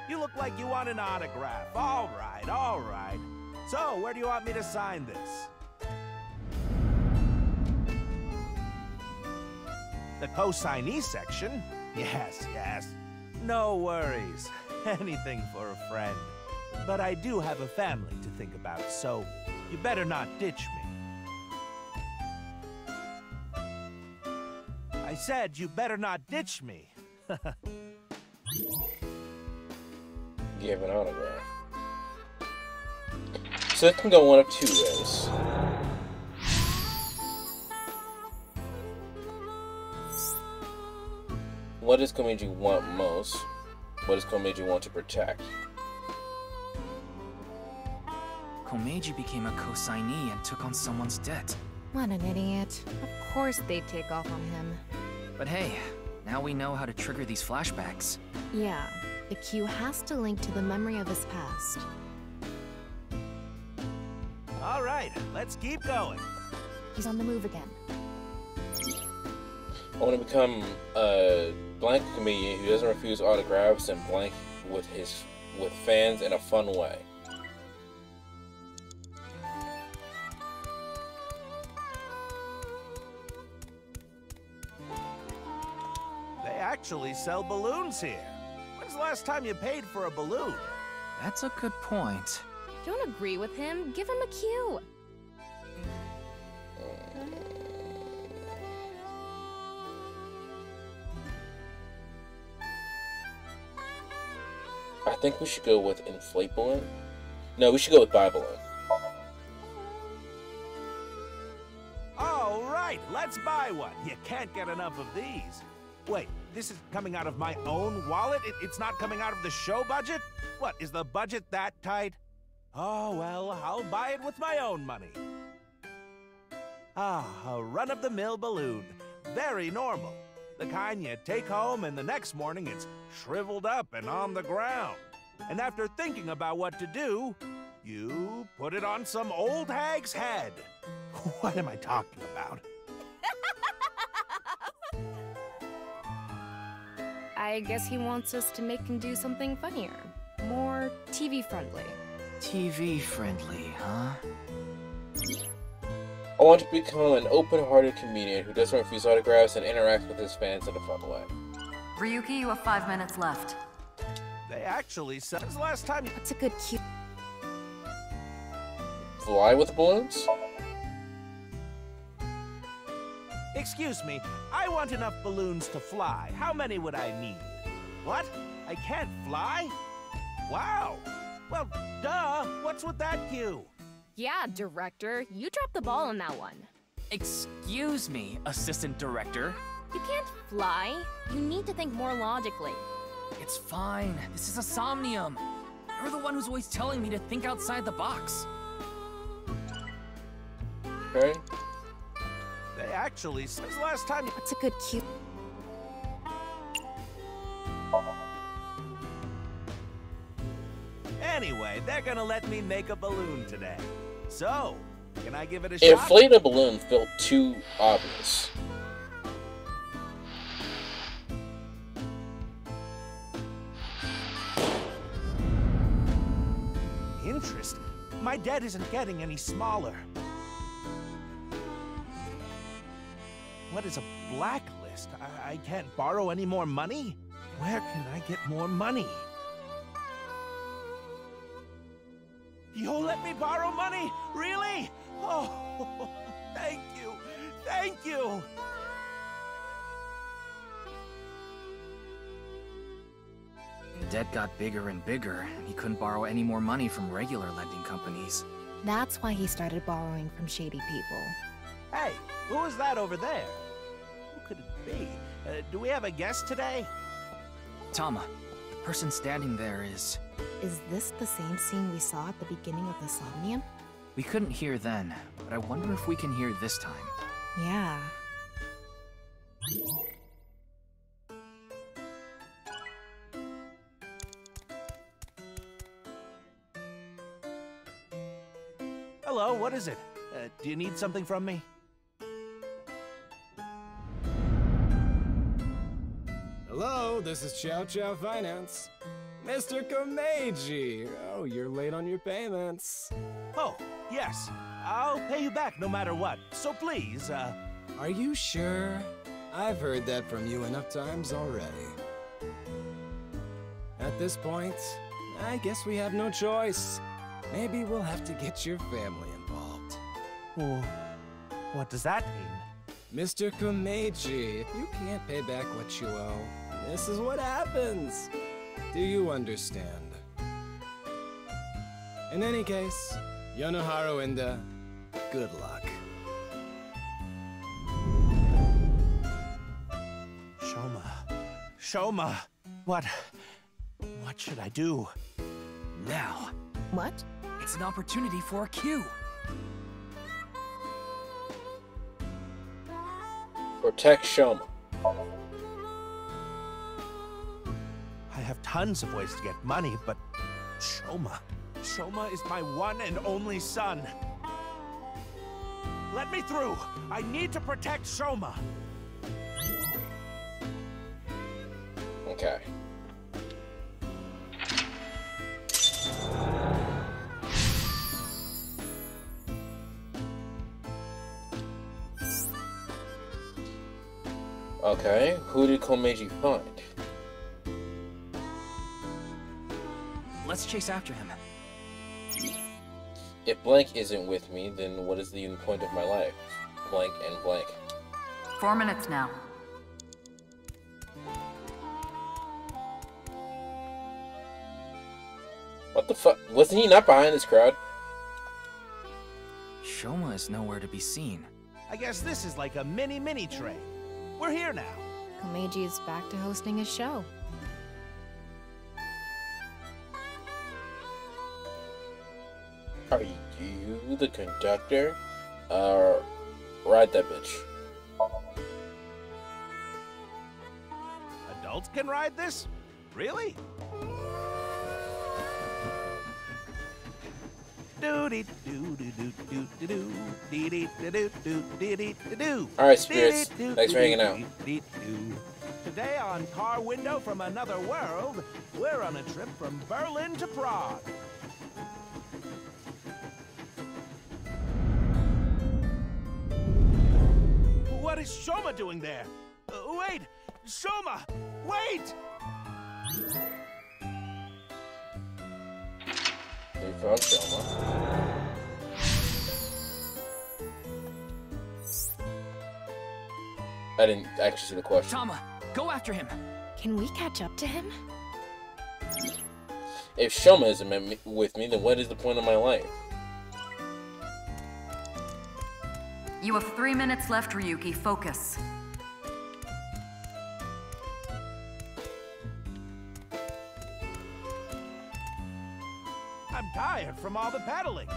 You look like you want an autograph. All right. So, where do you want me to sign this? The co-signee section? Yes. No worries. Anything for a friend. But I do have a family to think about, so you better not ditch me. I said you better not ditch me. Give an autograph. So it can go one of 2 ways. What does Komeiji want most? What does Komeiji want to protect? Komeiji became a co-signee and took on someone's debt. What an idiot. Of course they'd take off on him. But hey, now we know how to trigger these flashbacks. Yeah, the Q has to link to the memory of his past. All right, let's keep going. He's on the move again. I want to become a blank comedian who doesn't refuse autographs and blank with fans in a fun way. They actually sell balloons here. When's the last time you paid for a balloon? That's a good point. Don't agree with him. Give him a cue. I think we should go with inflate balloon. No, we should go with buy balloon. All right, let's buy one. You can't get enough of these. Wait, this is coming out of my own wallet? It's not coming out of the show budget? What, is the budget that tight? Oh, well, I'll buy it with my own money. Ah, a run-of-the-mill balloon. Very normal. The kind you take home and the next morning it's shriveled up and on the ground. And after thinking about what to do, you put it on some old hag's head. What am I talking about? I guess he wants us to make him do something funnier. More TV-friendly. TV-friendly, huh? I want to become an open-hearted comedian who doesn't refuse autographs and interacts with his fans in a fun way. Ryuki, you have 5 minutes left. They actually said the last time you... That's a good cue. Fly with balloons? Excuse me, I want enough balloons to fly. How many would I need? What? I can't fly? Wow! Well, duh! What's with that cue? Yeah, director. You dropped the ball on that one. Excuse me, assistant director. You can't fly. You need to think more logically. It's fine. This is a somnium. You're the one who's always telling me to think outside the box. Okay. They actually said the last time you... That's a good cue. Anyway, they're gonna let me make a balloon today. So, can I give it a shot? Inflate a balloon felt too obvious. Interesting. My debt isn't getting any smaller. What is a blacklist? I can't borrow any more money? Where can I get more money? You'll let me borrow money? Really? Oh, thank you. Thank you. The debt got bigger and bigger, and he couldn't borrow any more money from regular lending companies. That's why he started borrowing from shady people. Hey, who is that over there? Who could it be? Do we have a guest today? Tama, the person standing there is... Is this the same scene we saw at the beginning of the Somnium? We couldn't hear then, but I wonder if we can hear this time. Yeah. Hello, what is it? Do you need something from me? Hello, this is Chow Chow Finance. Mr. Komeiji! Oh, you're late on your payments. Oh, yes. I'll pay you back no matter what. So please, Are you sure? I've heard that from you enough times already. At this point, I guess we have no choice. Maybe we'll have to get your family involved. Well, what does that mean? Mr. Komeiji, if you can't pay back what you owe, this is what happens. Do you understand? In any case, Yonoharo Enda, good luck. Shoma, what should I do? Now. What? It's an opportunity for a cue. Protect Shoma. I have tons of ways to get money, but Shoma. Shoma is my one and only son. Let me through. I need to protect Shoma. Okay. Okay, who did Komeiji find? Let's chase after him. If blank isn't with me, then what is the point of my life? Blank and blank. 4 minutes now. What the fuck? Wasn't he not behind this crowd? Shoma is nowhere to be seen. I guess this is like a mini train. We're here now. Komeiji is back to hosting his show. Are you the conductor? Ride that bitch. Adults can ride this? Really? Alright, spirits. Thanks for hanging out. Today on Car Window from Another World, we're on a trip from Berlin to Prague. What is Shoma doing there? Wait! Shoma! Wait! They found Shoma. I didn't actually see the question. Tama, go after him. Can we catch up to him? If Shoma isn't with me, then what is the point of my life? You have 3 minutes left, Ryuki. Focus. I'm tired from all the pedaling.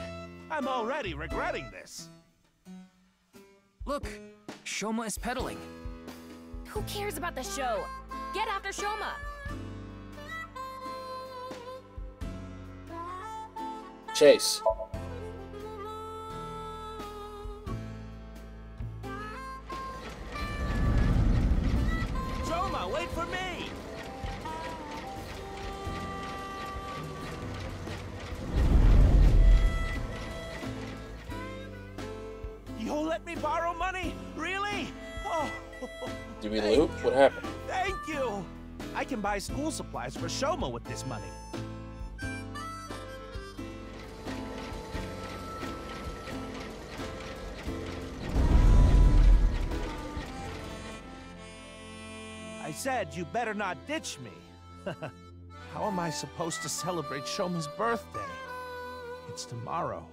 I'm already regretting this. Look, Shoma is pedaling. Who cares about the show? Get after Shoma! Chase. Shoma, wait for me! You'll let me borrow money? Really? Oh. Did we loot? What happened? Thank you! I can buy school supplies for Shoma with this money. I said you better not ditch me. How am I supposed to celebrate Shoma's birthday? It's tomorrow.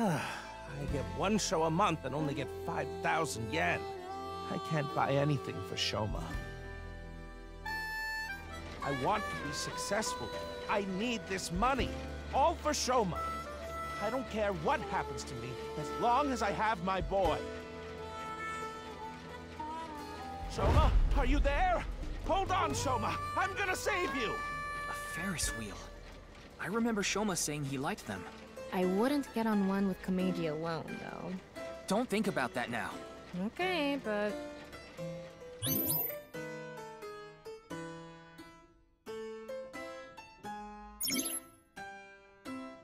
I get one show a month and only get 5,000 yen. I can't buy anything for Shoma. I want to be successful. I need this money. All for Shoma. I don't care what happens to me, as long as I have my boy. Shoma, are you there? Hold on, Shoma. I'm gonna save you. A Ferris wheel. I remember Shoma saying he liked them. I wouldn't get on one with Komeiji alone, though. Don't think about that now. Okay, but...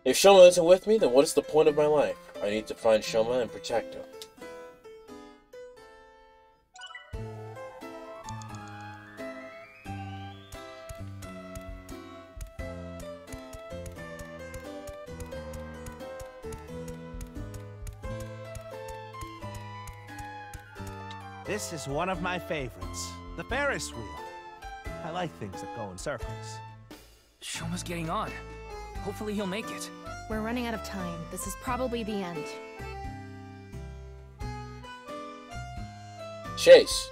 If Shoma isn't with me, then what is the point of my life? I need to find Shoma and protect him. This is one of my favorites. The Ferris wheel. I like things that go in circles. Shoma's getting on. Hopefully he'll make it. We're running out of time. This is probably the end. Chase.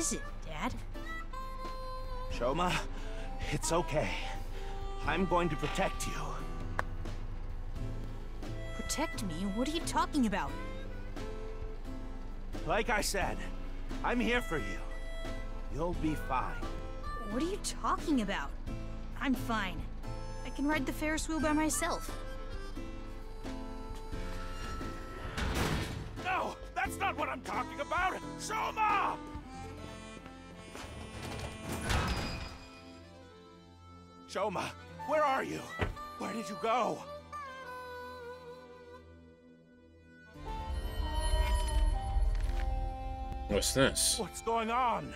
is it, Dad? Shoma, it's okay. I'm going to protect you. Protect me? What are you talking about? Like I said, I'm here for you. You'll be fine. What are you talking about? I'm fine. I can ride the Ferris wheel by myself. No, that's not what I'm talking about! Shoma! Shoma, where are you? Where did you go? What's this? What's going on?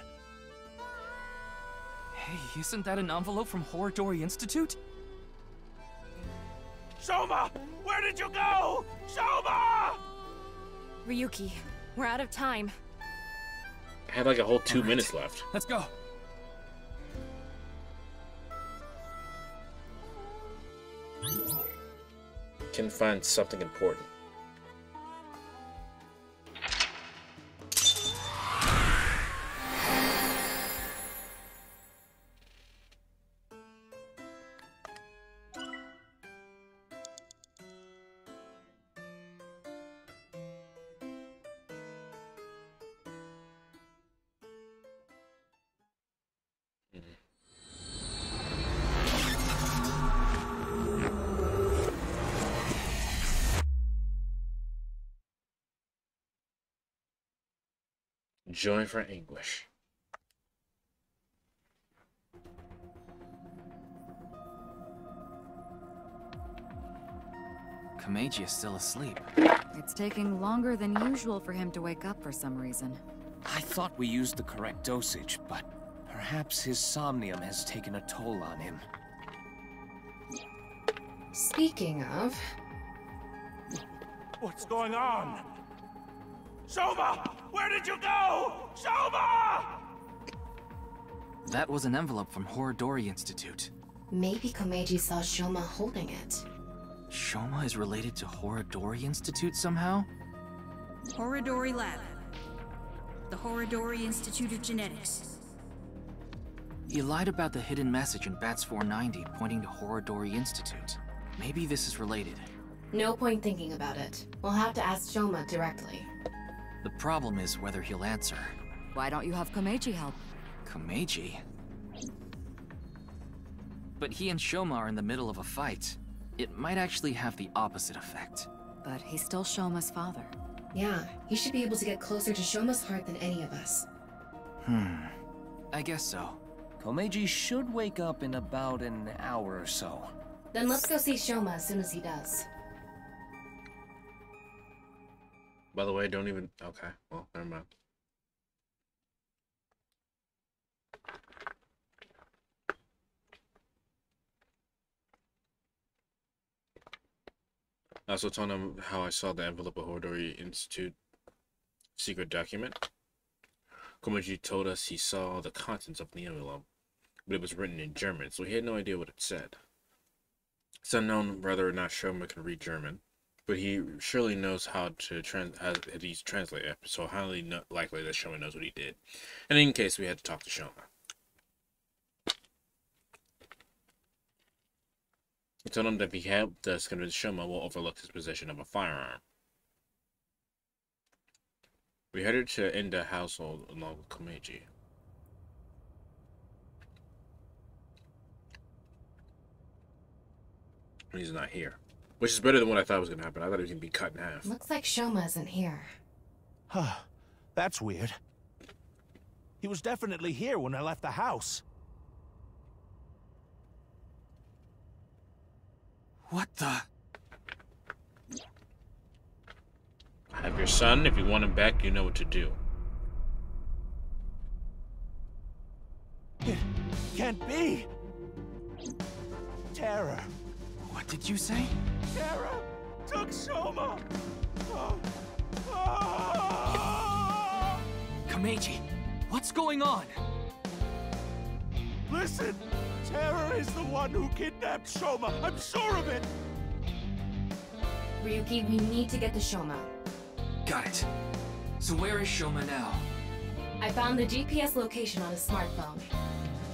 Hey, isn't that an envelope from Horridori Institute? Shoma! Where did you go? Shoma! Ryuki, we're out of time. I had like a whole 2 minutes left. Let's go. Can find something important. Joy for anguish. Komeiji is still asleep. It's taking longer than usual for him to wake up for some reason. I thought we used the correct dosage, but perhaps his somnium has taken a toll on him. Speaking of... What's going on? Shoma! Where did you go? Shoma! That was an envelope from Horridori Institute. Maybe Komeiji saw Shoma holding it. Shoma is related to Horridori Institute somehow? Horridori Lab. The Horridori Institute of Genetics. He lied about the hidden message in Bats 490 pointing to Horridori Institute. Maybe this is related. No point thinking about it. We'll have to ask Shoma directly. The problem is whether he'll answer. Why don't you have Komeiji help? Komeiji? But he and Shoma are in the middle of a fight. It might actually have the opposite effect. But he's still Shoma's father. Yeah, he should be able to get closer to Shoma's heart than any of us. I guess so. Komeiji should wake up in about an hour or so. Then let's go see Shoma as soon as he does. By the way, don't even... Okay, well, never mind. I also told him how I saw the envelope of Horridori Institute secret document. Komeiji told us he saw the contents of the envelope, but it was written in German, so he had no idea what it said. It's unknown whether or not Shoma can read German, but he surely knows how to he's translate it, so highly likely that Shoma knows what he did. And in case, we had to talk to Shoma. He told him that if he helped us convince Shoma, we'll overlook his possession of a firearm. We headed to Enda household along with Komeiji. He's not here. Which is better than what I thought was going to happen. I thought he was going to be cut in half. Looks like Shoma isn't here. Huh. That's weird. He was definitely here when I left the house. What the? I have your son. If you want him back, you know what to do. It can't be! Terror. What did you say? Terror took Shoma! Komeiji, what's going on? Listen! Terror is the one who kidnapped Shoma! I'm sure of it! Ryuki, we need to get to Shoma. Got it. So where is Shoma now? I found the GPS location on his smartphone.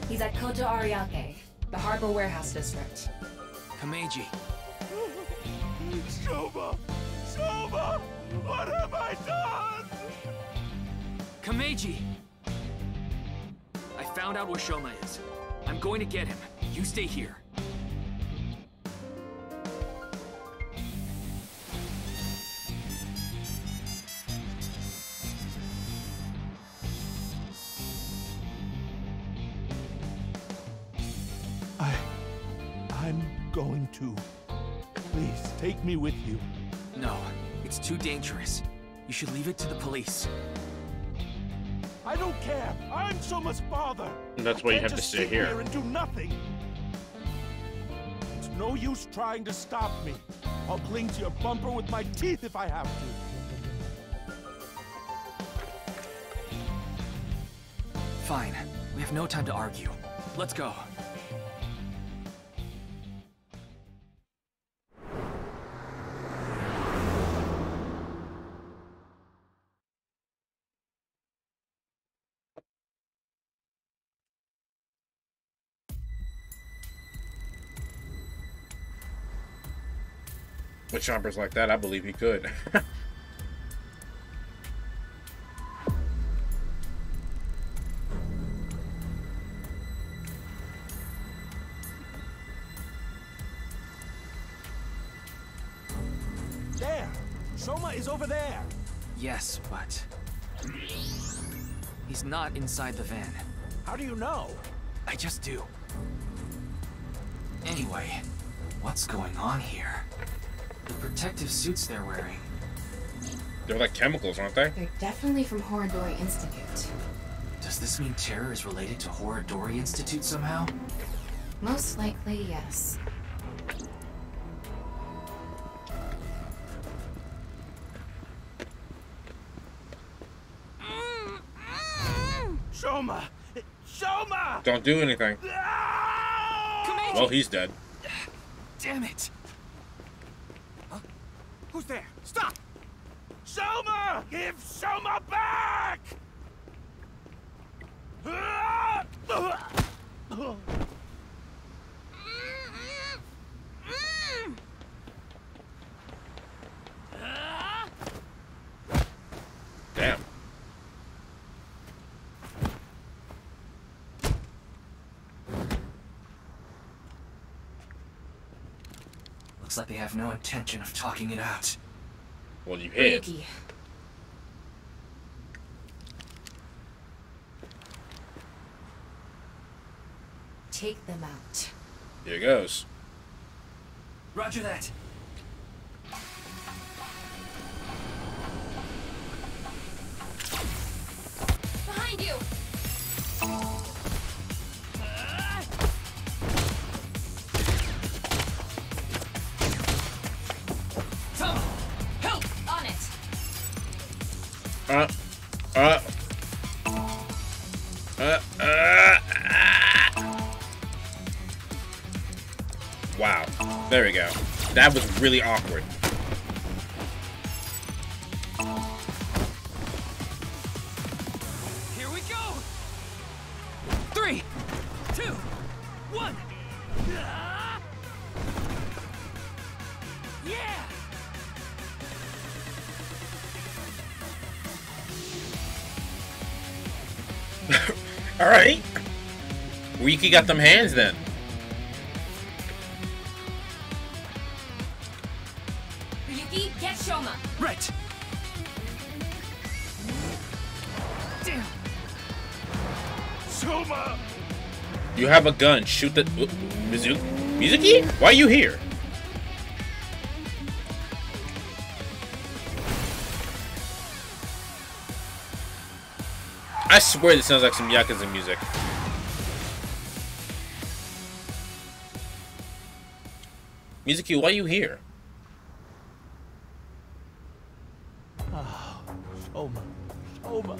He's at Koto Ariake, the harbor warehouse district. Kameji. Shoma! Shoma! What have I done? Kameji! I found out where Shoma is. I'm going to get him. You stay here. I'm going to. Please, take me with you. No, it's too dangerous. You should leave it to the police. I don't care. I'm Shoma's father. And that's why you have to stay here. And do nothing. It's no use trying to stop me. I'll cling to your bumper with my teeth if I have to. Fine. We have no time to argue. Let's go. With chompers like that, I believe he could. There! Shoma is over there! Yes, but... he's not inside the van. How do you know? I just do. Anyway, what's going on here? The protective suits they're wearing. They're like chemicals, aren't they? They're definitely from Horodori Institute. Does this mean terror is related to Horodori Institute somehow? Most likely, yes. Shoma! Shoma! Don't do anything. Well, he's dead. Damn it! Who's there? Stop! Shoma! Give Shoma back! Damn. Looks like they have no intention of talking it out. Well, you hit. Ryuki. Take them out. Here goes. Roger that. Behind you! Tama! Help! On it! Wow. There we go. That was really awkward. Here we go! 3, 2, 1! Yeah! Alright. Ryuki got them hands then. Ryuki, get Shoma! Right! Damn! Shoma! You have a gun. Shoot the... Mizuki? Why are you here? I swear this sounds like some Yakuza music. Mizuki, why are you here? Oh, Shoma. Shoma.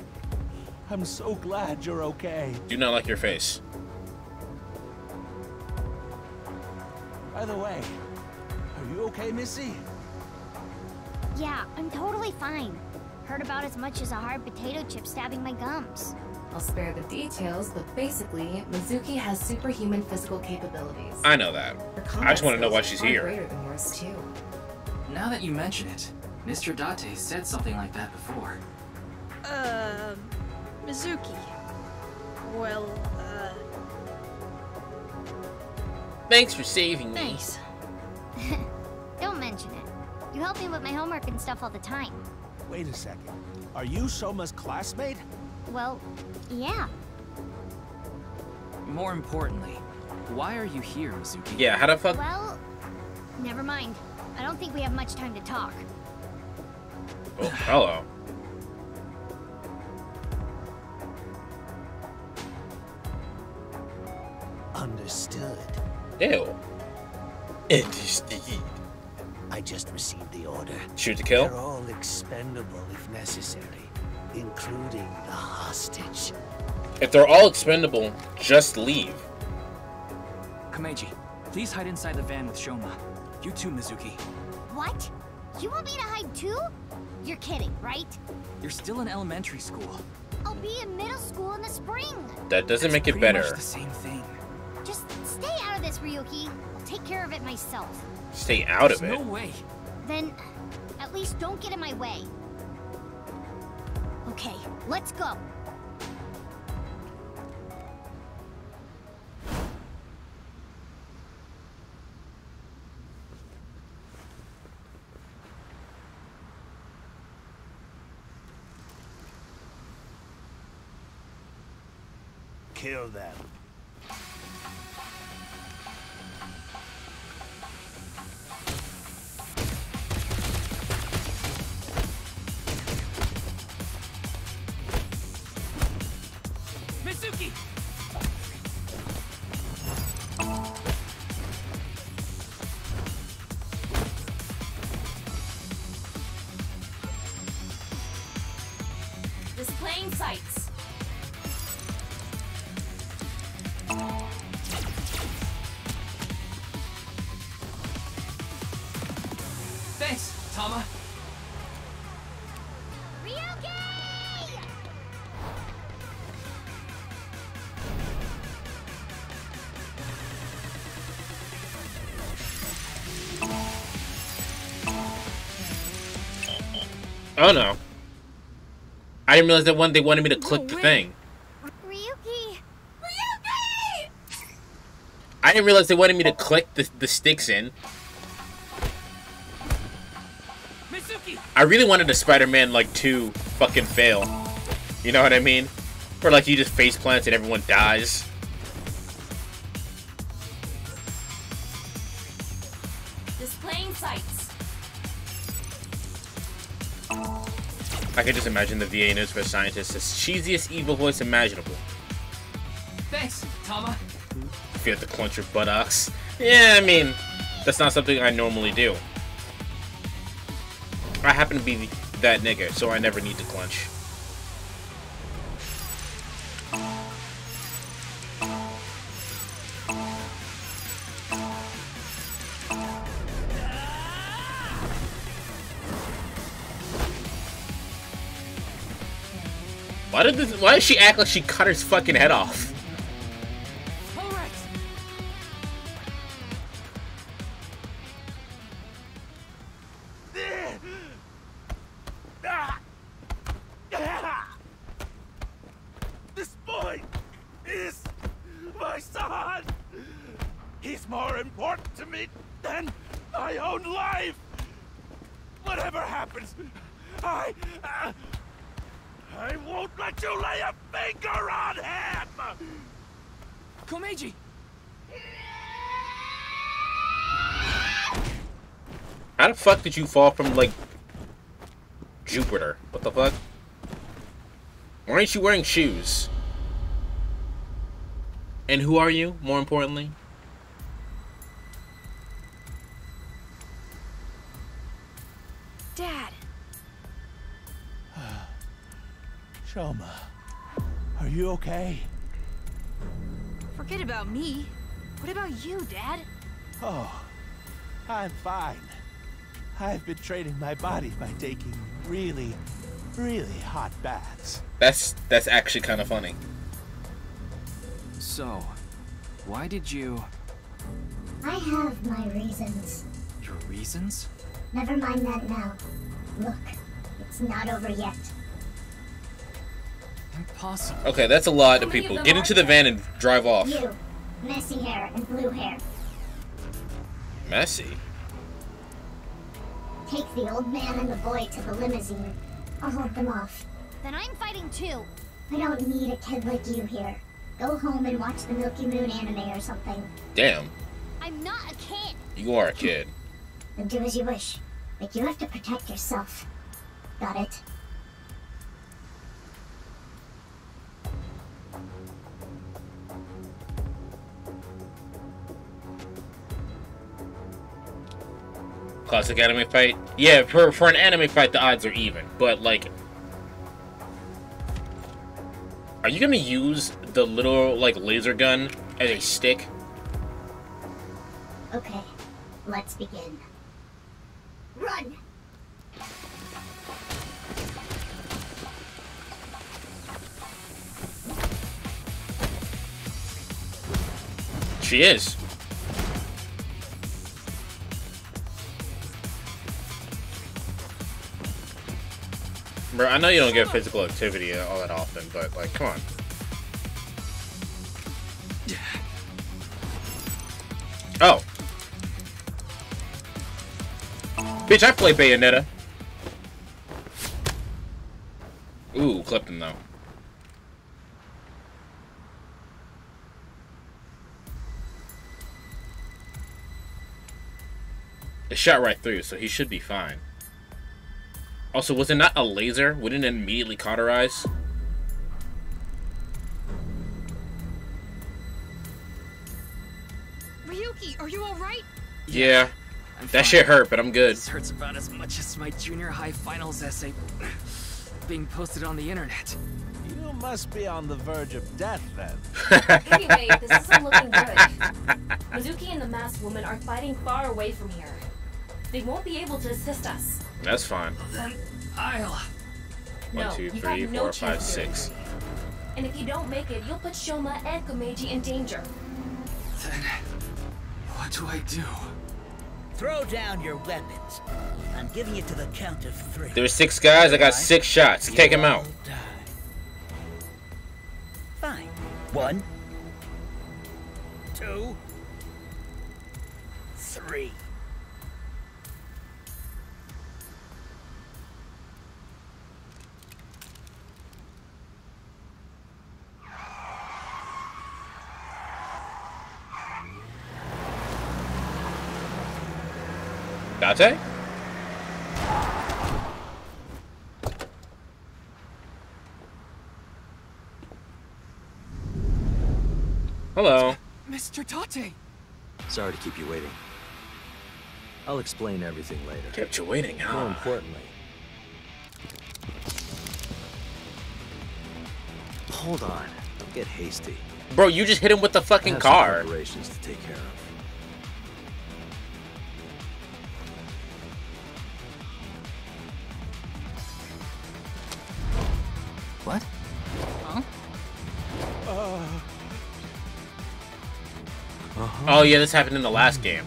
I'm so glad you're okay. Do not like your face. By the way, are you okay, Missy? Yeah, I'm totally fine. Hurt about as much as a hard potato chip stabbing my gums. I'll spare the details, but basically, Mizuki has superhuman physical capabilities. I know that. I just want to know why she's Far here. greater than yours, too. Now that you mention it, Mr. Date said something like that before. Mizuki. Well, Thanks for saving me. Thanks. Don't mention it. You help me with my homework and stuff all the time. Wait a second. Are you Soma's classmate? Well, yeah. More importantly, why are you here, Mizuki? Yeah, how the fuck? Well, never mind. I don't think we have much time to talk. Oh, hello. Understood. Ew. Understood. I just received the order. Shoot to kill? They're all expendable if necessary, including the hostage. If they're all expendable, just leave. Komeiji, please hide inside the van with Shoma. You too, Mizuki. What? You want me to hide too? You're kidding, right? You're still in elementary school. I'll be in middle school in the spring. That doesn't make it Pretty better. much the same thing. Just stay out of this, Ryuki. I'll take care of it myself. Stay out of There's it. no way. Then, at least don't get in my way. Okay, let's go. Kill them. Mizuki! Displaying sights. Thanks, Tama. Oh no. I didn't realize that they wanted me to click the thing. Ryuki! I didn't realize they wanted me to click the sticks in. Mizuki! I really wanted a Spider-Man like 2 fucking fail. You know what I mean? Where like you just face plants and everyone dies. Displaying sights. I can just imagine the VA News for Scientists as cheesiest evil voice imaginable. Thanks, Tama. If you have to clench your buttocks. Yeah, I mean, that's not something I normally do. I happen to be that nigga, so I never need to clench. Why does she act like she cut her fucking head off? All right. This boy is my son. He's more important to me than my own life. Whatever happens, I won't let you lay a finger on him! Komeiji! How the fuck did you fall from, like, Jupiter? What the fuck? Why aren't you wearing shoes? And who are you, more importantly? Dad. Shoma, are you okay? Forget about me. What about you, Dad? Oh, I'm fine. I've been training my body by taking really, Really hot baths. That's actually kind of funny. So, why did you... I have my reasons. Your reasons? Never mind that now. Look, it's not over yet. Impossible. Okay, that's a lot of people. Get into the van and drive off. You, messy hair and blue hair. Messy? Take the old man and the boy to the limousine. I'll hold them off. Then I'm fighting too. I don't need a kid like you here. Go home and watch the Milky Moon anime or something. Damn. I'm not a kid. You are a kid. Then do as you wish. But you have to protect yourself. Got it? Classic anime fight? Yeah, for an anime fight, the odds are even. But, like... Are you gonna use the little, like, laser gun as a stick? Okay, let's begin. Run! She is. Bro, I know you don't get physical activity all that often, but, like, come on. Oh. Bitch, I play Bayonetta. Ooh, clipped him, though. It shot right through, so he should be fine. Also, was it not a laser? Wouldn't it immediately cauterize? Ryuki, are you alright? Yeah. That shit hurt, but I'm good. This hurts about as much as my junior high finals essay being posted on the internet. You must be on the verge of death, then. Anyway, this isn't looking good. Mizuki and the masked woman are fighting far away from here. They won't be able to assist us. That's fine. Then I'll... 1, 2, 3, 4, 5, 6. And if you don't make it, you'll put Shoma and Komeiji in danger. Then what do I do? Throw down your weapons. I'm giving it to the count of 3. There's 6 guys. I got 6 shots. Take him out. Fine. 1, 2, 3. Date? Hello. Mr. Tate! Sorry to keep you waiting. I'll explain everything later. Kept you waiting, huh? More importantly... Hold on. Don't get hasty. Bro, you just hit him with the fucking car. I have some preparations to take care of. What? Huh? Oh yeah, this happened in the last game.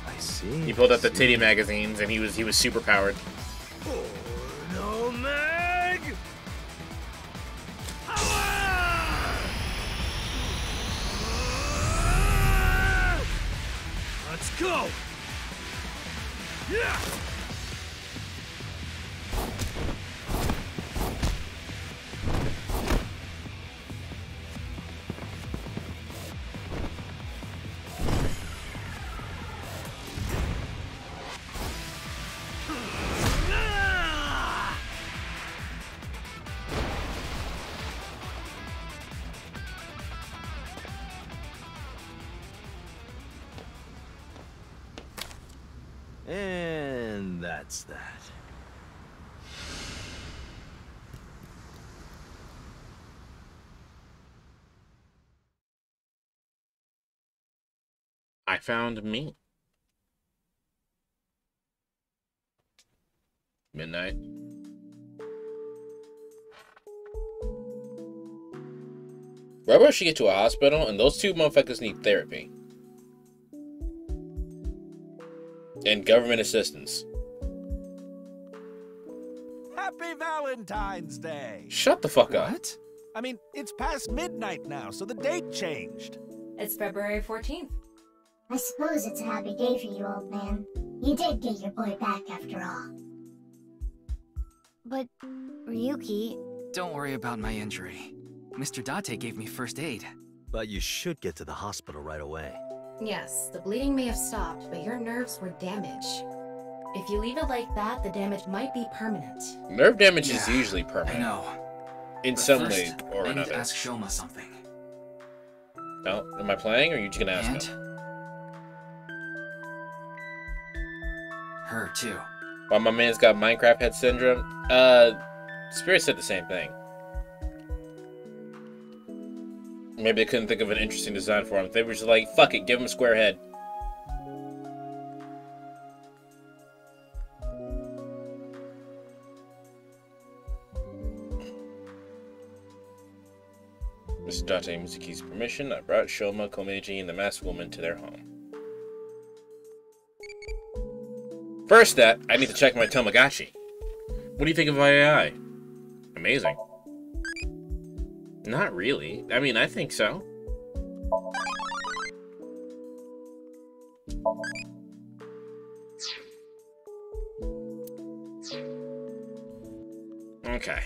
I see. He pulled up the titty magazines and he was super powered. Oh, no, Meg! Let's go! Yeah! And that's that. I found me. Midnight. Rubber should get to a hospital, and those two motherfuckers need therapy. And government assistance. Happy Valentine's Day! Shut the fuck up. What? I mean, it's past midnight now, so the date changed. It's February 14th. I suppose it's a happy day for you, old man. You did get your boy back after all. But, Ryuki... Don't worry about my injury. Mr. Date gave me first aid. But you should get to the hospital right away. Yes, the bleeding may have stopped, but your nerves were damaged. If you leave it like that, the damage might be permanent. Nerve damage is usually permanent. I know. In But some first, way or I need another. to ask Shoma something. No, am I playing or are you just gonna ask And? him? Her too. Why my man's got Minecraft head syndrome? Spirit said the same thing. Maybe they couldn't think of an interesting design for him. They were just like, fuck it, give him a square head. Mr. Date and Mizuki's permission, I brought Shoma, Komeiji, and the masked woman to their home. First that, I need to check my Tamagotchi. What do you think of AI? Amazing. Not really. I mean, I think so. Okay.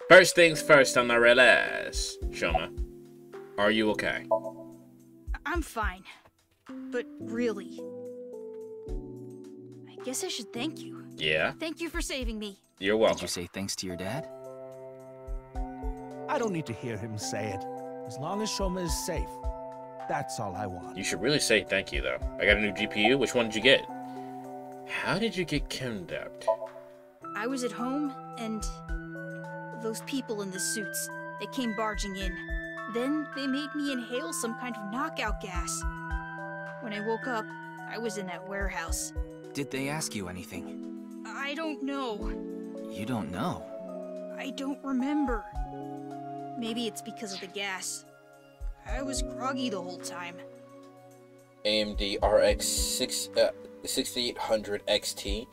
First things first on the red ass. Shoma, are you okay? I'm fine. But really... I guess I should thank you. Yeah? Thank you for saving me. You're welcome. Did you say thanks to your dad? I don't need to hear him say it. As long as Shoma is safe. That's all I want. You should really say thank you, though. I got a new GPU. Which one did you get? How did you get kidnapped? I was at home, and... those people in the suits, they came barging in. Then they made me inhale some kind of knockout gas. When I woke up, I was in that warehouse. Did they ask you anything? I don't know. You don't know? I don't remember. Maybe it's because of the gas. I was groggy the whole time. AMD RX 6800 XT.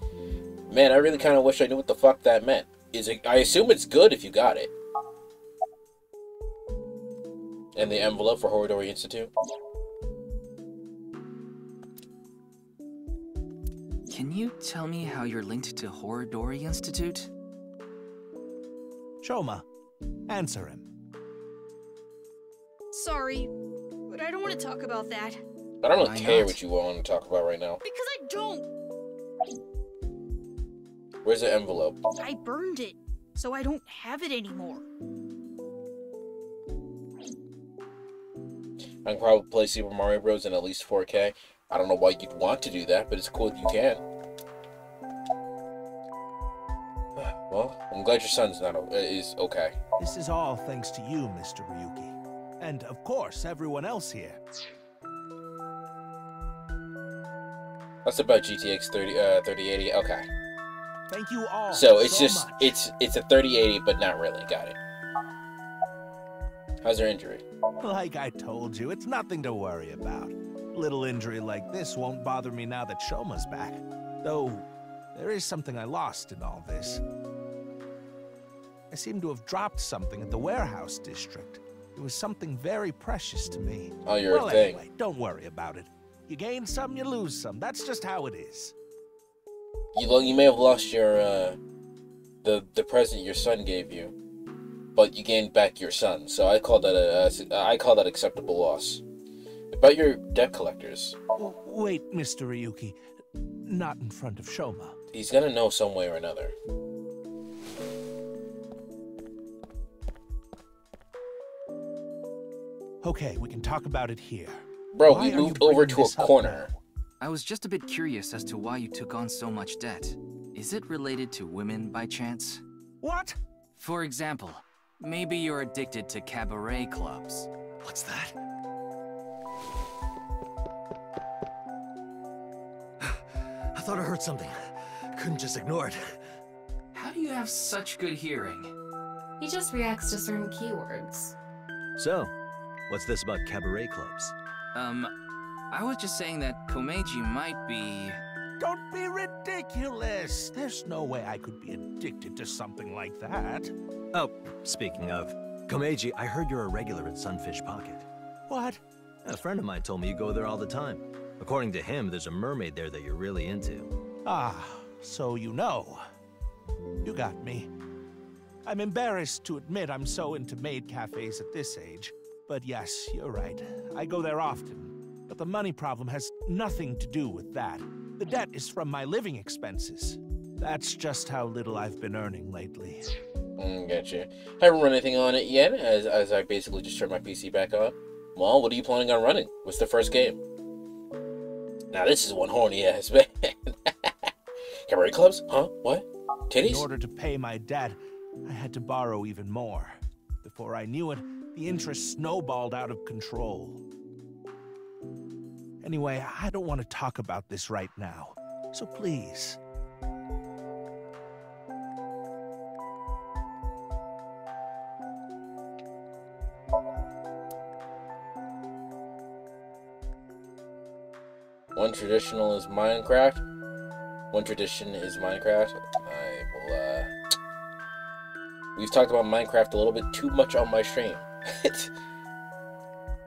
Man, I really kind of wish I knew what the fuck that meant. Is it? I assume it's good if you got it. And the envelope for Horidori Institute. Can you tell me how you're linked to Horidori Institute? Shoma, answer him. Sorry, but I don't want to talk about that. I don't really care what you want to talk about right now. Because I don't. Where's the envelope? I burned it, so I don't have it anymore. I can probably play Super Mario Bros. In at least 4K. I don't know why you'd want to do that, but it's cool if you can. Well, I'm glad your son's is okay. This is all thanks to you, Mr. Ryuki. And, of course, everyone else here. That's about GTX 3080. Okay. Thank you all So it's much. it's a 3080, but not really. Got it. How's her injury? Like I told you, it's nothing to worry about. Little injury like this won't bother me now that Shoma's back. Though, there is something I lost in all this. I seem to have dropped something at the warehouse district. It was something very precious to me. Oh, you're well, a thing. Anyway, don't worry about it. You gain some, you lose some. That's just how it is. You may have lost your the present your son gave you, but you gained back your son. So I call that acceptable loss. About your debt collectors. Wait, Mr. Ryuki. Not in front of Shoma. He's gonna know some way or another. Okay, we can talk about it here. Bro, Why we are you moved over bringing to a this up corner. I was just a bit curious as to why you took on so much debt. Is it related to women by chance? What? For example, maybe you're addicted to cabaret clubs. What's that? I thought I heard something. Couldn't just ignore it. How do you have such good hearing? He just reacts to certain keywords. So, what's this about cabaret clubs? I was just saying that Komeiji might be... Don't be ridiculous! There's no way I could be addicted to something like that. Oh, speaking of, Komeiji, I heard you're a regular at Sunfish Pocket. What? A friend of mine told me you go there all the time. According to him, there's a mermaid there that you're really into. Ah, so you know. You got me. I'm embarrassed to admit I'm so into maid cafes at this age. But yes, you're right. I go there often. But the money problem has nothing to do with that. The debt is from my living expenses. That's just how little I've been earning lately. Gotcha. Haven't run anything on it yet, as I basically just turned my PC back on. Well, what are you planning on running? What's the first game? Now this is one horny ass man. Cabaret clubs? Huh? What? Titties? In order to pay my debt, I had to borrow even more. Before I knew it, the interest snowballed out of control. Anyway, I don't want to talk about this right now. So please. One traditional is Minecraft. One tradition is Minecraft. I will, we've talked about Minecraft a little bit too much on my stream.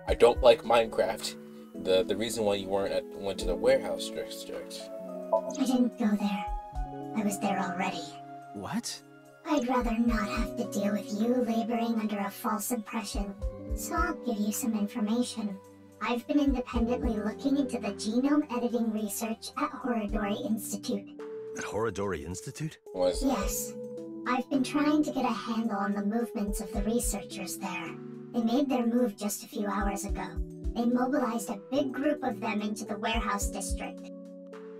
I don't like Minecraft. The reason why you went to the warehouse district. I didn't go there. I was there already. What? I'd rather not have to deal with you laboring under a false impression. So I'll give you some information. I've been independently looking into the genome editing research at Horodori Institute. At Horodori Institute? Yes. I've been trying to get a handle on the movements of the researchers there. They made their move just a few hours ago. They mobilized a big group of them into the warehouse district.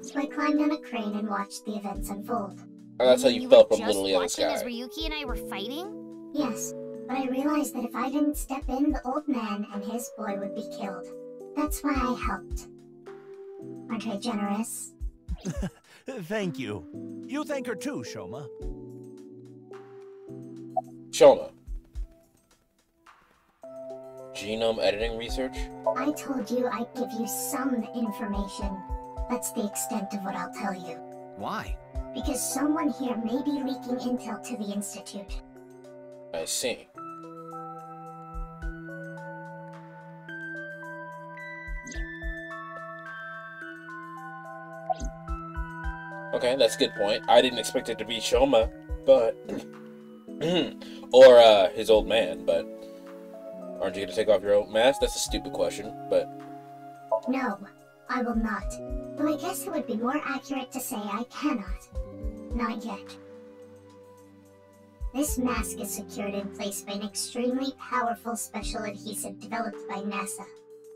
So I climbed on a crane and watched the events unfold. Oh, that's how you felt from literally on the sky. As Ryuki and I were fighting? Yes, but I realized that if I didn't step in, the old man and his boy would be killed. That's why I helped. Aren't I generous? Thank you. You thank her too, Shoma. Shoma. Genome editing research? I told you I'd give you some information. That's the extent of what I'll tell you. Why? Because someone here may be leaking intel to the Institute. I see. Okay, that's a good point. I didn't expect it to be Shoma, but... or, his old man, but... Aren't you gonna take off your old mask? That's a stupid question, but... No, I will not. Though I guess it would be more accurate to say I cannot. Not yet. This mask is secured in place by an extremely powerful special adhesive developed by NASA.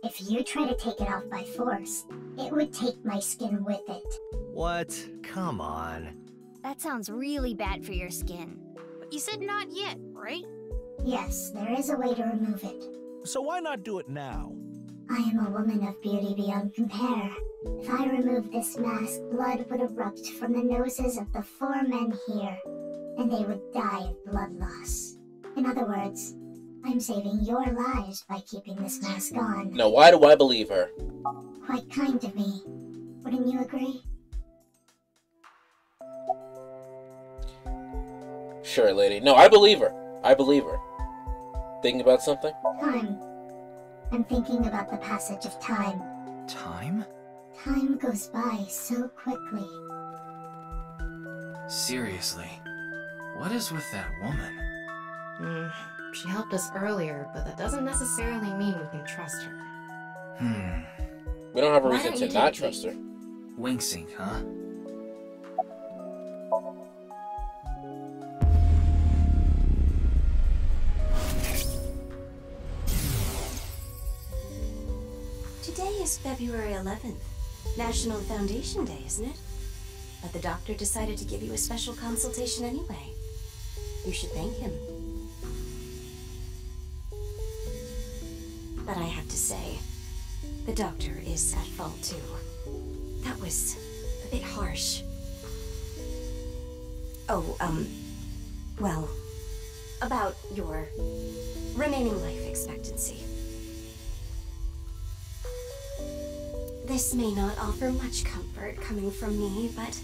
If you try to take it off by force, it would take my skin with it. What? Come on. That sounds really bad for your skin. But you said not yet, right? Yes, there is a way to remove it. So why not do it now? I am a woman of beauty beyond compare. If I remove this mask, blood would erupt from the noses of the 4 men here, and they would die of blood loss. In other words, I'm saving your lives by keeping this mask on. Now, why do I believe her? Quite kind of me. Wouldn't you agree? Sure, lady. No, I believe her. I believe her. Thinking about something? Time. I'm thinking about the passage of time. Time? Time goes by so quickly. Seriously, what is with that woman? She helped us earlier, but that doesn't necessarily mean we can trust her. We don't have a Why reason don't to you not take trust her. Wing sync, huh? Today is February 11th, National Foundation Day, isn't it? But the doctor decided to give you a special consultation anyway. You should thank him. But I have to say, the doctor is at fault too. That was a bit harsh. Oh, well, about your Remaining life expectancy. This may not offer much comfort coming from me, but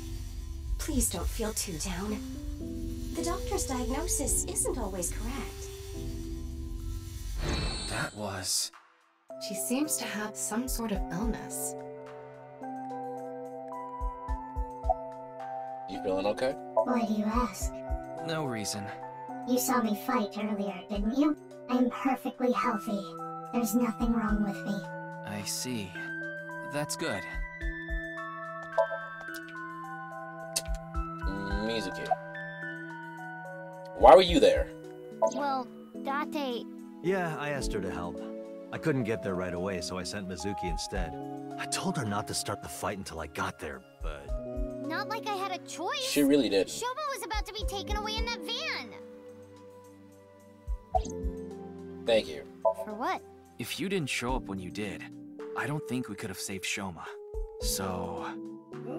please don't feel too down. The doctor's diagnosis isn't always correct. That was... She seems to have some sort of illness. You feeling okay? Why do you ask? No reason. You saw me fight earlier, didn't you? I am perfectly healthy. There's nothing wrong with me. I see. That's good. Mizuki. Why were you there? Well, Date... Yeah, I asked her to help. I couldn't get there right away, so I sent Mizuki instead. I told her not to start the fight until I got there, but... Not like I had a choice. She really did. Shoma was about to be taken away in that van. Thank you. For what? If you didn't show up when you did, I don't think we could have saved Shoma. So...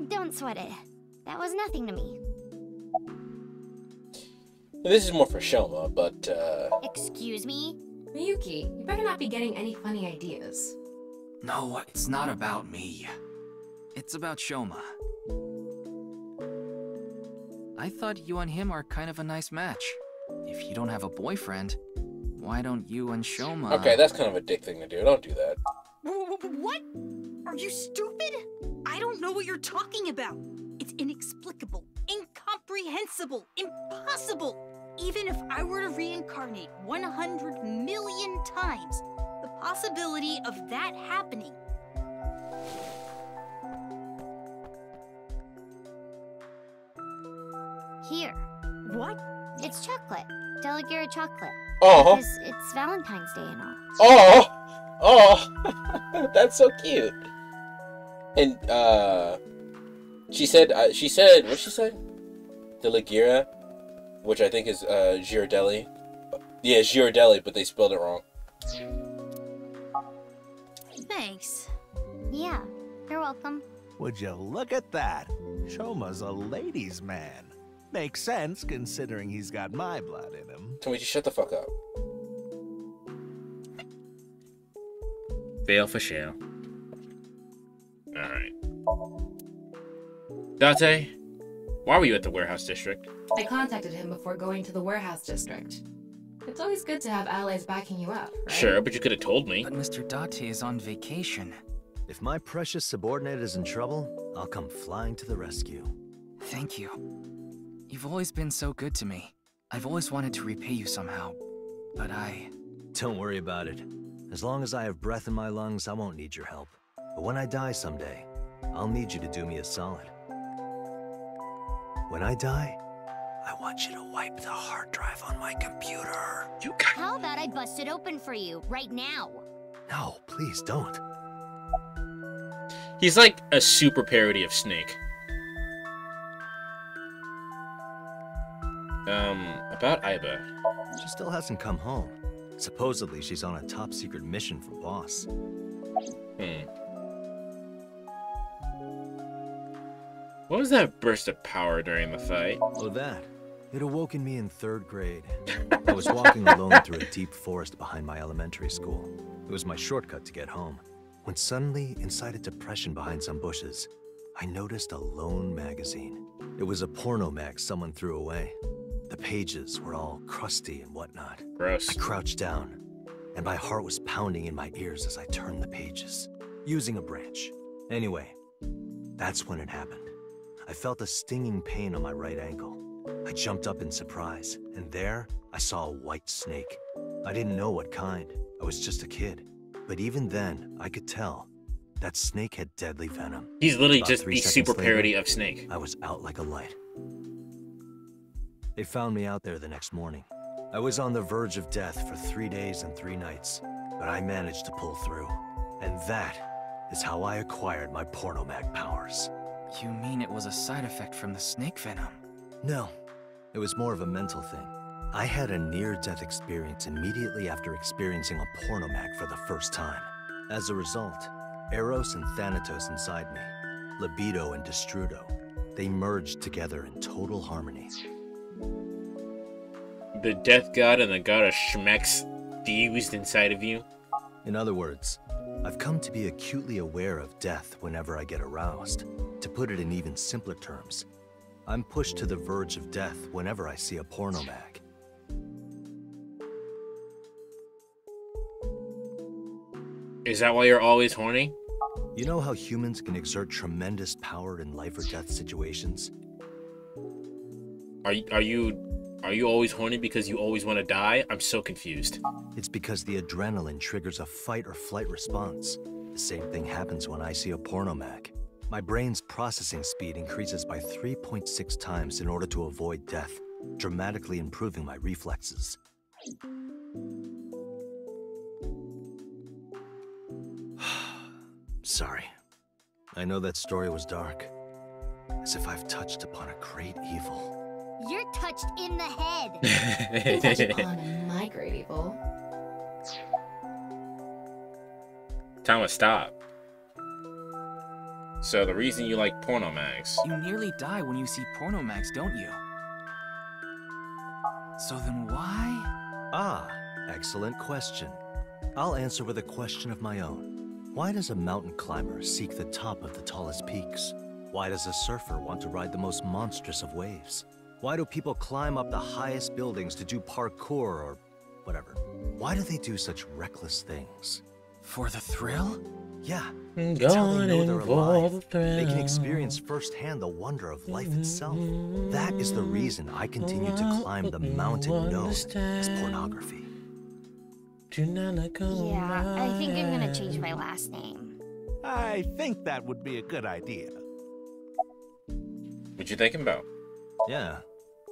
Don't sweat it. That was nothing to me. This is more for Shoma, but, Excuse me? Miyuki, you better not be getting any funny ideas. No, it's not about me. It's about Shoma. I thought you and him are kind of a nice match. If you don't have a boyfriend, why don't you and Shoma... Okay, that's kind of a dick thing to do. Don't do that. What? Are you stupid? I don't know what you're talking about. It's inexplicable, incomprehensible, impossible. Even if I were to reincarnate 100 million times, the possibility of that happening. Here. What? It's chocolate. Deligira chocolate. Oh. Because it's Valentine's Day and all. Oh! Oh! That's so cute. And, she said, what'd she say? Deligira, which I think is, Girardelli. Yeah, Girardelli, but they spelled it wrong. Thanks. Yeah, you're welcome. Would you look at that? Shoma's a ladies' man. Makes sense, considering he's got my blood in him. Can we just shut the fuck up? Fail for shale. Alright. Date, why were you at the warehouse district? I contacted him before going to the warehouse district. It's always good to have allies backing you up, right? Sure, but you could have told me. But Mr. Date is on vacation. If my precious subordinate is in trouble, I'll come flying to the rescue. Thank you. You've always been so good to me. I've always wanted to repay you somehow, but I... Don't worry about it. As long as I have breath in my lungs, I won't need your help. But when I die someday, I'll need you to do me a solid. When I die, I want you to wipe the hard drive on my computer. How about I bust it open for you, right now? No, please don't. He's like a super parody of Snake. About Aiba. She still hasn't come home. Supposedly, she's on a top-secret mission for Boss. What was that burst of power during the fight? Oh, that. It awoke in me in 3rd grade. I was walking alone through a deep forest behind my elementary school. It was my shortcut to get home. When suddenly, inside a depression behind some bushes, I noticed a lone magazine. It was a porno mag someone threw away. The pages were all crusty and whatnot. Gross. I crouched down, and my heart was pounding in my ears as I turned the pages, using a branch. Anyway, that's when it happened. I felt a stinging pain on my right ankle. I jumped up in surprise, and there, I saw a white snake. I didn't know what kind. I was just a kid. But even then, I could tell that snake had deadly venom. He's literally About just 3 the seconds super later, parody of Snake. I was out like a light. They found me out there the next morning. I was on the verge of death for 3 days and 3 nights, but I managed to pull through. And that is how I acquired my pornomag powers. You mean it was a side effect from the snake venom? No, it was more of a mental thing. I had a near-death experience immediately after experiencing a pornomag for the first time. As a result, Eros and Thanatos inside me, Libido and Destrudo, they merged together in total harmony. The Death God and the God of Schmecks fused inside of you? In other words, I've come to be acutely aware of death whenever I get aroused. To put it in even simpler terms, I'm pushed to the verge of death whenever I see a porno mag. Is that why you're always horny? You know how humans can exert tremendous power in life or death situations? Are you always horny because you always want to die? I'm so confused. It's because the adrenaline triggers a fight or flight response. The same thing happens when I see a porno mag. My brain's processing speed increases by 3.6 times in order to avoid death, dramatically improving my reflexes. Sorry. I know that story was dark. As if I've touched upon a great evil. You're touched in the head. You touch upon my great evil. Tama, stop. So the reason you like porno mags. You nearly die when you see porno mags, don't you? So then why? Ah, excellent question. I'll answer with a question of my own. Why does a mountain climber seek the top of the tallest peaks? Why does a surfer want to ride the most monstrous of waves? Why do people climb up the highest buildings to do parkour or whatever? Why do they do such reckless things? For the thrill? Yeah, it's how they know they're alive. They can experience firsthand the wonder of life itself. That is the reason I continue to climb the mountain known as pornography. Yeah, I think I'm gonna change my last name. I think that would be a good idea. What you thinking about? Yeah,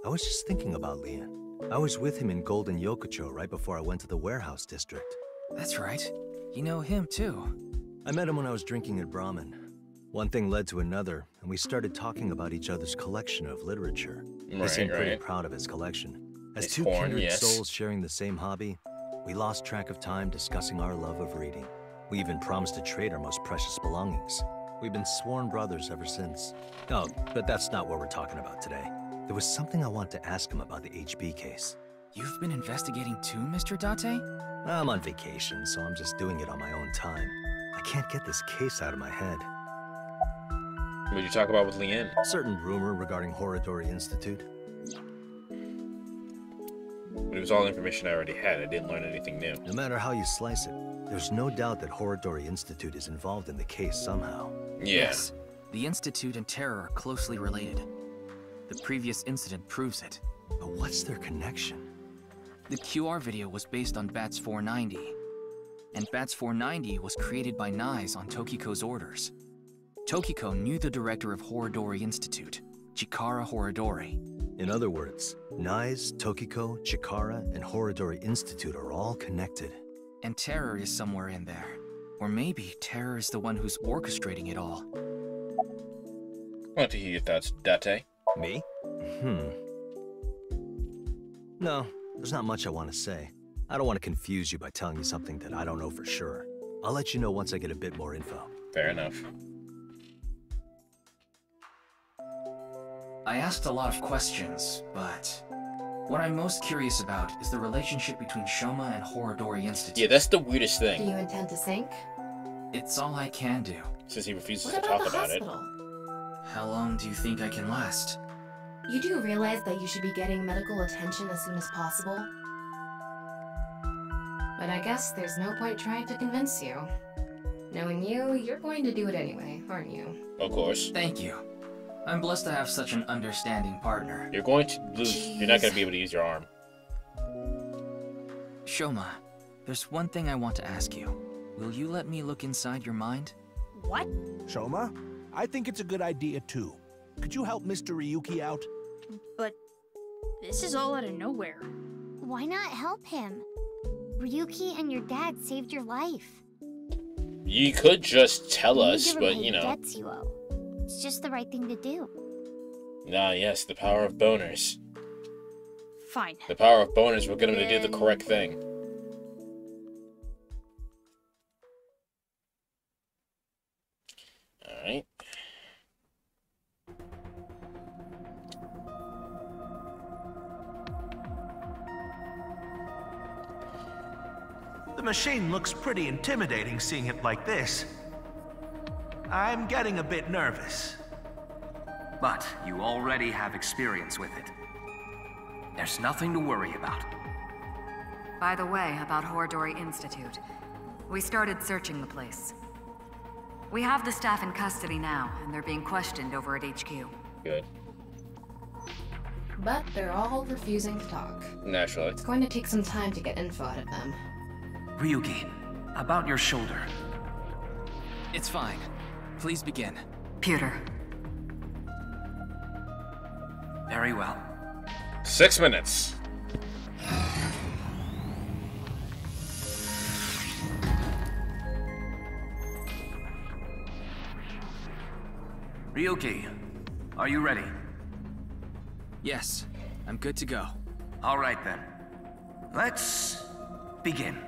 I was just thinking about Leon. I was with him in Golden Yokocho right before I went to the warehouse district. That's right. You know him too. I met him when I was drinking at Brahmin. One thing led to another, and we started talking about each other's collection of literature. He seemed pretty proud of his collection. As two kindred souls sharing the same hobby, we lost track of time discussing our love of reading. We even promised to trade our most precious belongings. We've been sworn brothers ever since. Oh, but that's not what we're talking about today. There was something I want to ask him about the HB case. You've been investigating too, Mr. Date? I'm on vacation, so I'm just doing it on my own time. I can't get this case out of my head. What did you talk about with Leanne? Certain rumor regarding Horodori Institute. But it was all information I already had. I didn't learn anything new. No matter how you slice it, there's no doubt that Horodori Institute is involved in the case somehow. Yes. The Institute and Terror are closely related. The previous incident proves it. But what's their connection? The QR video was based on BATS 490. And BATS 490 was created by Nyes on Tokiko's orders. Tokiko knew the director of Horodori Institute, Chikara Horodori. In other words, Nyes, Tokiko, Chikara, and Horodori Institute are all connected. And Terror is somewhere in there. Or maybe Terror is the one who's orchestrating it all. I want to hear your thoughts, Date. Me? No, there's not much I want to say. I don't want to confuse you by telling you something that I don't know for sure. I'll let you know once I get a bit more info. Fair enough. I asked a lot of questions, but what I'm most curious about is the relationship between Shoma and Horodori Institute. Yeah, that's the weirdest thing. Do you intend to sink? It's all I can do. Since he refuses What to about talk the about hospital? it. How long do you think I can last? You do realize that you should be getting medical attention as soon as possible? But I guess there's no point trying to convince you. Knowing you, you're going to do it anyway, aren't you? Of course. Thank you. I'm blessed to have such an understanding partner. You're going to lose. You're not going to be able to use your arm. Shoma, there's one thing I want to ask you. Will you let me look inside your mind? What? Shoma, I think it's a good idea too. Could you help Mr. Ryuki out? But this is all out of nowhere. Why not help him? Ryuki and your dad saved your life. You could just tell us, but you know. Debts you owe. It's just the right thing to do. Ah, yes, the power of boners. Fine. The power of boners will get him to do the correct thing. Alright. The machine looks pretty intimidating seeing it like this. I'm getting a bit nervous. But you already have experience with it. There's nothing to worry about. By the way, about Horadori Institute. We started searching the place. We have the staff in custody now, and they're being questioned over at HQ. Good. But they're all refusing to talk. Naturally. It's going to take some time to get info out of them. Ryuki, about your shoulder. It's fine. Please begin. Pewter. Very well. 6 minutes. Ryuki, are you ready? Yes, I'm good to go. All right then. Let's begin.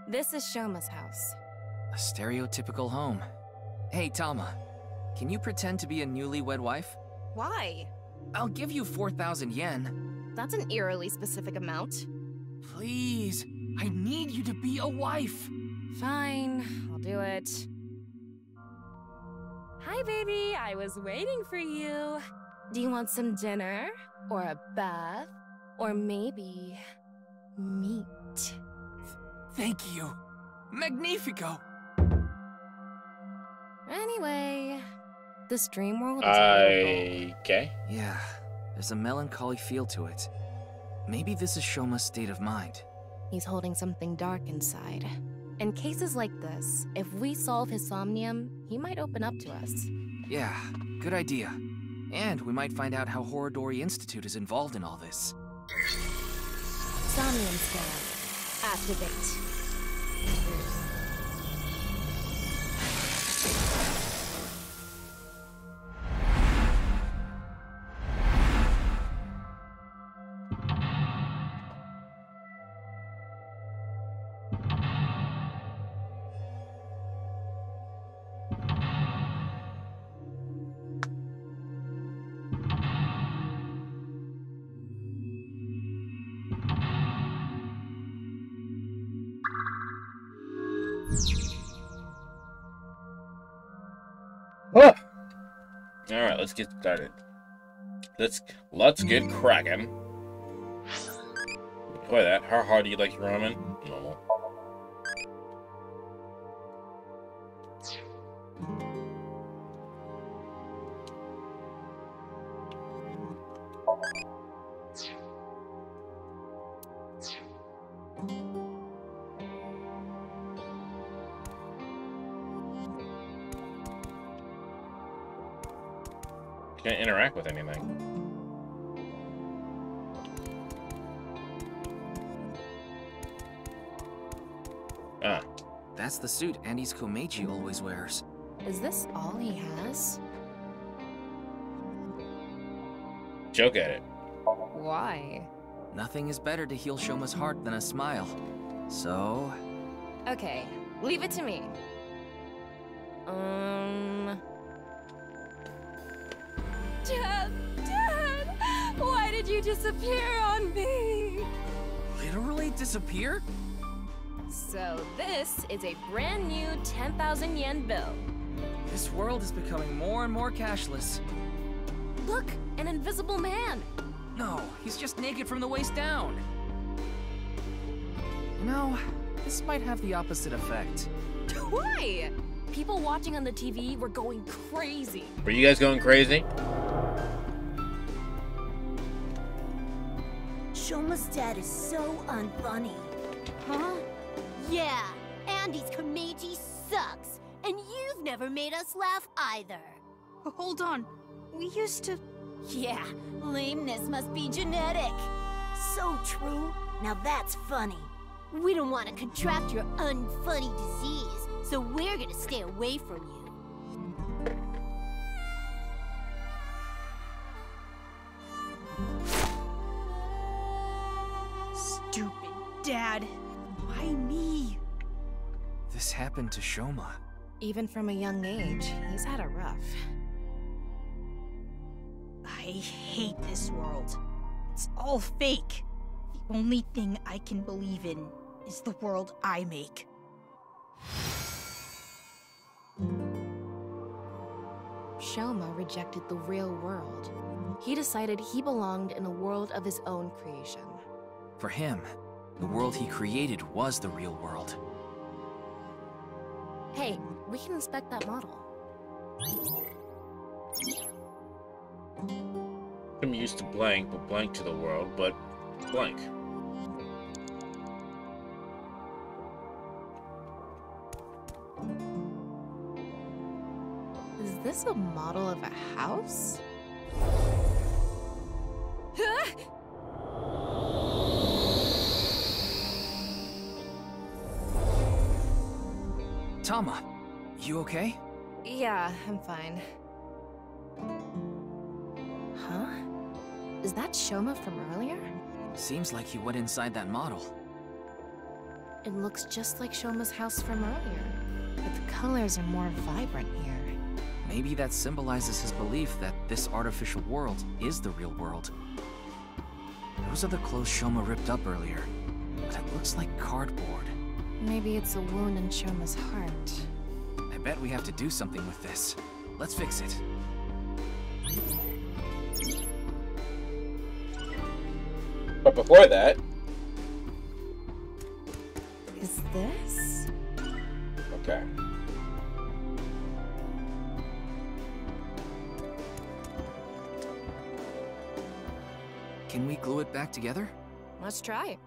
This is Shoma's house. A stereotypical home. Hey, Tama. Can you pretend to be a newlywed wife? Why? I'll give you 4,000 yen. That's an eerily specific amount. Please, I need you to be a wife. Fine, I'll do it. Hi, baby. I was waiting for you. Do you want some dinner? Or a bath? Or maybe... meat? Thank you. Magnifico. Anyway, this dream world is beautiful. Okay. Yeah, there's a melancholy feel to it. Maybe this is Shoma's state of mind. He's holding something dark inside. In cases like this, if we solve his somnium, he might open up to us. Yeah, good idea. And we might find out how Horadori Institute is involved in all this. Somnium scan. Activate. Oh! Alright, let's get started. Let's get cracking. Play that. How hard do you like your ramen? Normal. Can't interact with anything. Ah. That's the suit Andy's Komeiji always wears. Is this all he has? Joke at it. Why? Nothing is better to heal Shoma's heart than a smile. So... Okay, leave it to me. Dad! Why did you disappear on me? Literally disappear? So this is a brand new 10,000 yen bill. This world is becoming more and more cashless. Look, an invisible man. No, he's just naked from the waist down. You know, this might have the opposite effect. Why? People watching on the TV were going crazy. Were you guys going crazy? Shoma's dad is so unfunny. Huh? Yeah, Andy's Komeiji sucks, and you've never made us laugh either. Hold on. We used to Yeah, lameness must be genetic. So true. Now that's funny. We don't want to contract your unfunny disease, so we're gonna stay away from you. Stupid Dad. Why me? This happened to Shoma. Even from a young age, he's had it rough. I hate this world. It's all fake. The only thing I can believe in is the world I make. Shoma rejected the real world. He decided he belonged in a world of his own creation. For him, the world he created was the real world. Hey, we can inspect that model. I'm used to blank, but blank to the world, but blank. Is this a model of a house? Tama, you okay? Yeah, I'm fine. Huh? Is that Shoma from earlier? Seems like he went inside that model. It looks just like Shoma's house from earlier, but the colors are more vibrant here. Maybe that symbolizes his belief that this artificial world is the real world. Those are the clothes Shoma ripped up earlier, but it looks like cardboard. Maybe it's a wound in Shoma's heart. I bet we have to do something with this. Let's fix it. But before that... Is this? Okay. Can we glue it back together? Let's try.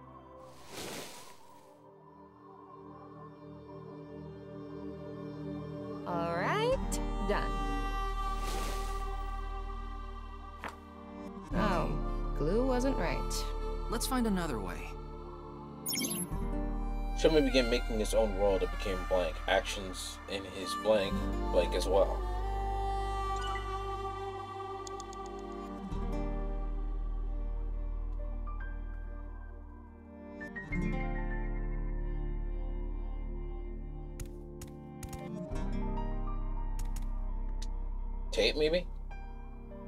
Alright, done. Oh, glue wasn't right. Let's find another way. Shoma began making his own world. It became blank. Actions in his blank as well. Tape, maybe?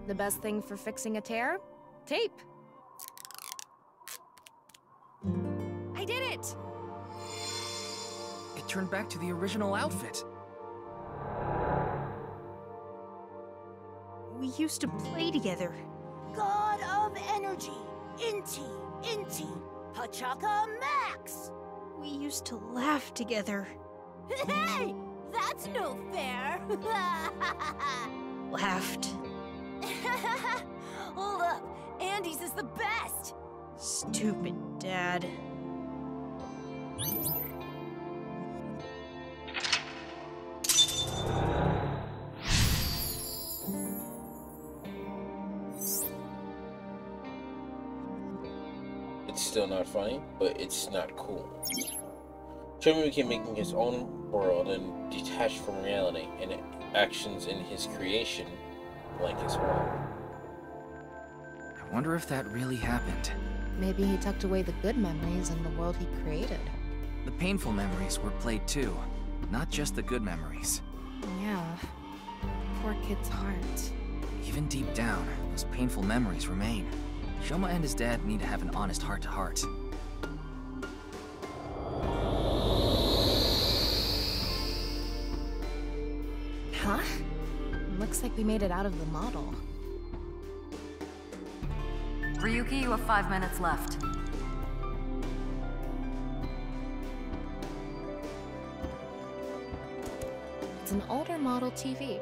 The best thing for fixing a tear? Tape. I did it! It turned back to the original outfit. We used to play together. God of Energy, Inti, Pachaka Max! We used to laugh together. Hey! That's no fair! Laughed. Hold up, Andy's is the best! Stupid Dad. It's still not funny, but it's not cool. Shoma began making his own world and detached from reality, and actions in his creation blank as well. I wonder if that really happened. Maybe he tucked away the good memories in the world he created. The painful memories were played too, not just the good memories. Yeah. Poor kid's heart. Even deep down, those painful memories remain. Shoma and his dad need to have an honest heart-to-heart. Huh? Looks like we made it out of the model. Ryuki, you have 5 minutes left. It's an older model TV.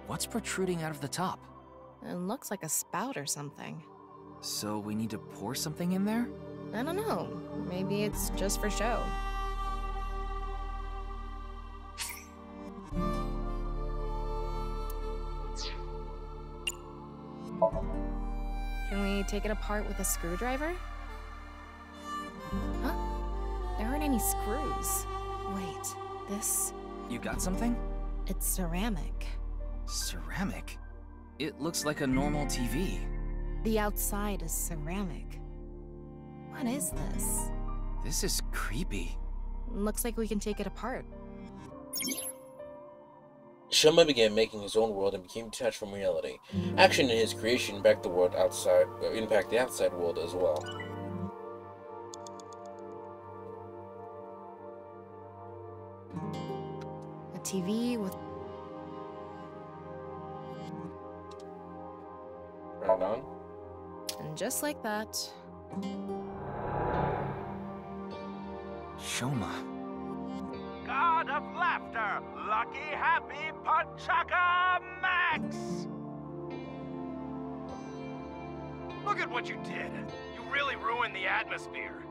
What's protruding out of the top? It looks like a spout or something. So we need to pour something in there? I don't know. Maybe it's just for show. take it apart with a screwdriver? Huh? There aren't any screws. Wait, this... You got something? It's ceramic. Ceramic? It looks like a normal TV. The outside is ceramic. What is this? This is creepy. Looks like we can take it apart. Shoma began making his own world and became detached from reality. Action in his creation impact the outside world as well. A TV with... Turn it on. And just like that... Shoma. God of laughter, lucky, happy, Pachaka Max! Look at what you did. You really ruined the atmosphere.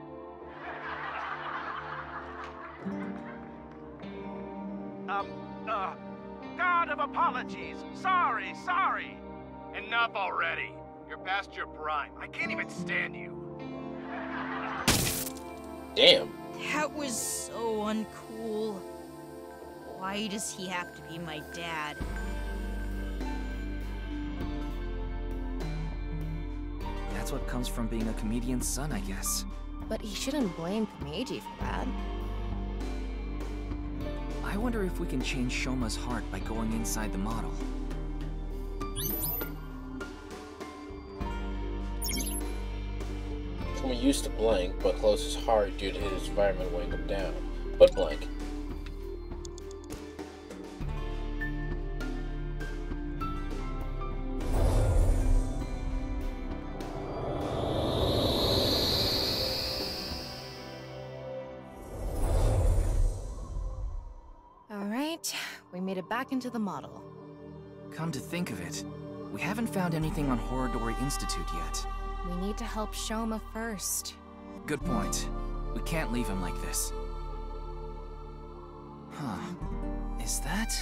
God of apologies. Sorry. Enough already. You're past your prime. I can't even stand you. Damn. That was so uncool. Why does he have to be my dad? That's what comes from being a comedian's son, I guess. But he shouldn't blame Komeiji for that. I wonder if we can change Shoma's heart by going inside the model. Shoma used to blank, but closed his heart due to his environment weighing him down. But blank. Alright, we made it back into the model. Come to think of it, we haven't found anything on Horodori Institute yet. We need to help Shoma first. Good point. We can't leave him like this. Huh. Is that...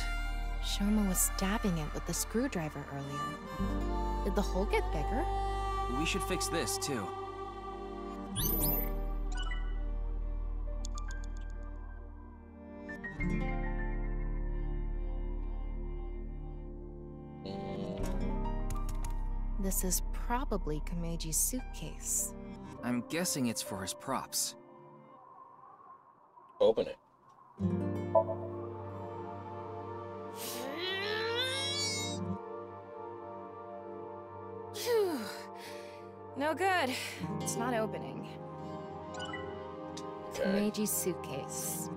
Shoma was stabbing it with the screwdriver earlier. Did the hole get bigger? We should fix this, too. This is probably Komeiji's suitcase. I'm guessing it's for his props. Open it. Phew. No good. It's not opening. Okay. Komeiji's suitcase.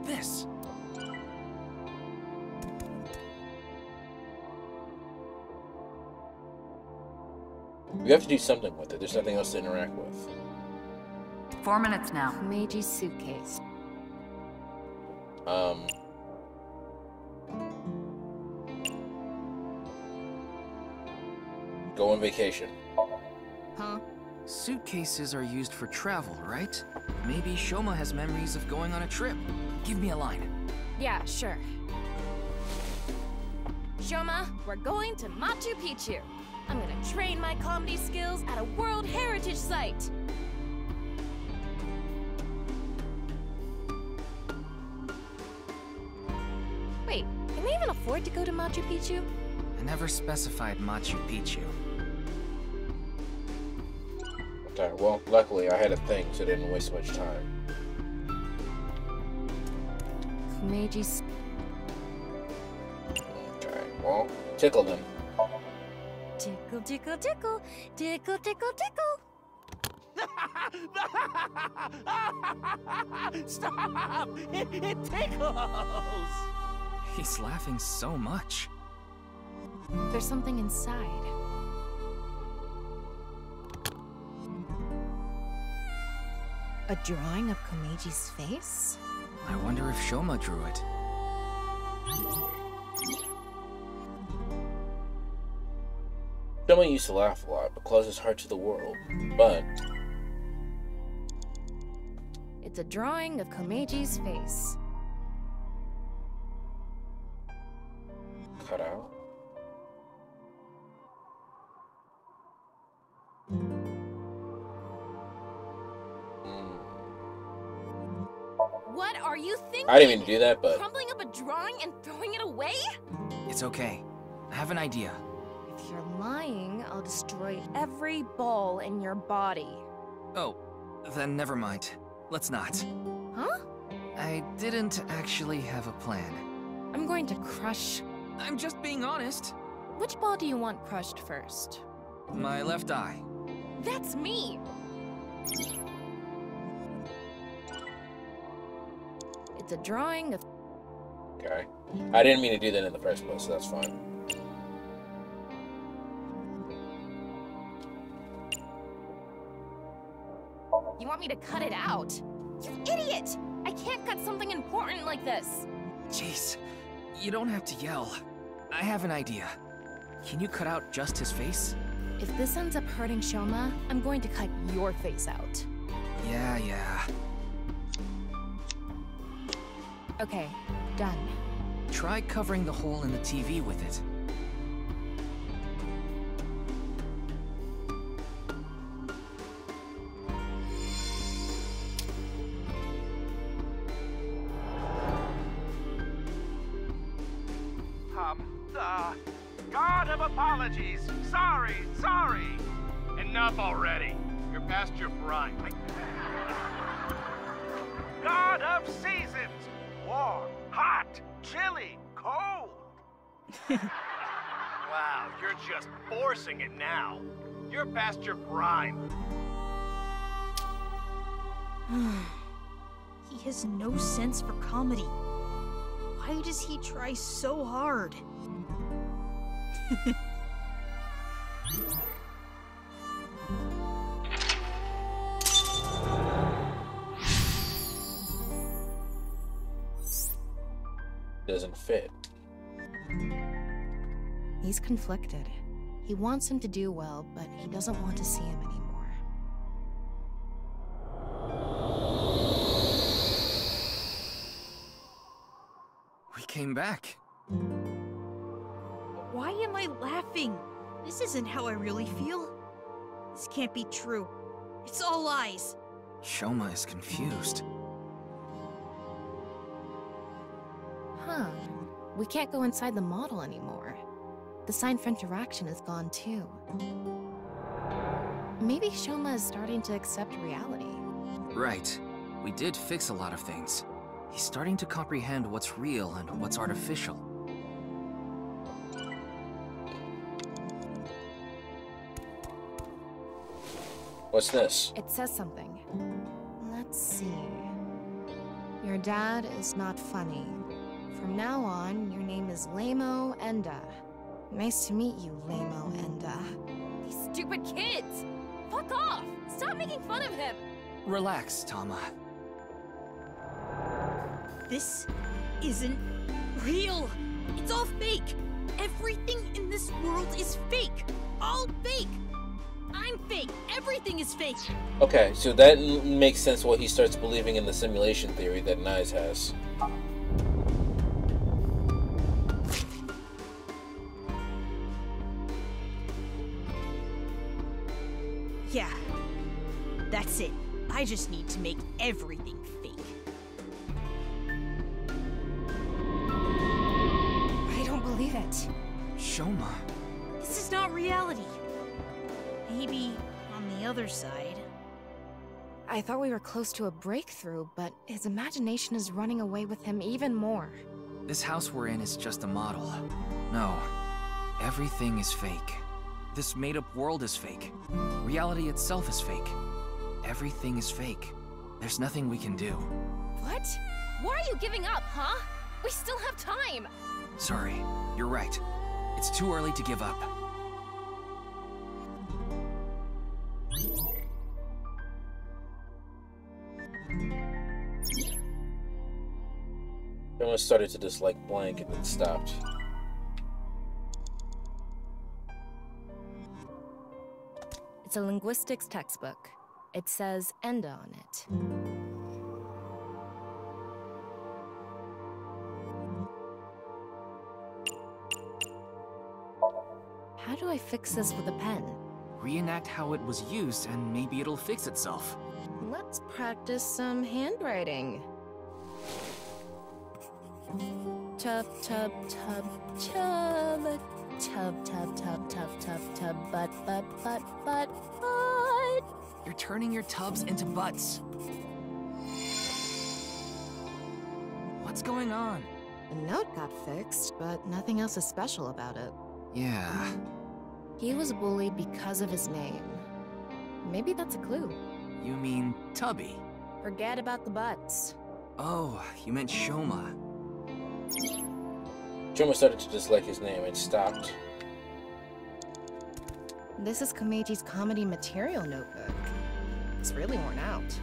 This. We have to do something with it. There's nothing else to interact with. 4 minutes now. Komeiji's suitcase. Go on vacation. Huh? Suitcases are used for travel, right? Maybe Shoma has memories of going on a trip. Give me a line. Yeah, sure. Shoma, we're going to Machu Picchu. I'm gonna train my comedy skills at a World Heritage Site. Wait, can they even afford to go to Machu Picchu? I never specified Machu Picchu. Okay, well, luckily I had a thing, so I didn't waste much time. Komeiji's... Okay, well, tickle them. Tickle, tickle, tickle, tickle, tickle, tickle. Stop! It tickles! He's laughing so much. There's something inside. A drawing of Komeiji's face? I wonder if Shoma drew it. Someone used to laugh a lot, but close his heart to the world. But It's a drawing of Komeji's face. cut out. What are you thinking? I didn't even do that, but Crumpling up a drawing and throwing it away? It's okay. I have an idea. If you're lying, I'll destroy every ball in your body. Oh, then never mind. Let's not. Huh? I didn't actually have a plan. I'm going to crush... I'm just being honest. Which ball do you want crushed first? My left eye. That's me! It's a drawing of... okay. I didn't mean to do that in the first place, so that's fine. You want me to cut it out? You idiot! I can't cut something important like this! Jeez, you don't have to yell. I have an idea. Can you cut out just his face? If this ends up hurting Shoma, I'm going to cut your face out. Yeah. Okay, done. Try covering the hole in the TV with it. God of apologies. Sorry. Enough already. You're past your prime. God of seasons. Warm, hot, chilly, cold. Wow, you're just forcing it now. You're past your prime. He has no sense for comedy. Why does he try so hard? Doesn't fit. He's conflicted. He wants him to do well, but he doesn't want to see him anymore. We came back. Why am I laughing? This isn't how I really feel. This can't be true. It's all lies. Shoma is confused. Huh. We can't go inside the model anymore. The sign for interaction is gone too. Maybe Shoma is starting to accept reality. Right. We did fix a lot of things. He's starting to comprehend what's real and what's artificial. What's this? It says something. Let's see. Your dad is not funny. From now on, your name is Lamo Enda. Nice to meet you, Lamo Enda. These stupid kids! Fuck off! Stop making fun of him! Relax, Tama. This isn't real. It's all fake. Everything in this world is fake. All fake. I'm fake. Everything is fake. Okay, so that makes sense why he starts believing in the simulation theory that Nyes has. Yeah, that's it. I just need to make everything fake. I don't believe it. Shoma. This is not reality. Maybe on the other side. I thought we were close to a breakthrough, but his imagination is running away with him even more. This house we're in is just a model. No, everything is fake. This made-up world is fake. Reality itself is fake. Everything is fake. There's nothing we can do. What? Why are you giving up, huh? We still have time! Sorry, you're right. It's too early to give up. I almost started to dislike blank and then stopped. It's a linguistics textbook. It says Enda on it. How do I fix this with a pen? Reenact how it was used, and maybe it'll fix itself. Let's practice some handwriting. Tub, tub, tub, tub. Tub, tub, tub, tub, tub, tub, butt, butt, butt, butt, butt. You're turning your tubs into butts. What's going on? The note got fixed, but nothing else is special about it. Yeah. He was bullied because of his name. Maybe that's a clue. You mean Tubby? Forget about the butts. Oh, you meant Shoma. Shoma started to dislike his name and stopped. This is Komeji's comedy material notebook. It's really worn out.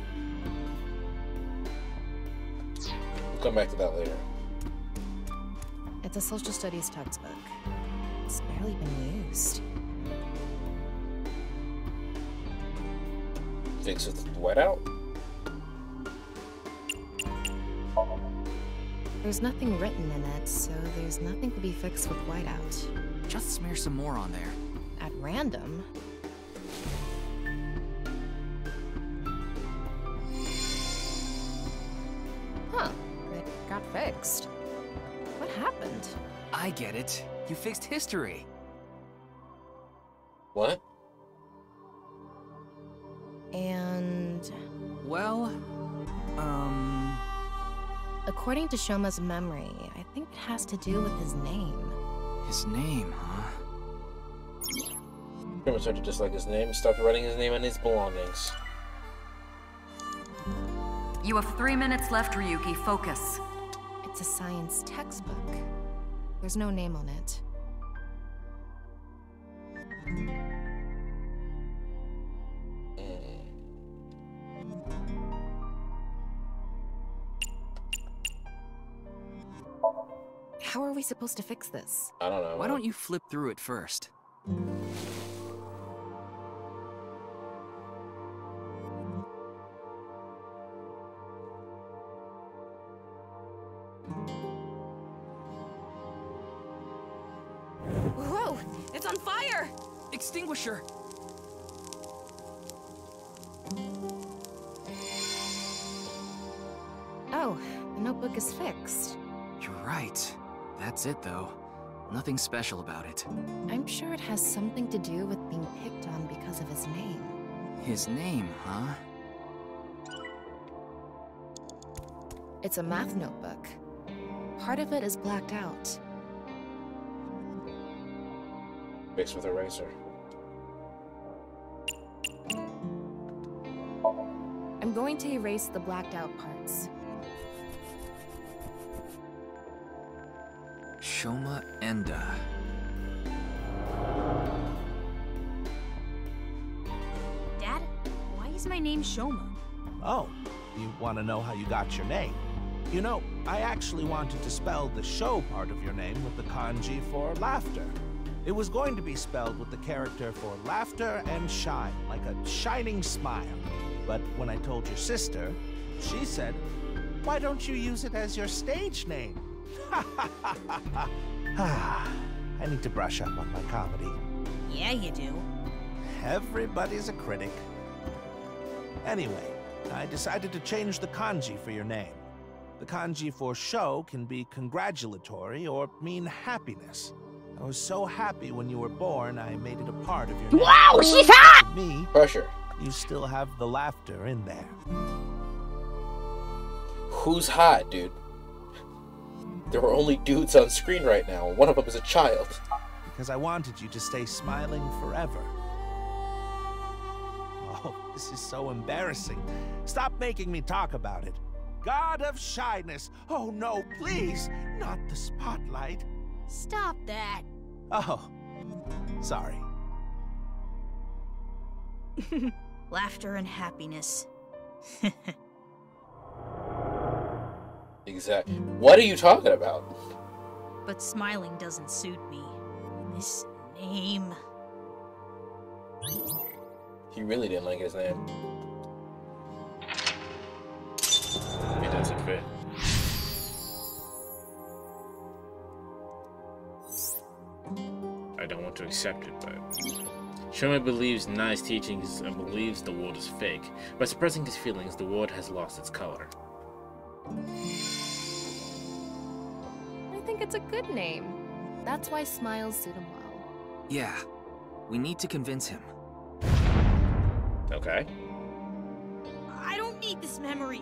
We'll come back to that later. It's a social studies textbook. It's barely been used. Fix with whiteout? There's nothing written in it, so there's nothing to be fixed with whiteout. Just smear some more on there. At random? Huh, it got fixed. What happened? I get it. You fixed history. What? And... well, according to Shoma's memory, I think it has to do with his name. His name, huh? Shoma started to dislike his name and stopped writing his name on his belongings. You have 3 minutes left, Ryuki. Focus. It's a science textbook. There's no name on it. How are we supposed to fix this? I don't know. Why don't you flip through it first? Whoa! It's on fire! Extinguisher! Oh, the notebook is fixed. You're right. That's it, though. Nothing special about it. I'm sure it has something to do with being picked on because of his name. His name, huh? It's a math notebook. Part of it is blacked out. Fix with eraser. I'm going to erase the blacked out parts. Shoma Enda. Dad, why is my name Shoma? Oh, you want to know how you got your name? You know, I actually wanted to spell the show part of your name with the kanji for laughter. It was going to be spelled with the character for laughter and shine, like a shining smile. But when I told your sister, she said, why don't you use it as your stage name? I need to brush up on my comedy. Yeah, you do. Everybody's a critic. Anyway, I decided to change the kanji for your name. The kanji for show can be congratulatory or mean happiness. I was so happy when you were born, I made it a part of your name. Wow, she's hot! To me, pressure. You still have the laughter in there. Who's hot, dude? There are only dudes on screen right now. One of them is a child. Because I wanted you to stay smiling forever. Oh, this is so embarrassing. Stop making me talk about it. God of shyness. Oh no, please, not the spotlight. Stop that. Oh, sorry. Laughter and happiness. Exactly. What are you talking about? But smiling doesn't suit me. This name... He really didn't like his name. It doesn't fit. I don't want to accept it, but... Shoma believes Nai's teachings and believes the world is fake. By suppressing his feelings, the world has lost its color. I think it's a good name. That's why smiles suit him well. Yeah. We need to convince him. Okay. I don't need this memory.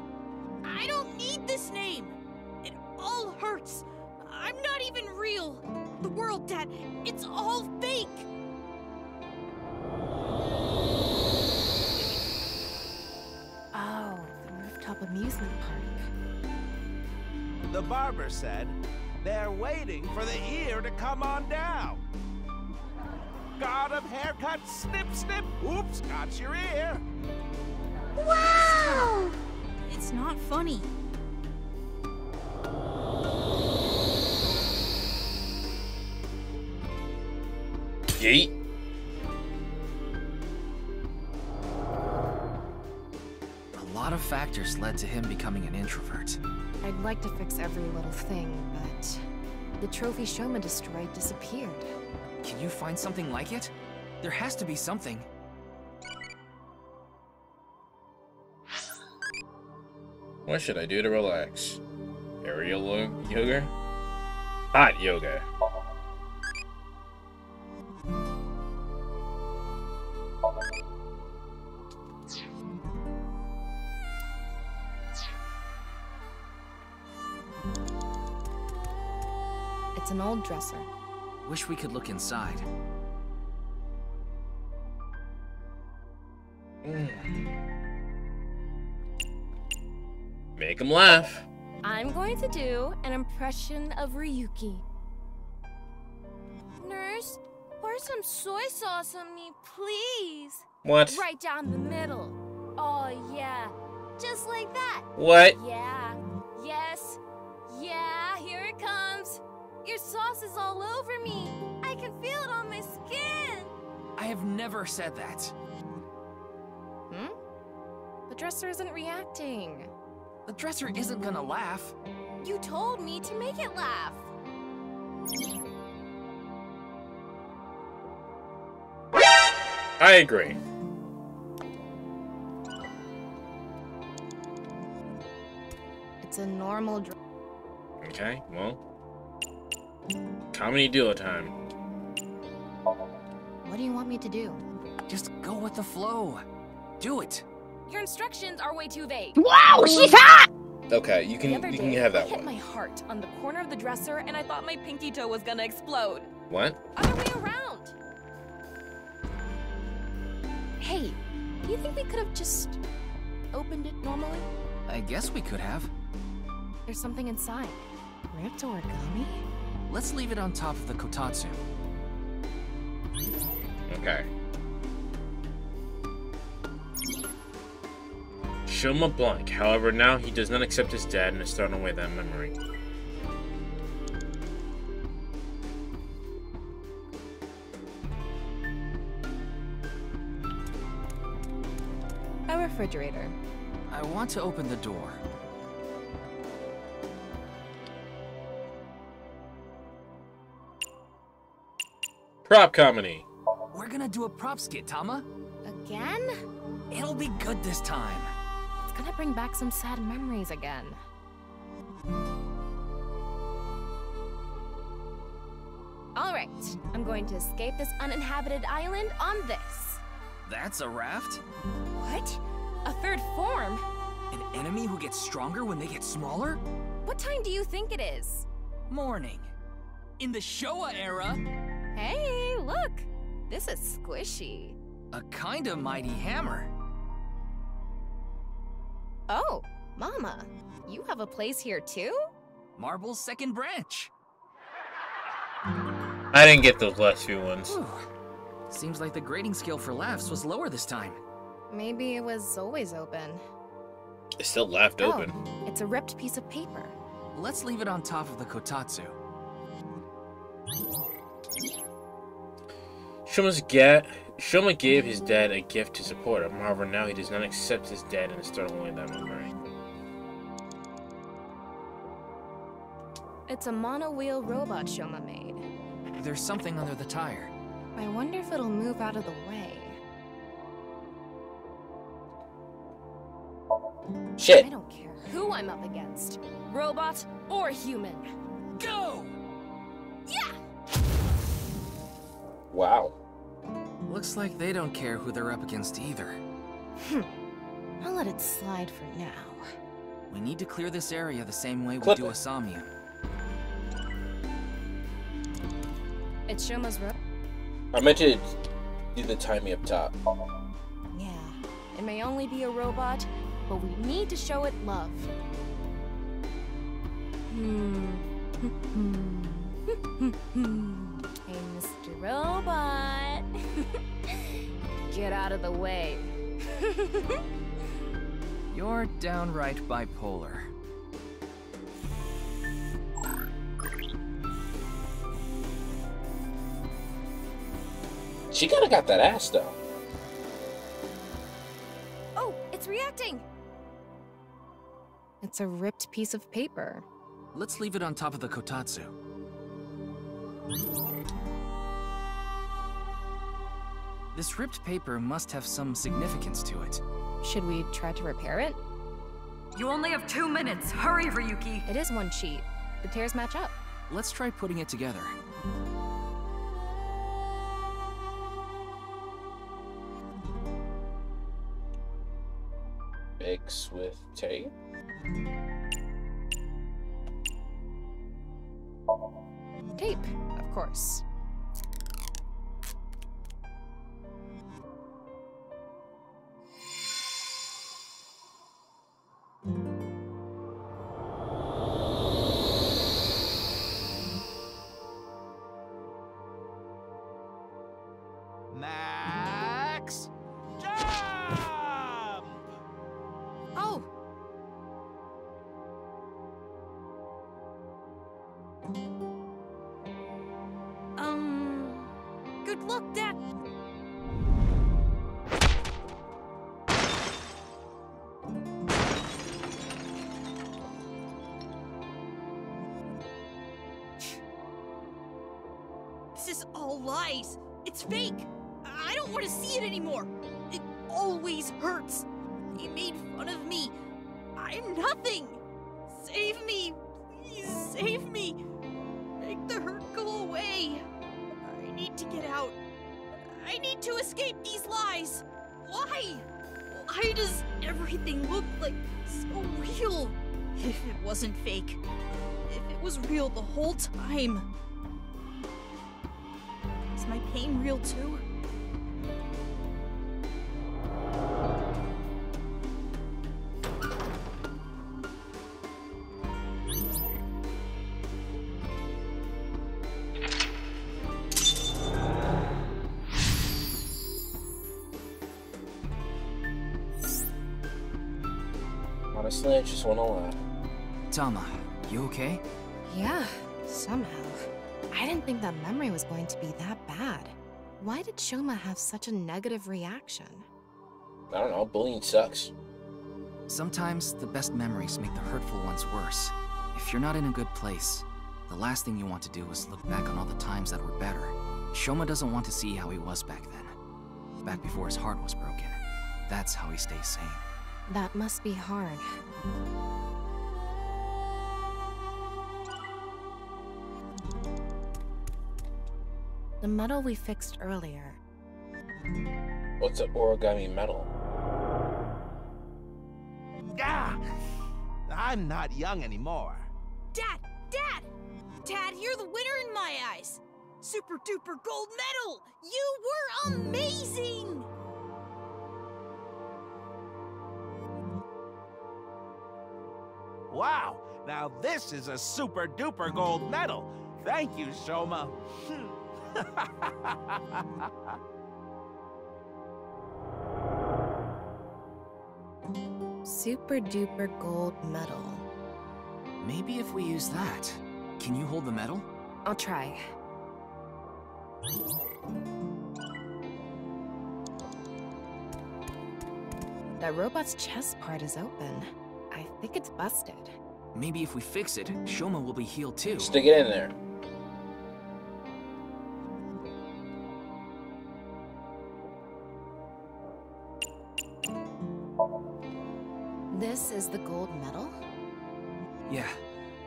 I don't need this name. It all hurts. I'm not even real. The world, Dad, it's all fake. Oh, the rooftop amusement park. The barber said they're waiting for the ear to come on down. Got him haircut, snip, snip. Oops, got your ear. Wow! It's not funny. Yeet. A lot of factors led to him becoming an introvert. I'd like to fix every little thing, but the trophy Shoma destroyed disappeared. Can you find something like it? There has to be something. What should I do to relax? Aerial yoga? Hot yoga. It's an old dresser. Wish we could look inside. Make him laugh. I'm going to do an impression of Ryuki. Nurse, pour some soy sauce on me, please. What? Right down the middle. Oh, yeah. Just like that. What? Yeah. Yes. Yeah, here it comes. Your sauce is all over me. I can feel it on my skin. I have never said that. Hmm? The dresser isn't reacting. The dresser isn't gonna laugh. You told me to make it laugh. I agree. It's a normal Okay, well. Comedy duo time. What do you want me to do? Just go with the flow. Do it. Your instructions are way too vague. Wow, she's hot! Okay, you The other can day, have I that hit one. my heart on the corner of the dresser, and I thought my pinky toe was gonna explode. What? Other way around. Hey, do you think we could have just opened it normally? I guess we could have. There's something inside. Ripped origami? Let's leave it on top of the kotatsu. Okay. Shoma blank. However, now he does not accept his dad and is throwing away that memory. A refrigerator. I want to open the door. Prop comedy. We're gonna do a prop skit, Tama. Again? It'll be good this time. It's gonna bring back some sad memories again. Alright, I'm going to escape this uninhabited island on this. That's a raft? What? A third form? An enemy who gets stronger when they get smaller? What time do you think it is? Morning. In the Showa era. Hey, look! This is squishy. A kinda mighty hammer. Oh, Mama, you have a place here too? Marble's second branch. I didn't get those last few ones. Whew. Seems like the grading scale for laughs was lower this time. Maybe it was always open. It's still left open. It's a ripped piece of paper. Let's leave it on top of the kotatsu. Shoma's get Shoma gave his dad a gift to support him. However, now he does not accept his dad and is throwing away that memory. It's a mono-wheel robot Shoma made. There's something under the tire. I wonder if it'll move out of the way. Shit. I don't care who I'm up against. Robot or human. Go! Yeah! Wow. Looks like they don't care who they're up against either. I'll let it slide for now. We need to clear this area the same way we Clip do it. Asamian. It's Shoma's rope. I meant to do the timing up top. Yeah, it may only be a robot, but we need to show it love. Hey, Mr. Robot. Get out of the way. You're downright bipolar. She kinda got that ass though. Oh, it's reacting! It's a ripped piece of paper. Let's leave it on top of the kotatsu. This ripped paper must have some significance to it. Should we try to repair it? You only have 2 minutes. Hurry, Ryuki. It is one sheet. The tears match up. Let's try putting it together. Fix with tape. Tape, of course. Max, jump! Oh! Good luck, Dad. This is all lies. It's fake. I don't want to see it anymore. It always hurts. He made fun of me. I'm nothing. Save me. Please save me. Make the hurt go away. I need to get out. I need to escape these lies. Why? Why does everything look like so real? If it wasn't fake. If it was real the whole time. Is my pain real too? Honestly, I just wanna laugh. Tama, you okay? Yeah, somehow. I didn't think that memory was going to be that bad. Why did Shoma have such a negative reaction? I don't know, bullying sucks. Sometimes the best memories make the hurtful ones worse. If you're not in a good place, the last thing you want to do is look back on all the times that were better. Shoma doesn't want to see how he was back then. Back before his heart was broken. That's how he stays sane. That must be hard. The metal we fixed earlier. What's an origami metal? Ah! I'm not young anymore. Dad! Dad! Dad, you're the winner in my eyes! Super duper gold medal! You were amazing! Wow, now this is a super duper gold medal. Thank you, Shoma. Super duper gold medal. Maybe if we use that. Can you hold the medal? I'll try. that robot's chest part is open. I think it's busted. Maybe if we fix it, Shoma will be healed too. Stick it in there. This is the gold medal? Yeah,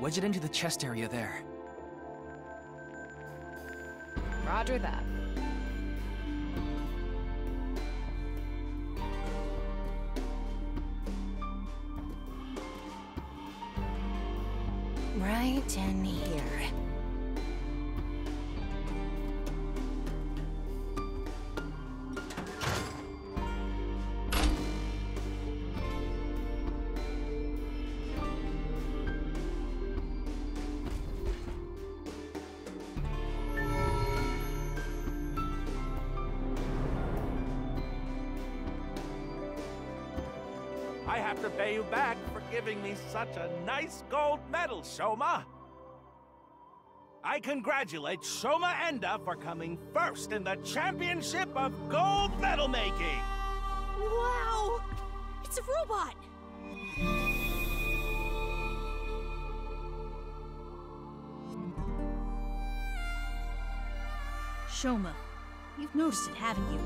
wedge it into the chest area there. Roger that. Right in here. I have to pay you back for giving me such a nice gold medal, Shoma. I congratulate Shoma Enda for coming first in the championship of gold medal making. Wow! It's a robot! Shoma, you've noticed it, haven't you?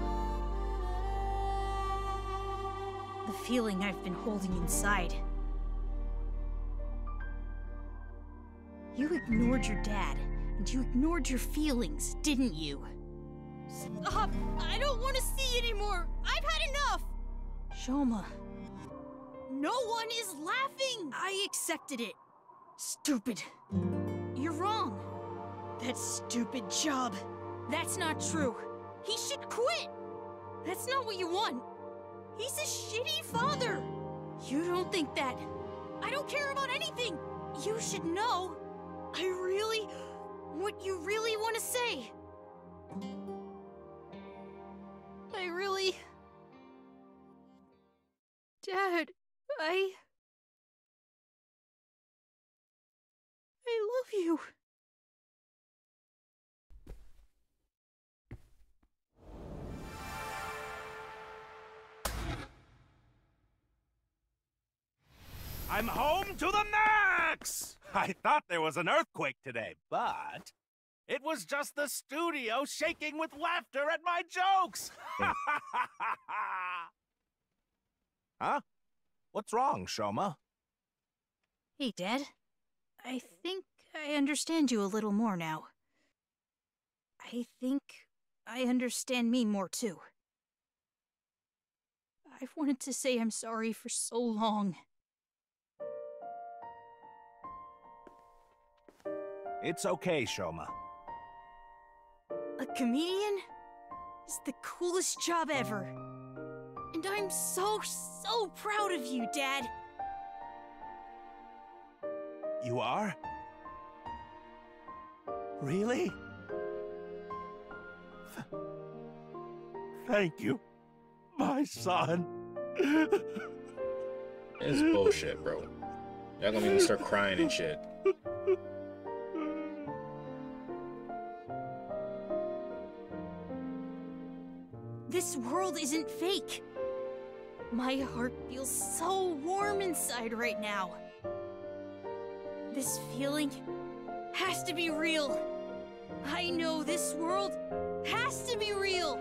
The feeling I've been holding inside. You ignored your dad, and you ignored your feelings, didn't you? Stop! I don't want to see anymore! I've had enough! Shoma. No one is laughing! I accepted it. Stupid. You're wrong. That stupid job. That's not true. He should quit! That's not what you want. He's a shitty father! You don't think that. I don't care about anything! You should know. What you really want to say. Dad, I love you. I'm home to the max! I thought there was an earthquake today, but it was just the studio shaking with laughter at my jokes! Huh? What's wrong, Shoma? Hey, Dad. I think I understand you a little more now. I think I understand me more, too. I've wanted to say I'm sorry for so long. It's okay, Shoma. A comedian is the coolest job ever. And I'm so proud of you, Dad. You are? Really? Thank you, my son. It's bullshit, bro. Y'all gonna make me start crying and shit. This world isn't fake. My heart feels so warm inside right now. This feeling has to be real. I know this world has to be real.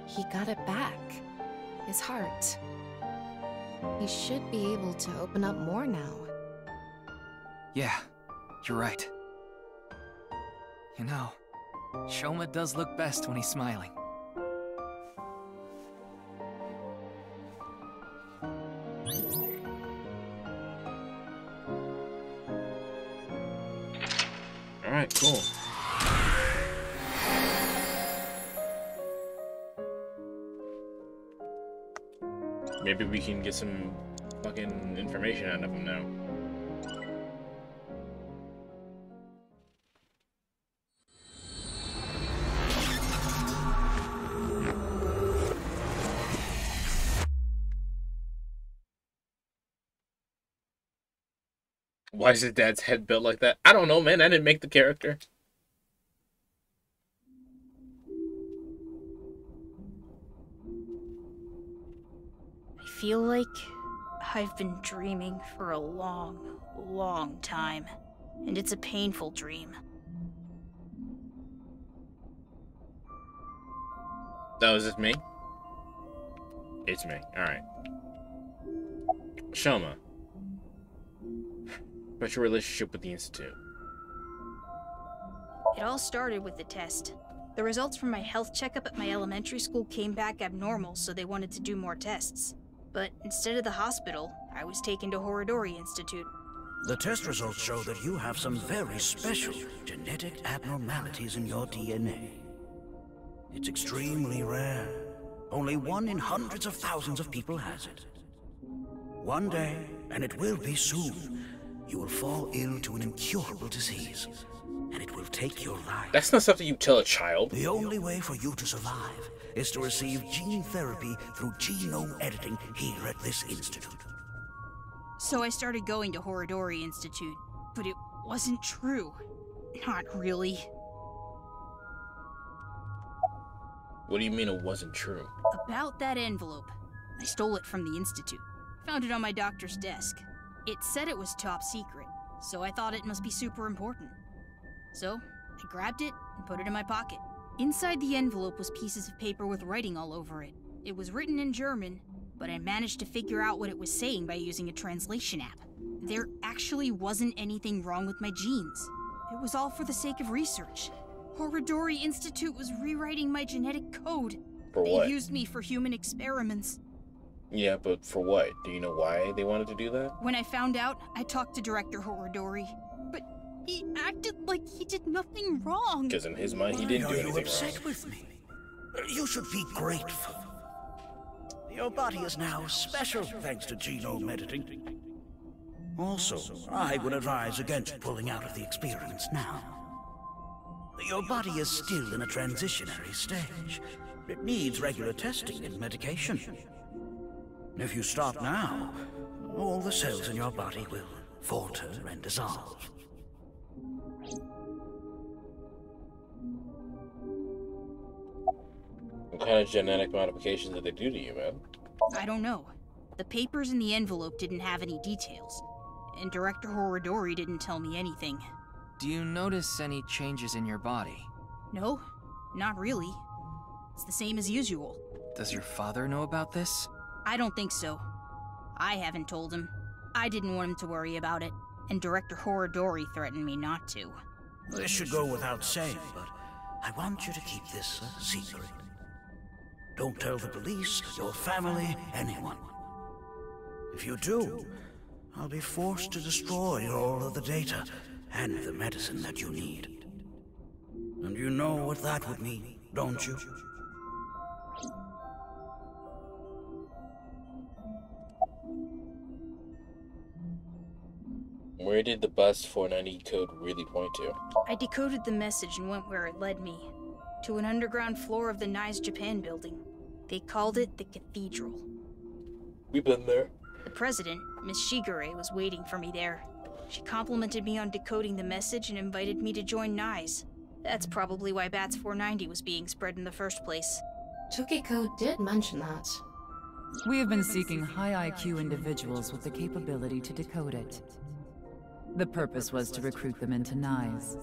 He got it back. His heart. He should be able to open up more now. Yeah, you're right. You know, Shoma does look best when he's smiling. Alright, cool. Maybe we can get some fucking information out of him now. Why is his dad's head built like that? I don't know, man. I didn't make the character. feel like I've been dreaming for a long, long time. And it's a painful dream. Oh, is this me? It's me. Alright. Shoma. What's your relationship with the Institute? It all started with the test. The results from my health checkup at my elementary school came back abnormal, so they wanted to do more tests. But instead of the hospital, I was taken to Horodori Institute. The test results show that you have some very special genetic abnormalities in your DNA. It's extremely rare. Only 1 in hundreds of thousands of people has it. One day, and it will be soon, you will fall ill to an incurable disease, and it will take your life. That's not something you tell a child. The only way for you to survive is to receive gene therapy through genome editing here at this institute. So I started going to Horodori Institute, but it wasn't true. Not really. What do you mean it wasn't true? About that envelope. I stole it from the Institute. Found it on my doctor's desk. It said it was top secret, so I thought it must be super important. So, I grabbed it and put it in my pocket. Inside the envelope was pieces of paper with writing all over it. It was written in German, but I managed to figure out what it was saying by using a translation app. There actually wasn't anything wrong with my genes. It was all for the sake of research. Horodori Institute was rewriting my genetic code. For what? They used me for human experiments. Yeah, but for what? Do you know why they wanted to do that? When I found out, I talked to Director Horodori, but he acted like he did nothing wrong. Because in his mind, he didn't do anything wrong. Are you upset with me? You should be grateful. Your body is now special thanks to genome editing. Also, I would advise against pulling out of the experiments now. Your body is still in a transitionary stage. It needs regular testing and medication. If you stop now, all the cells in your body will falter and dissolve. What kind of genetic modifications did they do to you, man? I don't know. The papers in the envelope didn't have any details, and Director Horodori didn't tell me anything. Do you notice any changes in your body? No, not really. It's the same as usual. Does your father know about this? I don't think so. I haven't told him. I didn't want him to worry about it, and Director Horodori threatened me not to. This should go without saying, but I want you to keep this a secret. Don't tell the police, your family, anyone. If you do, I'll be forced to destroy all of the data and the medicine that you need. And you know what that would mean, don't you? Where did the bus 490 code really point to? I decoded the message and went where it led me. To an underground floor of the Nice Japan building. They called it the Cathedral. We've been there. The president, Miss Shigure, was waiting for me there. She complimented me on decoding the message and invited me to join NICE. That's probably why Bats 490 was being spread in the first place. Tukiko did mention that. We have been seeking high IQ individuals with the capability to decode it. The purpose was to recruit them into NICE.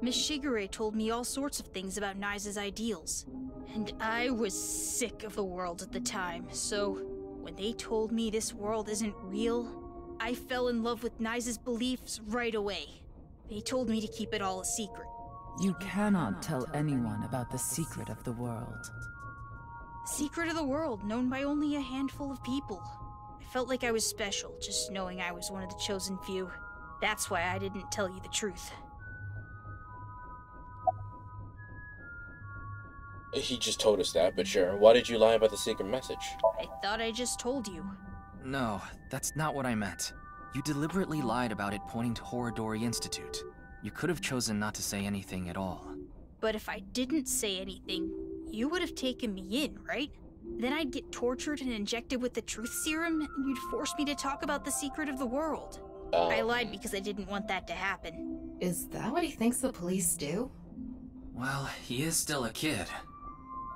Miss Shigure told me all sorts of things about NICE's ideals. And I was sick of the world at the time, so when they told me this world isn't real, I fell in love with NICE's beliefs right away. They told me to keep it all a secret. You cannot tell anyone about the secret of the world. Secret of the world, known by only a handful of people. I felt like I was special, just knowing I was one of the chosen few. That's why I didn't tell you the truth. He just told us that, but sure. Why did you lie about the secret message? I thought I just told you. No, that's not what I meant. You deliberately lied about it pointing to Horodori Institute. You could have chosen not to say anything at all. But if I didn't say anything, you would have taken me in, right? Then I'd get tortured and injected with the truth serum, and you'd force me to talk about the secret of the world. I lied because I didn't want that to happen. Is that what he thinks the police do? Well, he is still a kid.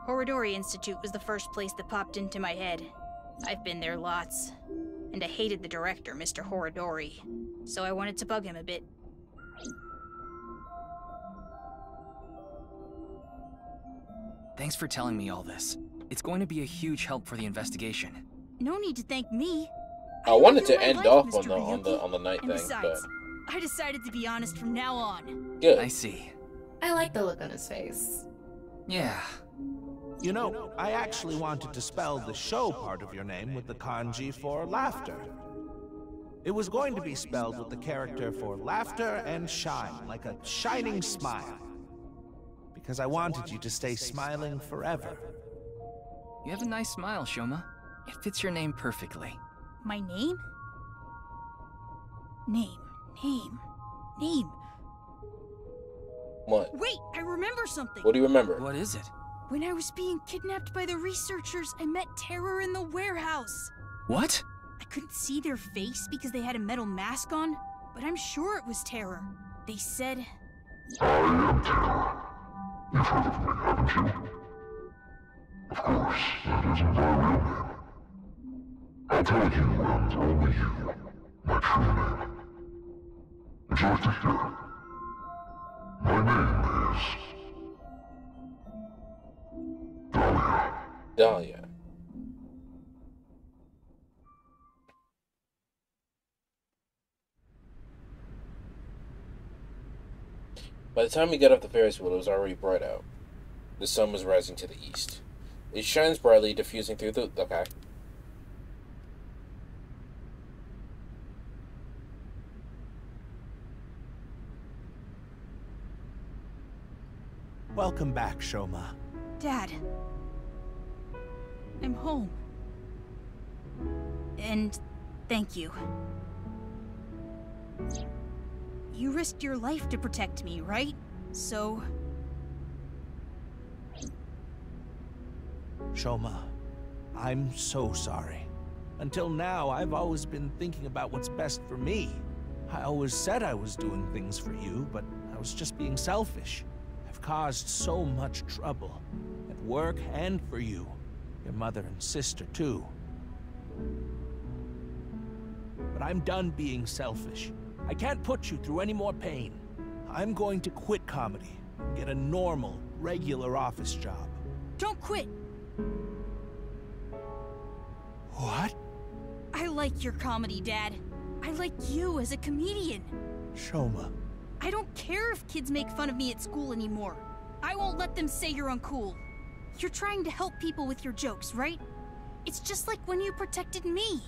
Horodori Institute was the first place that popped into my head. I've been there lots. And I hated the director, Mr. Horadori. So I wanted to bug him a bit. Thanks for telling me all this. It's going to be a huge help for the investigation. No need to thank me. I wanted to lived my end life, off Mr. on the night And thing, but besides, I decided to be honest from now on. good. I see. I like the look on his face. Yeah. You know, I actually wanted to spell the show part of your name with the kanji for laughter. It was going to be spelled with the character for laughter and shine, like a shining smile. Because I wanted you to stay smiling forever. You have a nice smile, Shoma. It fits your name perfectly. My name? Name. What? Wait, I remember something. What do you remember? What is it? When I was being kidnapped by the researchers, I met Terror in the warehouse. What? I couldn't see their face because they had a metal mask on, but I'm sure it was Terror. They said... I am Terror. You've heard of me, haven't you? Of course, that isn't my real name. I'll tell you and only you my true name. Would you like to hear? My name is... Dahlia. By the time we got off the Ferris wheel, it was already bright out. The sun was rising to the east. It shines brightly, diffusing through the... Okay. Welcome back, Shoma. Dad. I'm home. And thank you. You risked your life to protect me, right? So... Shoma, I'm so sorry. Until now, I've always been thinking about what's best for me. I always said I was doing things for you, but I was just being selfish. I've caused so much trouble. At work and for you. Your mother and sister, too. But I'm done being selfish. I can't put you through any more pain. I'm going to quit comedy and get a normal, regular office job. Don't quit! What? I like your comedy, Dad. I like you as a comedian. Shoma. I don't care if kids make fun of me at school anymore. I won't let them say you're uncool. You're trying to help people with your jokes, right? It's just like when you protected me.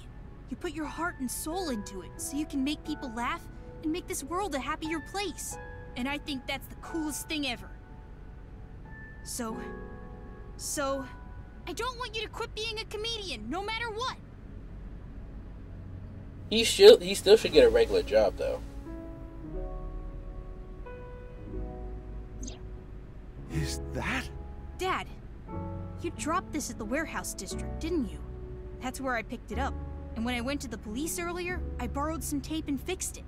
You put your heart and soul into it so you can make people laugh and make this world a happier place. And I think that's the coolest thing ever. So, I don't want you to quit being a comedian, no matter what. He still should get a regular job, though. Is that? Dad, you dropped this at the warehouse district, didn't you? That's where I picked it up. And when I went to the police earlier, I borrowed some tape and fixed it.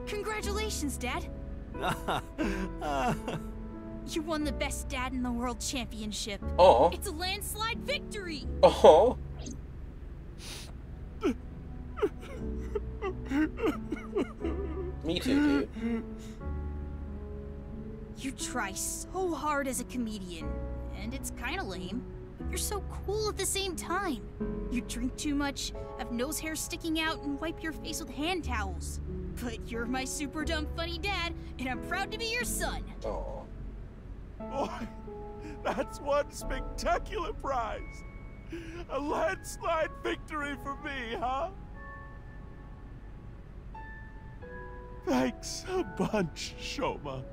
Congratulations, Dad! You won the Best Dad in the World Championship. Aw. It's a landslide victory! Aw. Me too, dude. You try so hard as a comedian, and it's kinda lame. But you're so cool at the same time. You drink too much, have nose hair sticking out, and wipe your face with hand towels. But you're my super dumb funny dad, and I'm proud to be your son. Aw. Boy, that's one spectacular prize. A landslide victory for me, huh? Thanks a bunch, Shoma.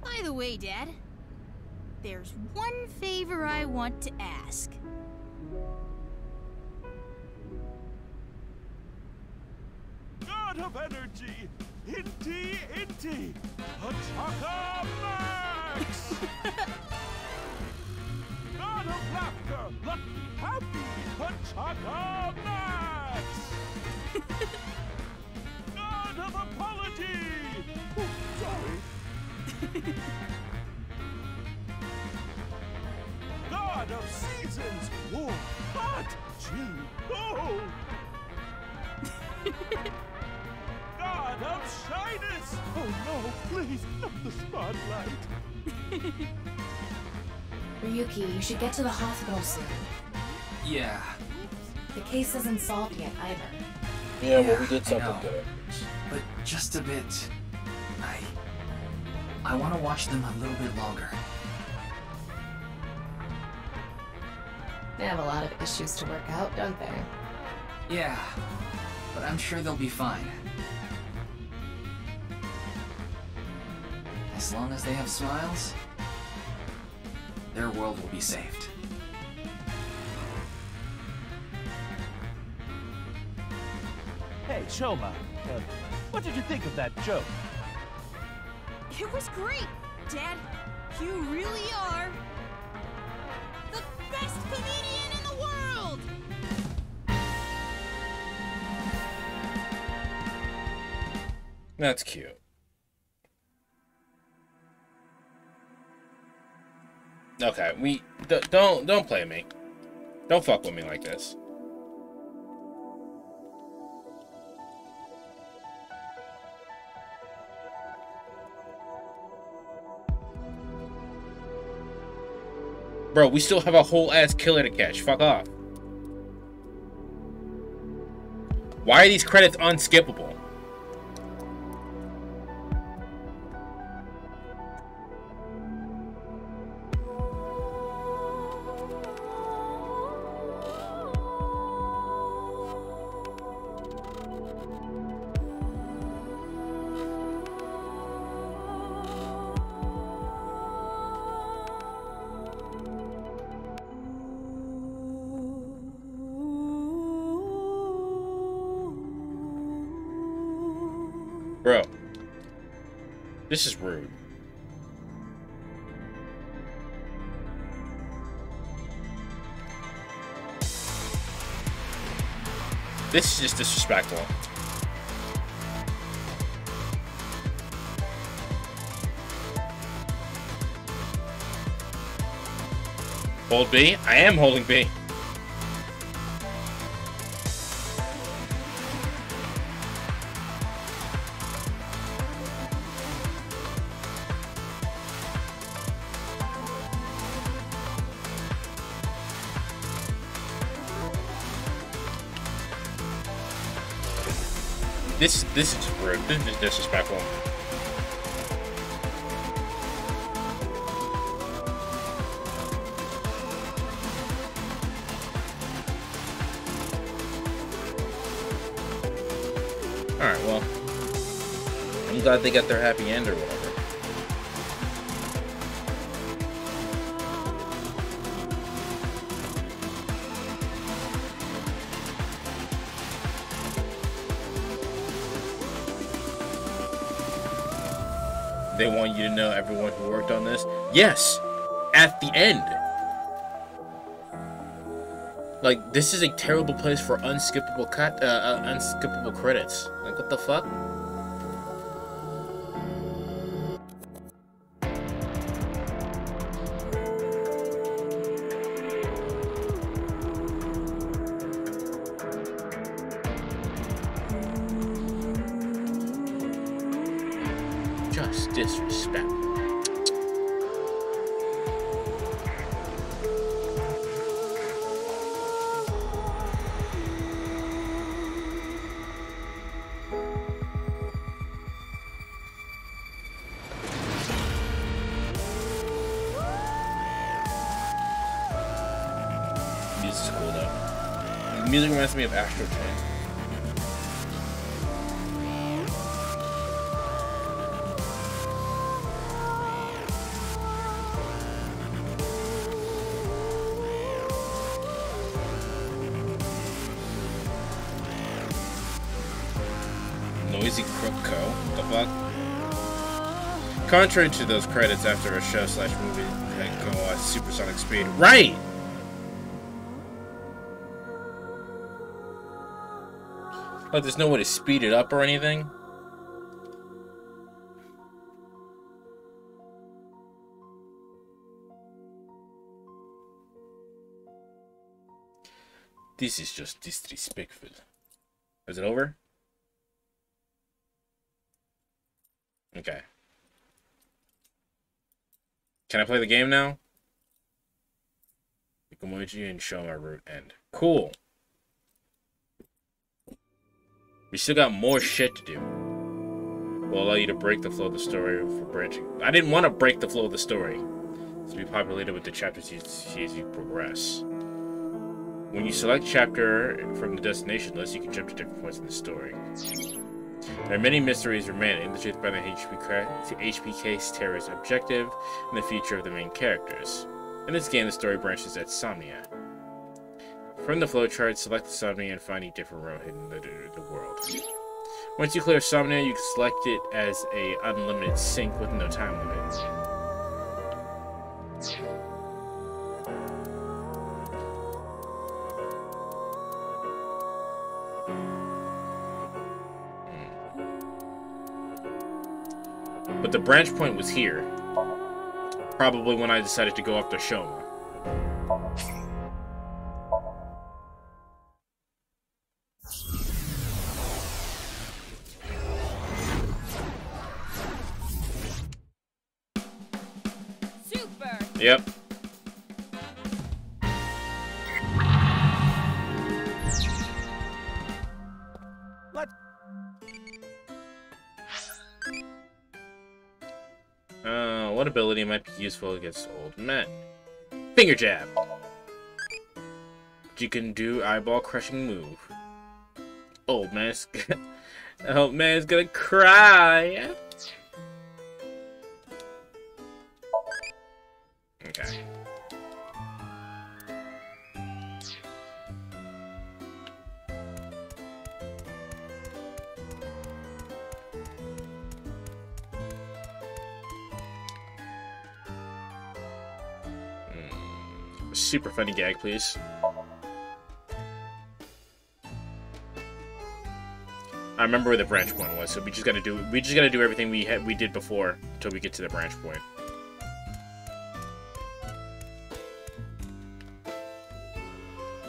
By the way, Dad, there's one favor I want to ask. God of energy, Inti, Ataka Max! God God of laughter, lucky, happy, Pachaka Max! God of apology! Oh, sorry. God of seasons! Oh, hot! Gee, oh! God of shyness! Oh no, please, not the spotlight! Ryuki, you should get to the hospital soon. Yeah. The case isn't solved yet either. Yeah, well, we did I something know. good. But just a bit. I want to watch them a little bit longer. They have a lot of issues to work out, don't they? Yeah, but I'm sure they'll be fine. As long as they have smiles, their world will be saved. Hey, Shoma, what did you think of that joke? It was great, Dad. You really are the best comedian in the world! That's cute. Okay, we don't play me. Don't fuck with me like this. Bro, we still have a whole ass killer to catch. Fuck off. Why are these credits unskippable? Bro, this is rude. This is just disrespectful. Hold B? I am holding B. This is rude. This is disrespectful. Alright, well. I'm glad they got their happy end or whatever. They want you to know everyone who worked on this? Yes! At the end! Like, this is a terrible place for unskippable unskippable credits. Like, what the fuck? Just disrespect. This is cool though. The music reminds me of Astro Train. Noisy Crook Co. What the fuck? Contrary to those credits after a show/movie that go at supersonic speed. Right! But there's no way to speed it up or anything? This is just disrespectful. Is it over? Okay. Can I play the game now? Emoji and show my route end. Cool. We still got more shit to do. Will allow you to break the flow of the story for branching. I didn't want to break the flow of the story. It's to be populated with the chapters you see as you progress. When you select chapter from the destination list, you can jump to different points in the story. There are many mysteries remaining, the truth behind the HBK's terrorist objective, and the future of the main characters. In this game, the story branches at Somnia. From the flowchart, select Somnia and find a different road hidden in the world. Once you clear Somnia, you can select it as a unlimited sync with no time limit. But the branch point was here. Probably when I decided to go after Shoma. Super. Yep. What ability might be useful against old men? Finger jab. You can do eyeball crushing move. Old man's gonna cry. Okay. Super funny gag, please. I remember where the branch point was, so we just gotta do everything we did before until we get to the branch point.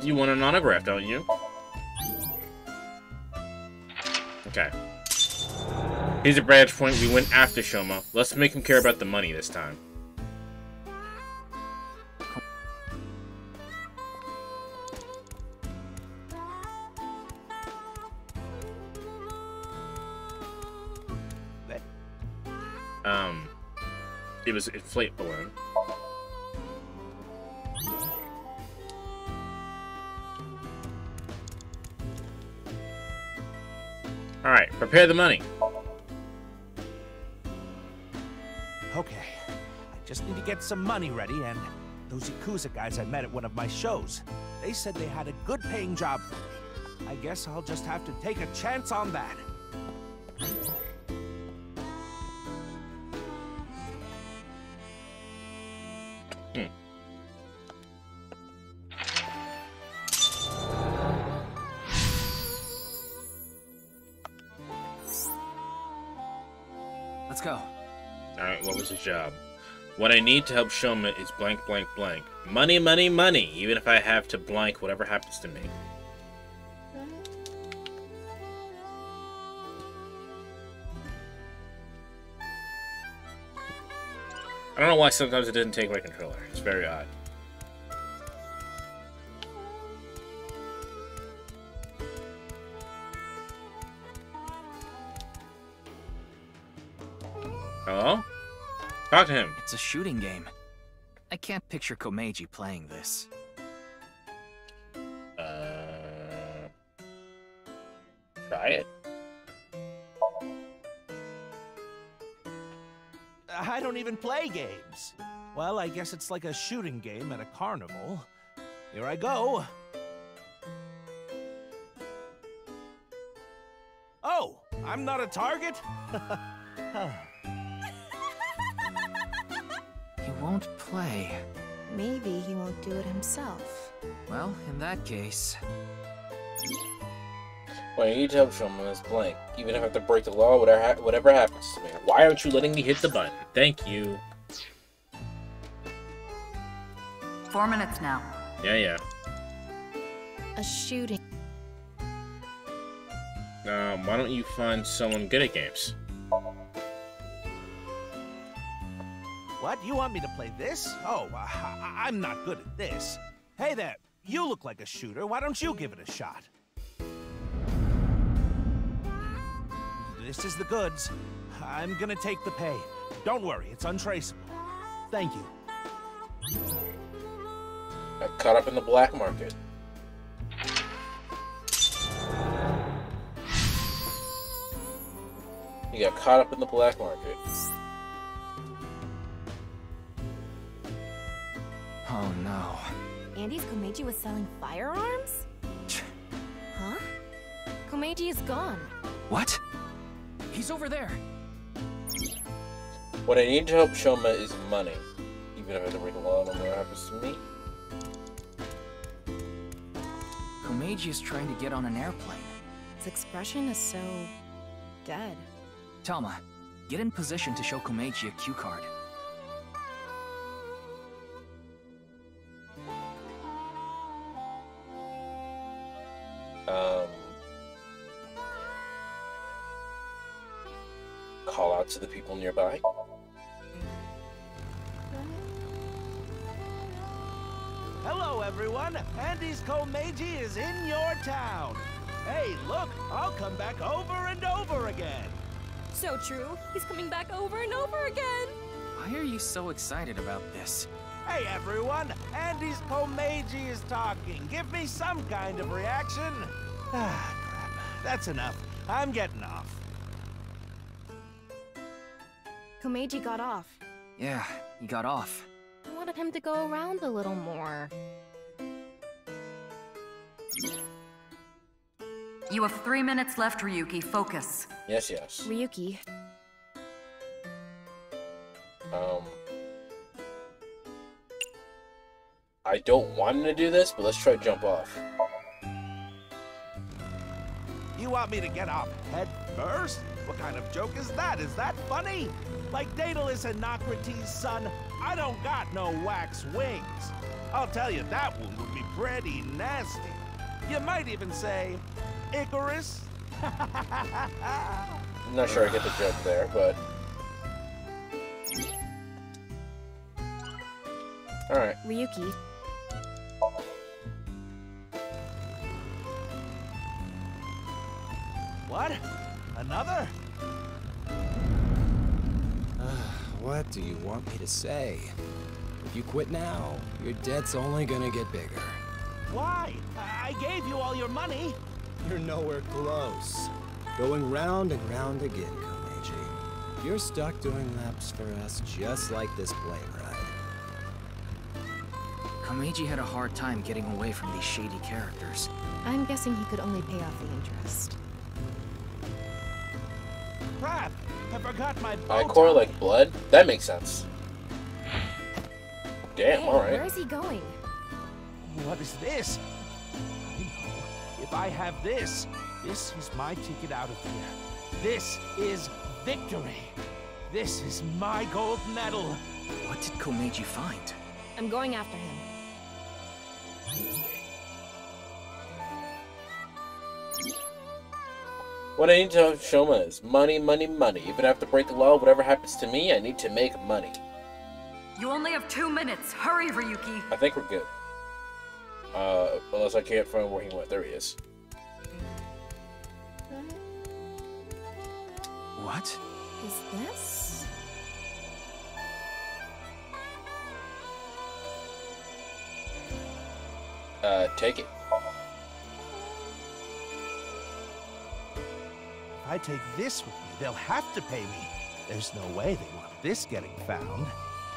You want an autograph, don't you? Okay. Here's a branch point. We went after Shoma. Let's make him care about the money this time. It was an inflate balloon. Alright, prepare the money. Okay, I just need to get some money ready, and those Yakuza guys I met at one of my shows, they said they had a good paying job for me. I guess I'll just have to take a chance on that. Let's go. Alright, what was his job? What I need to help Shoma is blank, blank, blank. Money, money, money, even if I have to blank whatever happens to me. I don't know why sometimes it doesn't take my controller. It's very odd. Hello? Talk to him. It's a shooting game. I can't picture Komeiji playing this. Try it. I don't even play games. Well, I guess it's like a shooting game at a carnival. Here I go. Oh, I'm not a target? He won't play. Maybe he won't do it himself. Well, in that case... Well, you need to help Shoma this blank. Even if I have to break the law, whatever happens to me. Why aren't you letting me hit the button? Thank you. 4 minutes now. Yeah. A shooting. Why don't you find someone good at games? What? You want me to play this? Oh, I'm not good at this. Hey there, you look like a shooter. Why don't you give it a shot? This is the goods. I'm gonna take the pay. Don't worry, it's untraceable. Thank you. Got caught up in the black market. You got caught up in the black market. Oh no. Andy's Komeiji was selling firearms? Huh? Komeiji is gone. What? He's over there. What I need to help Shoma is money. Even if I have to break the law, no matter what happens to me. Komeiji is trying to get on an airplane. His expression is so... dead. Tama, get in position to show Komeiji a cue card. Call out to the people nearby. Hello, everyone. Andy's Komeiji is in your town. Hey, look, I'll come back over and over again. So true. He's coming back over and over again. Why are you so excited about this? Hey, everyone. Andy's Komeiji is talking. Give me some kind of reaction. Ah, crap. That's enough. I'm getting off. Komeiji got off. Yeah, he got off. I wanted him to go around a little more. You have 3 minutes left, Ryuki. Focus. Yes. Ryuki. I don't want him to do this, but let's try to jump off. You want me to get off head first? What kind of joke is that? Is that funny? Like Daedalus and Nocrates' son, I don't got no wax wings. I'll tell you, that one would be pretty nasty. You might even say, Icarus? I'm not sure I get the joke there, but... Alright. Ryuki. What? Another? What do you want me to say? If you quit now, your debt's only gonna get bigger. Why? I gave you all your money. You're nowhere close. Going round and round again, Komeiji. You're stuck doing laps for us just like this plane ride. Komeiji had a hard time getting away from these shady characters. I'm guessing he could only pay off the interest. Crap! I forgot my bow Icor like blood? That makes sense. Damn, Hey, alright. where is he going? What is this? I know. If I have this, this is my ticket out of here. This is victory. This is my gold medal. What did Komeiji find? I'm going after him. What I need to help Shoma is money, money, money. Even if I have to break the law, whatever happens to me, I need to make money. You only have 2 minutes. Hurry, Ryuki. I think we're good. Unless I can't find where he went. There he is. What? Is this? Take it. If I take this with me, they'll have to pay me. There's no way they want this getting found.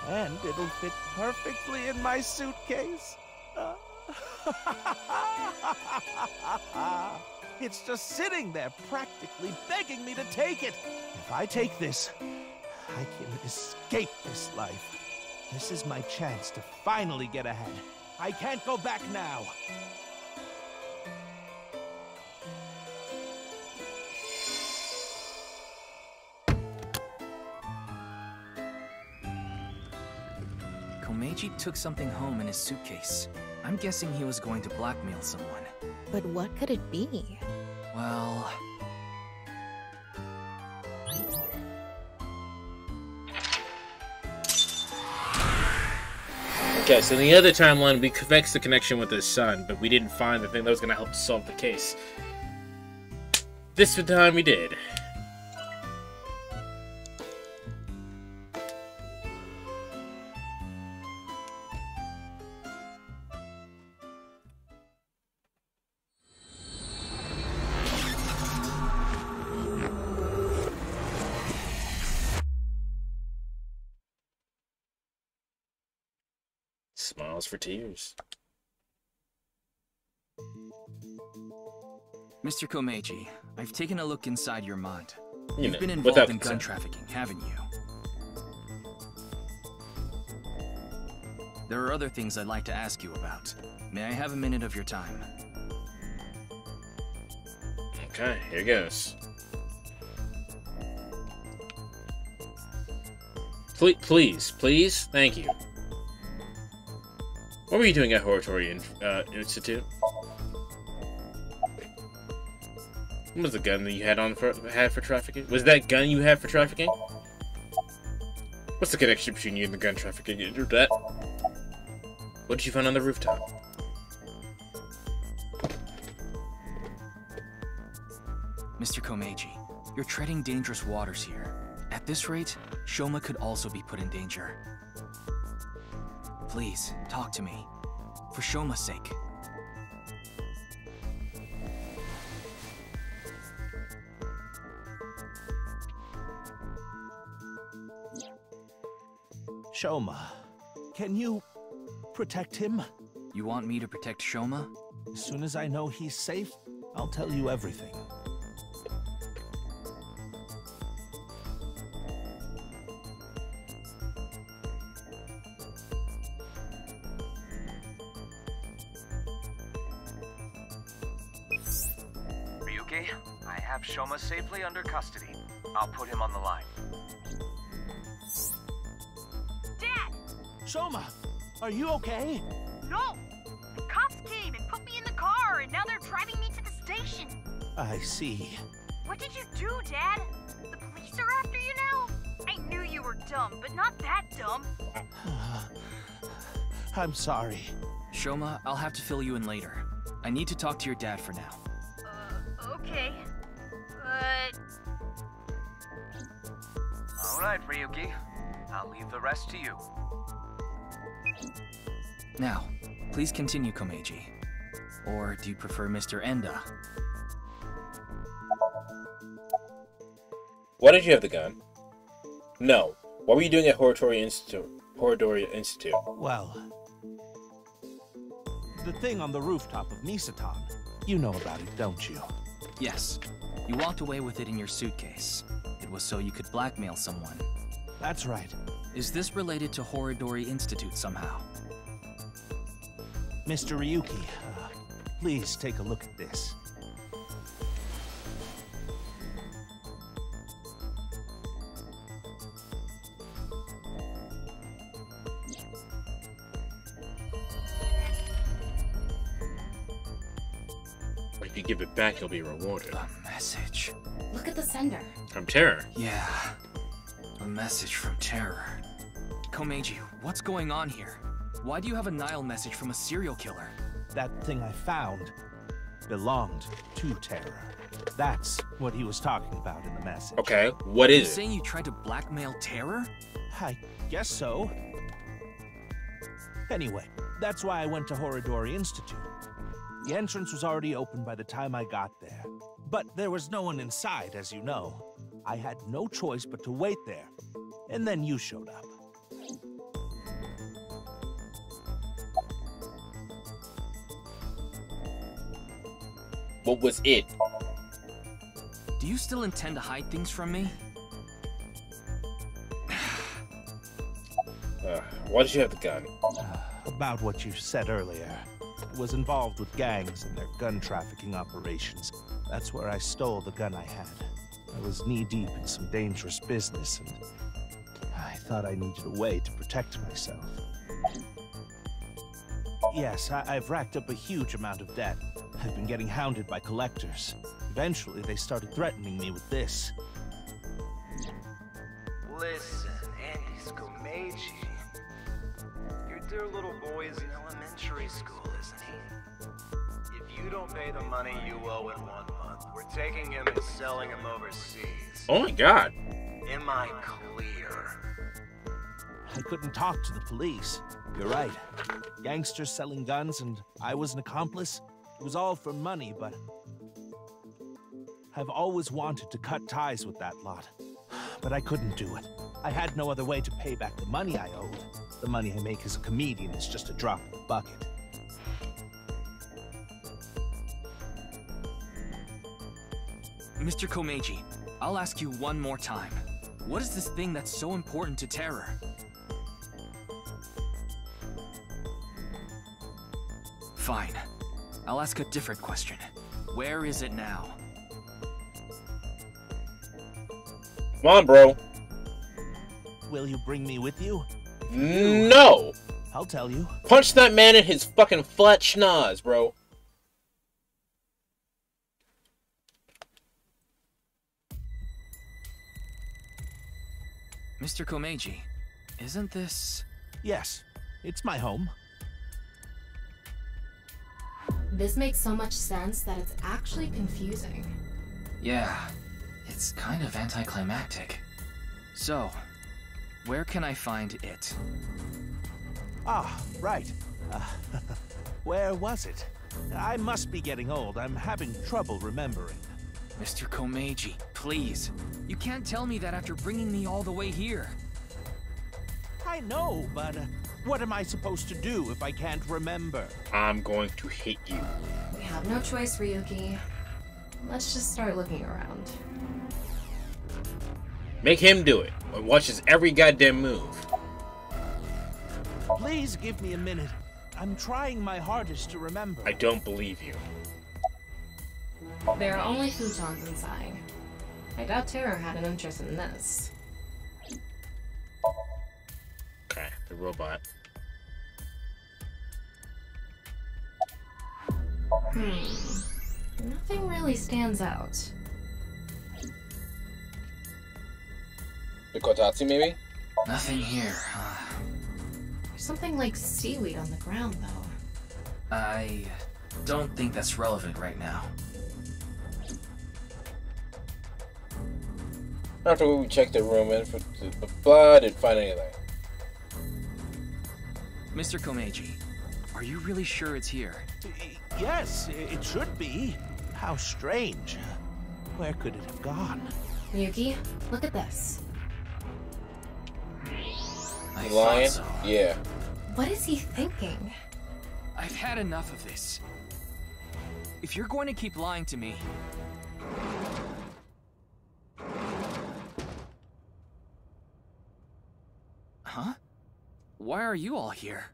And it'll fit perfectly in my suitcase. It's just sitting there, practically begging me to take it. If I take this, I can escape this life. This is my chance to finally get ahead. I can't go back now. Komeiji took something home in his suitcase. I'm guessing he was going to blackmail someone. But what could it be? Well... Okay, so in the other timeline, we fixed the connection with his son, but we didn't find the thing that was going to help solve the case. This time we did. Smiles for tears. Mr. Komeiji, I've taken a look inside your mind. You You've know, been without involved in gun consent. trafficking, haven't you? There are other things I'd like to ask you about. May I have a minute of your time? Okay, here goes. Please, thank you. What were you doing at Horatory Institute? What was the gun that you had for trafficking? Was that gun you had for trafficking? What's the connection between you and the gun trafficking? That? What did you find on the rooftop? Mr. Komeiji, you're treading dangerous waters here. At this rate, Shoma could also be put in danger. Please, talk to me. For Shoma's sake. Shoma, can you protect him? You want me to protect Shoma? As soon as I know he's safe, I'll tell you everything. Ryuki, I have Shoma safely under custody. I'll put him on the line. Dad! Shoma, are you okay? No! The cops came and put me in the car, and now they're driving me to the station. I see. What did you do, Dad? The police are after you now? I knew you were dumb, but not that dumb. I'm sorry. Shoma, I'll have to fill you in later. I need to talk to your dad for now. Okay. But... Alright, Ryuki. I'll leave the rest to you. Now, please continue, Komeiji. Or do you prefer Mr. Enda? Why did you have the gun? No. What were you doing at Horatory Institute? Well, the thing on the rooftop of Nisatan. You know about it, don't you? Yes. You walked away with it in your suitcase. It was so you could blackmail someone. That's right. Is this related to Horodori Institute somehow? Mr. Ryuki, please take a look at this. If you give it back, you'll be rewarded. A message. Look at the sender. From Terror. Yeah. A message from Terror. Komeiji, what's going on here? Why do you have a Nile message from a serial killer? That thing I found belonged to Terror. That's what he was talking about in the message. Okay, what is You're it? saying you tried to blackmail Terror? I guess so. Anyway, that's why I went to Horodori Institute. The entrance was already open by the time I got there. But there was no one inside, as you know. I had no choice but to wait there. And then you showed up. What was it? Do you still intend to hide things from me? Why did you have the gun? About what you said earlier. I was involved with gangs and their gun trafficking operations. That's where I stole the gun I had. I was knee-deep in some dangerous business, and I thought I needed a way to protect myself. Yes, I've racked up a huge amount of debt. I've been getting hounded by collectors. Eventually, they started threatening me with this. Listen, Andy Scomeji. Your dear little boy is in elementary school, isn't he? If you don't pay the money you owe in 1 month, we're taking him and selling him overseas. Oh my god. Am I clear? I couldn't talk to the police. You're right. Gangsters selling guns and I was an accomplice. It was all for money, but I've always wanted to cut ties with that lot. But I couldn't do it. I had no other way to pay back the money I owed. The money I make as a comedian is just a drop in the bucket. Mr. Komeiji, I'll ask you one more time. What is this thing that's so important to Terror? Fine. I'll ask a different question. Where is it now? Come on, bro. Will you bring me with you? No! I'll tell you. Punch that man in his fucking flat schnoz, bro. Mr. Komeiji, isn't this... Yes, it's my home. This makes so much sense that it's actually confusing. Yeah, it's kind of anticlimactic. So, where can I find it? Ah, right. Where was it? I must be getting old. I'm having trouble remembering. Mr. Komeiji, please. You can't tell me that after bringing me all the way here. I know, but what am I supposed to do if I can't remember? I'm going to hate you. We have no choice, Ryuki. Let's just start looking around. Make him do it. And watch his every goddamn move. Please give me a minute. I'm trying my hardest to remember. I don't believe you. There are only futons inside. I doubt Terror had an interest in this. Okay, the robot. Nothing really stands out. The Kotatsu, maybe? Nothing here. There's something like seaweed on the ground, though. I don't think that's relevant right now. After we checked the room in for blah, didn't find anything. Mr. Komeiji, are you really sure it's here? Yes, it should be. How strange. Where could it have gone? Ryuki, look at this. I Lion? thought so. Yeah. What is he thinking? I've had enough of this. If you're going to keep lying to me... Huh? Why are you all here?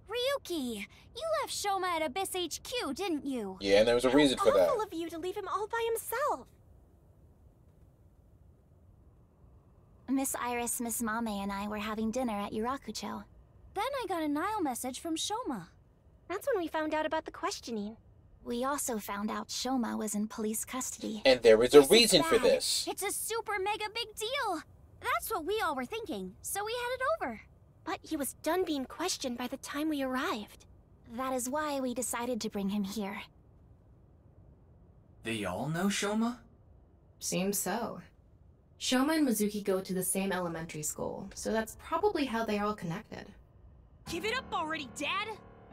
Ryuki, you left Shoma at Abyss HQ, didn't you? Yeah, and there was a reason for that. Awful of you to leave him all by himself. Miss Iris, Miss Mame, and I were having dinner at Yurakucho. Then I got a Nile message from Shoma. That's when we found out about the questioning. We also found out Shoma was in police custody. And there is a reason for this. It's a super mega big deal. That's what we all were thinking, so we headed over. But he was done being questioned by the time we arrived. That is why we decided to bring him here. They all know Shoma? Seems so. Shoma and Mizuki go to the same elementary school, so that's probably how they are all connected. Give it up already, Dad!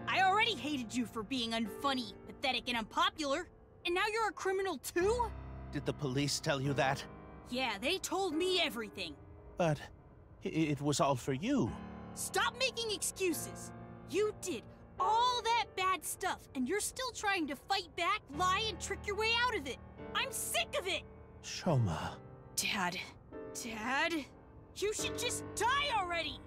I already hated you for being unfunny, pathetic, and unpopular. And now you're a criminal too? Did the police tell you that? Yeah, they told me everything. But it was all for you. Stop making excuses. You did all that bad stuff, and you're still trying to fight back, lie, and trick your way out of it. I'm sick of it! Shoma. Dad. Dad? You should just die already!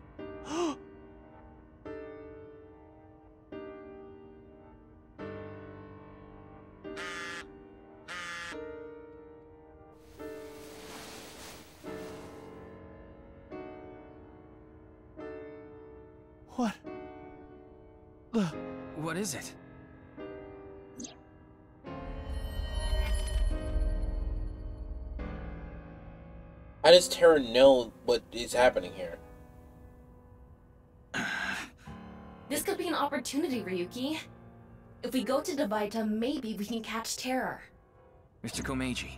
What? What is it? How does Terra know what is happening here? This could be an opportunity, Ryuki. If we go to Devaita, maybe we can catch Terror. Mr. Komeiji,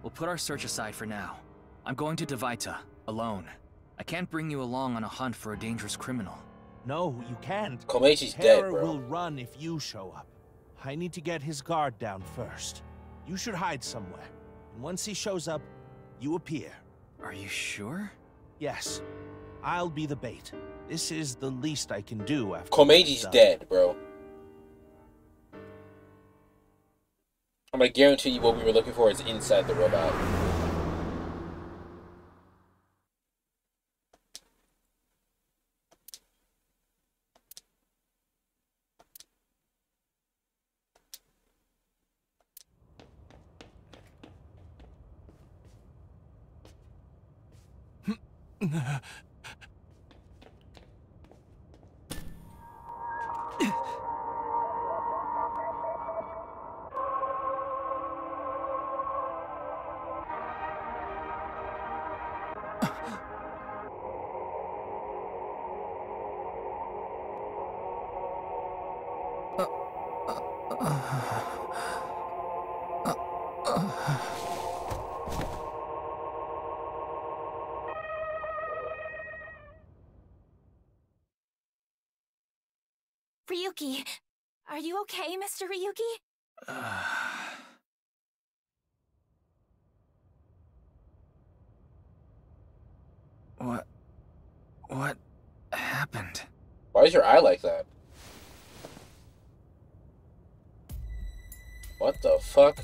we'll put our search aside for now. I'm going to Devaita, alone. I can't bring you along on a hunt for a dangerous criminal. No, you can't. Komeiji's dead, Terror bro. will run if you show up. I need to get his guard down first. You should hide somewhere. And once he shows up, you appear. Are you sure? Yes. I'll be the bait. This is the least I can do after Komeiji's dead, bro. I'm gonna guarantee you what we were looking for is inside the robot. Ryuki, are you okay, Mr. Ryuki? What happened? Why is your eye like that? What the fuck?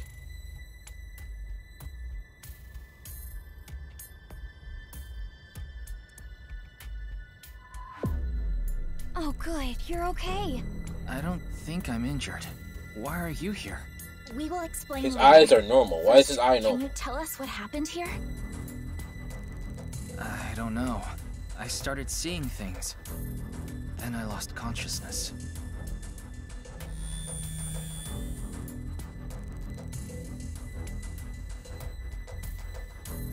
Oh, good. You're okay. I don't think I'm injured. Why are you here? We will explain His later. eyes are normal. Why is his eye Can normal? you tell us what happened here? I don't know. I started seeing things. Then I lost consciousness.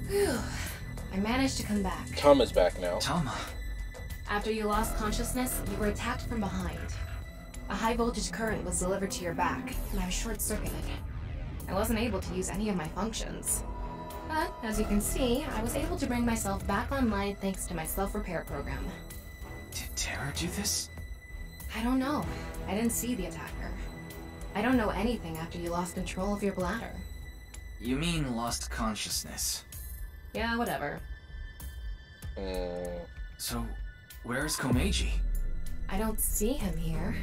Whew. I managed to come back. Tama's back now. Tama. After you lost consciousness, you were attacked from behind. A high voltage current was delivered to your back, and I was short-circuited. I wasn't able to use any of my functions. But, as you can see, I was able to bring myself back online thanks to my self-repair program. Did Terra do this? I don't know. I didn't see the attacker. I don't know anything after you lost control of your bladder. You mean lost consciousness? Yeah, whatever. So, where's Komeiji? I don't see him here.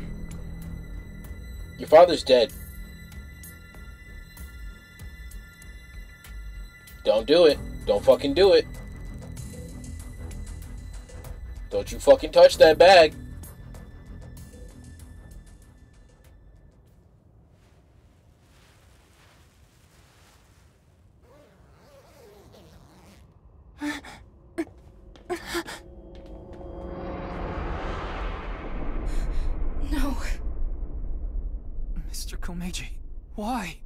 Your father's dead. Don't do it. Don't fucking do it. Don't you fucking touch that bag. No. Mr. Komeiji, why?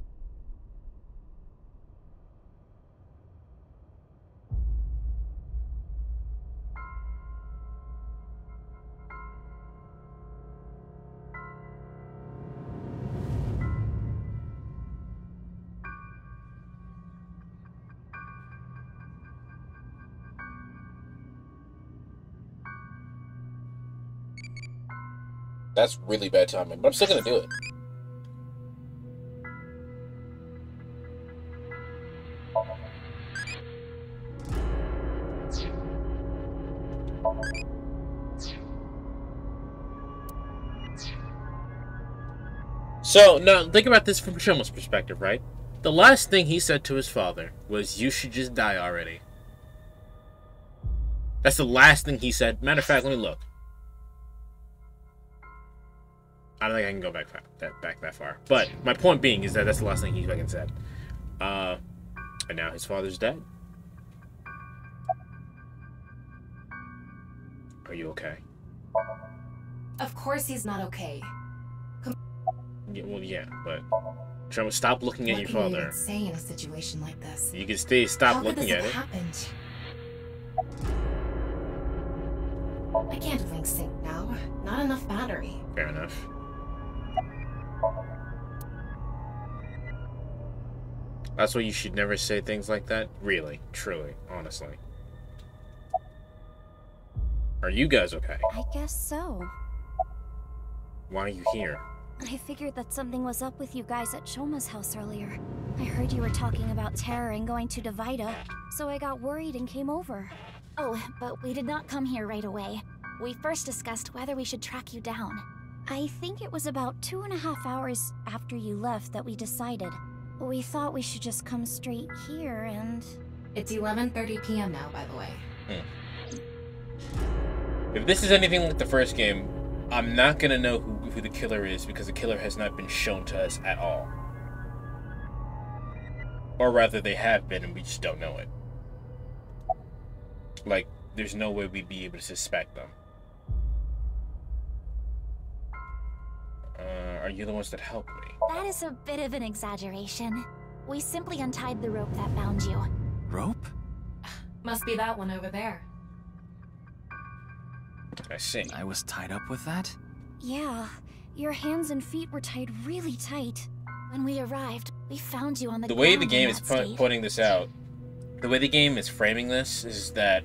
That's really bad timing, but I'm still gonna do it. So, now, think about this from Shoma's perspective, right? The last thing he said to his father was, "You should just die already." That's the last thing he said. Matter of fact, let me look. I don't think I can go back that far. But my point being is that that's the last thing he fucking said. And now his father's dead. Are you okay? Of course he's not okay. Yeah, well, yeah, but Trevor, stop looking at your What can you father. even say in a situation like this? You can stop looking at How could this it. have happened? I can't link sync now. Not enough battery. Fair enough. That's why you should never say things like that. Really, truly, honestly. Are you guys okay? I guess so. Why are you here? I figured that something was up with you guys at Shoma's house earlier. I heard you were talking about terror and going to Divida, so I got worried and came over. Oh, but we did not come here right away. We first discussed whether we should track you down. I think it was about 2.5 hours after you left that we decided. We thought we should just come straight here and... It's 11:30 p.m. now, by the way. If this is anything like the first game, I'm not gonna know who the killer is because the killer has not been shown to us at all. Or rather, they have been and we just don't know it. Like, there's no way we'd be able to suspect them. Are you the ones that helped me? That is a bit of an exaggeration. We simply untied the rope that bound you. Rope? Must be that one over there. I see. I was tied up with that? Yeah, your hands and feet were tied really tight. When we arrived, we found you on the The way the ground game in is that state. putting this out, the way the game is framing this is that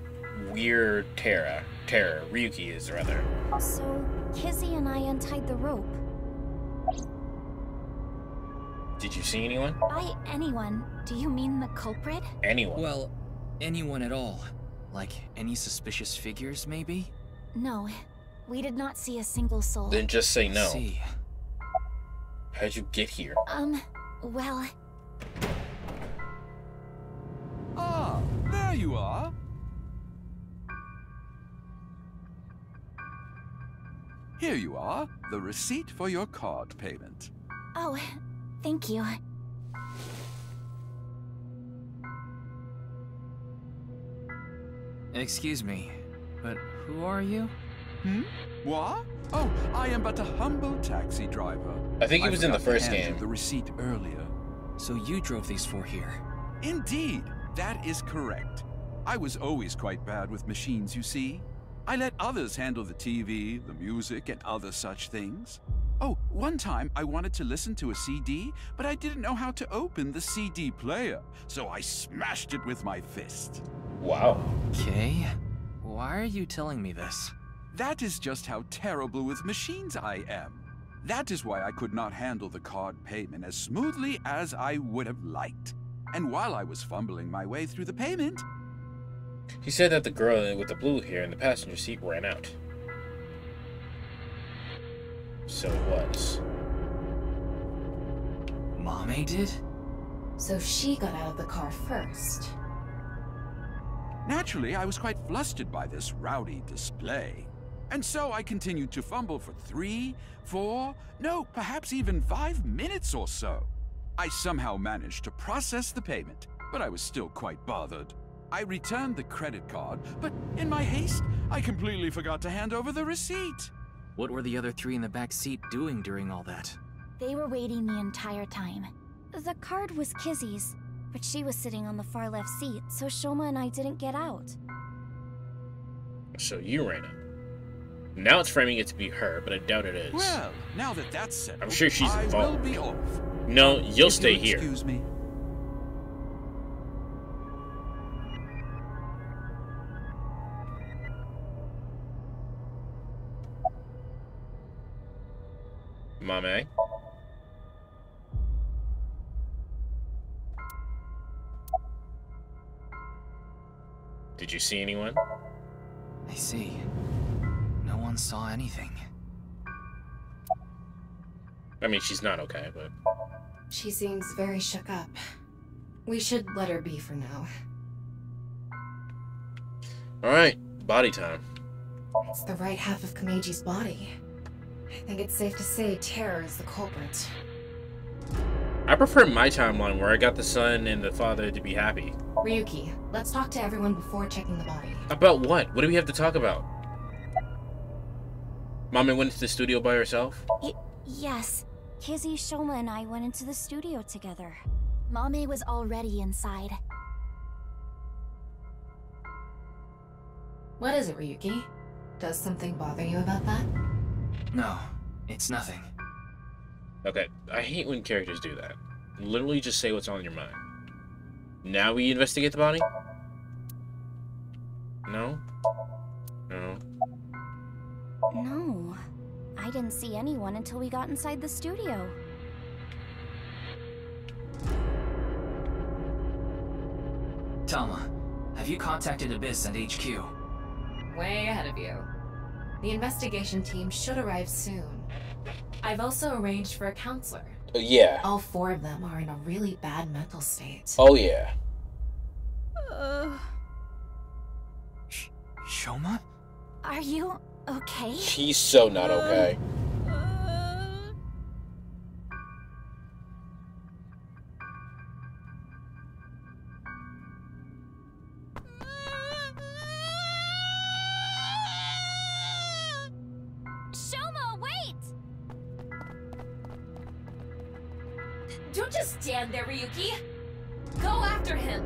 weird terror, Ryuki is rather. So, Kizzy and I untied the rope. Did you see anyone? By anyone, do you mean the culprit? Anyone? Well, anyone at all. Like, any suspicious figures, maybe? No, we did not see a single soul. Then just say no. See. How'd you get here? Well... Ah, there you are. Here you are, the receipt for your card payment. Oh, thank you. Excuse me, but who are you? What? Oh, I am but a humble taxi driver. I think he was in the forgot to first hand you game. the receipt earlier. So you drove these four here? Indeed, that is correct. I was always quite bad with machines, you see. I let others handle the TV, the music, and other such things. Oh, one time I wanted to listen to a CD, but I didn't know how to open the CD player, so I smashed it with my fist. Wow. Okay. Why are you telling me this? That is just how terrible with machines I am. That is why I could not handle the card payment as smoothly as I would have liked. And while I was fumbling my way through the payment... He said that the girl with the blue hair in the passenger seat ran out. So it was. Mame did? So she got out of the car first. Naturally, I was quite flustered by this rowdy display. And so I continued to fumble for 3, 4, no, perhaps even 5 minutes or so. I somehow managed to process the payment, but I was still quite bothered. I returned the credit card, but in my haste, I completely forgot to hand over the receipt. What were the other three in the back seat doing during all that? They were waiting the entire time. The card was Kizzy's, but she was sitting on the far left seat, so Shoma and I didn't get out. So you ran out. Now it's framing it to be her, but I doubt it is. Well, now that that's settled, I'm sure she's I involved. will be off. No, you'll If stay you'll here. Excuse me. Mame? Did you see anyone? I see. No one saw anything. I mean, she's not okay, but... She seems very shook up. We should let her be for now. Alright, body time. It's the right half of Kameji's body. I think it's safe to say Terror is the culprit. I prefer my timeline where I got the son and the father to be happy. Ryuki, let's talk to everyone before checking the body. About what? What do we have to talk about? Mama went to the studio by herself? Yes. Kizzy, Shoma, and I went into the studio together. Mame was already inside. What is it, Ryuki? Does something bother you about that? No, it's nothing. Okay, I hate when characters do that. Literally just say what's on your mind. Now we investigate the body? No? No. No. I didn't see anyone until we got inside the studio. Tama, have you contacted Abyss and HQ? Way ahead of you. The investigation team should arrive soon. I've also arranged for a counselor. Yeah. All 4 of them are in a really bad mental state. Oh, yeah. Shoma? Are you okay? She's so not okay. Shoma, wait! Don't just stand there, Ryuki! Go after him!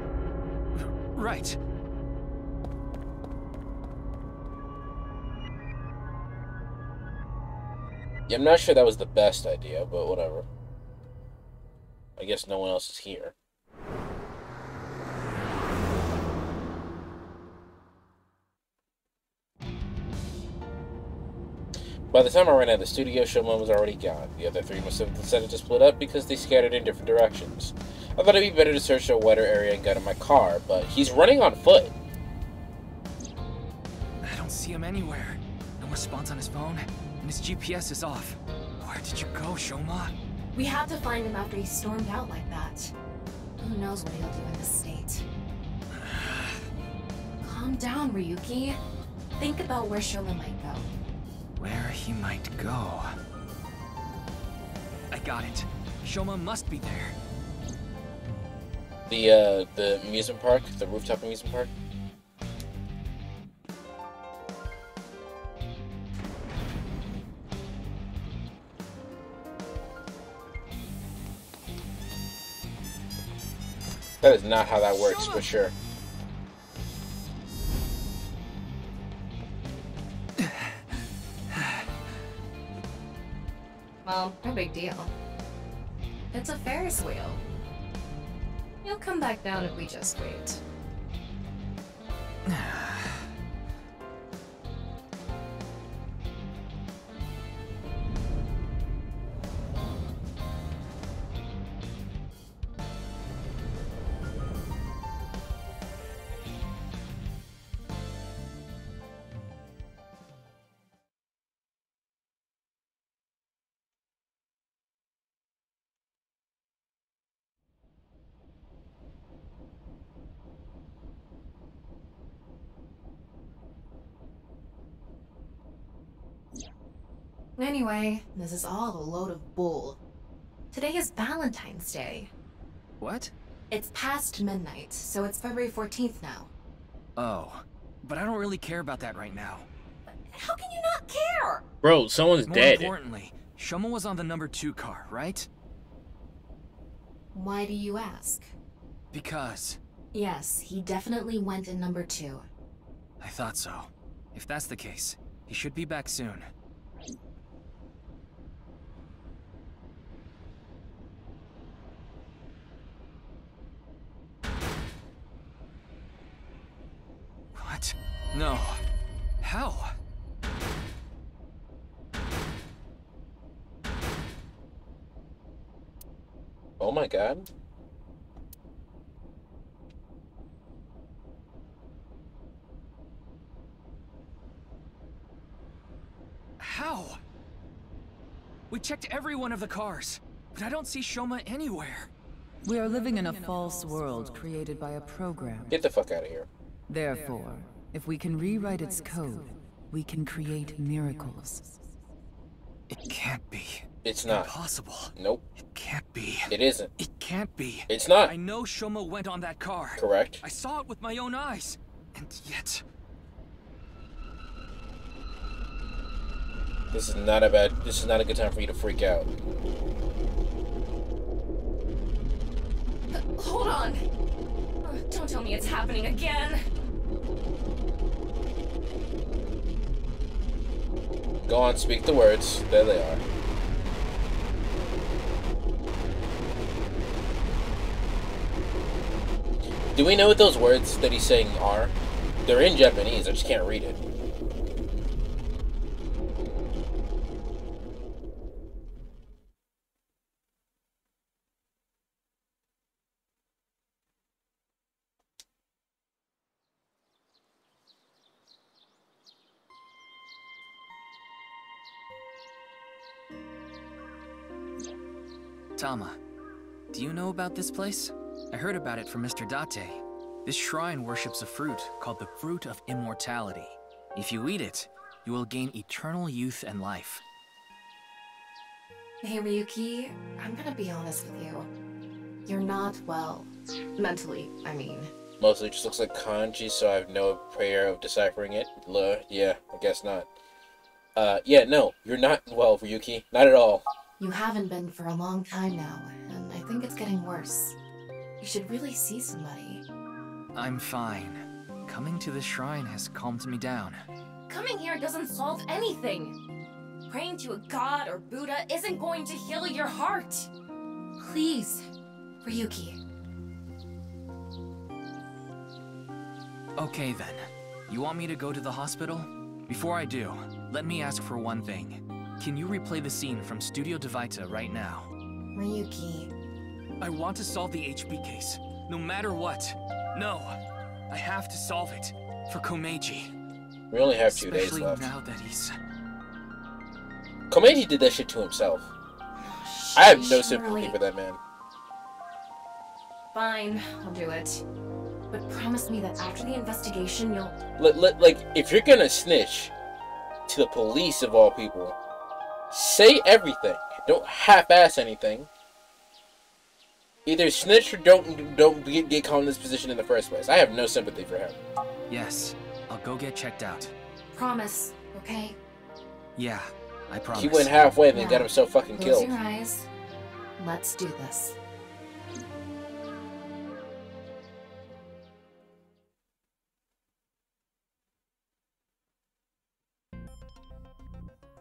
Right. Yeah, I'm not sure that was the best idea, but whatever. I guess no one else is here. By the time I ran out of the studio, Shoma was already gone. The other 3 must have decided to split up because they scattered in different directions. I thought it'd be better to search a wider area and get in my car, but he's running on foot. I don't see him anywhere. No response on his phone, and his GPS is off. Where did you go, Shoma? We had to find him after he stormed out like that. Who knows what he'll do in this state. Calm down, Ryuki. Think about where Shoma might go. Where he might go. I got it. Shoma must be there. The amusement park? The rooftop amusement park? That is not how that works, for sure. Well, no big deal. It's a Ferris wheel. You'll come back down if we just wait. Anyway, this is all a load of bull. Today is Valentine's Day. What? It's past midnight, so it's February 14th now. Oh, but I don't really care about that right now. How can you not care? Bro, someone's dead. More importantly, Shoma was on the number 2 car, right? Why do you ask? Because... Yes, he definitely went in number 2. I thought so. If that's the case, he should be back soon. What? No. How? Oh my god. How? We checked every one of the cars, but I don't see Shoma anywhere. We are living in a false world created by a program. Get the fuck out of here. Therefore, if we can rewrite its code, we can create miracles. It can't be. It's not. Impossible. Nope. It can't be. It isn't. It can't be. It's not. I know Shoma went on that car. Correct. I saw it with my own eyes. And yet... This is not a good time for you to freak out. Hold on! Don't tell me it's happening again! Go on, speak the words. There they are. Do we know what those words that he's saying are? They're in Japanese, I just can't read it. Tama, do you know about this place? I heard about it from Mr. Date. This shrine worships a fruit called the Fruit of Immortality. If you eat it, you will gain eternal youth and life. Hey Ryuki, I'm gonna be honest with you. You're not well. Mentally, I mean. Mostly just looks like kanji, so I have no prayer of deciphering it. Yeah, I guess not. Yeah, no, you're not well, Ryuki. Not at all. You haven't been for a long time now, and I think it's getting worse. You should really see somebody. I'm fine. Coming to this shrine has calmed me down. Coming here doesn't solve anything. Praying to a god or Buddha isn't going to heal your heart. Please, Ryuki. Okay then. You want me to go to the hospital? Before I do, let me ask for one thing. Can you replay the scene from Studio Devita right now? Ryuki. I want to solve the HB case, no matter what. No, I have to solve it for Komeiji. We only have 2 days Especially left. now that he's... Komeiji did that shit to himself. I have no sympathy for that man. Fine, I'll do it. But promise me that after the investigation, you'll... Like, if you're gonna snitch to the police of all people, say everything. Don't half-ass anything. Either snitch or don't get caught in this position in the first place. I have no sympathy for him. Yes, I'll go get checked out. Promise, okay? Yeah, I promise. He went halfway and then Yeah. got himself fucking Close killed. your eyes. Let's do this.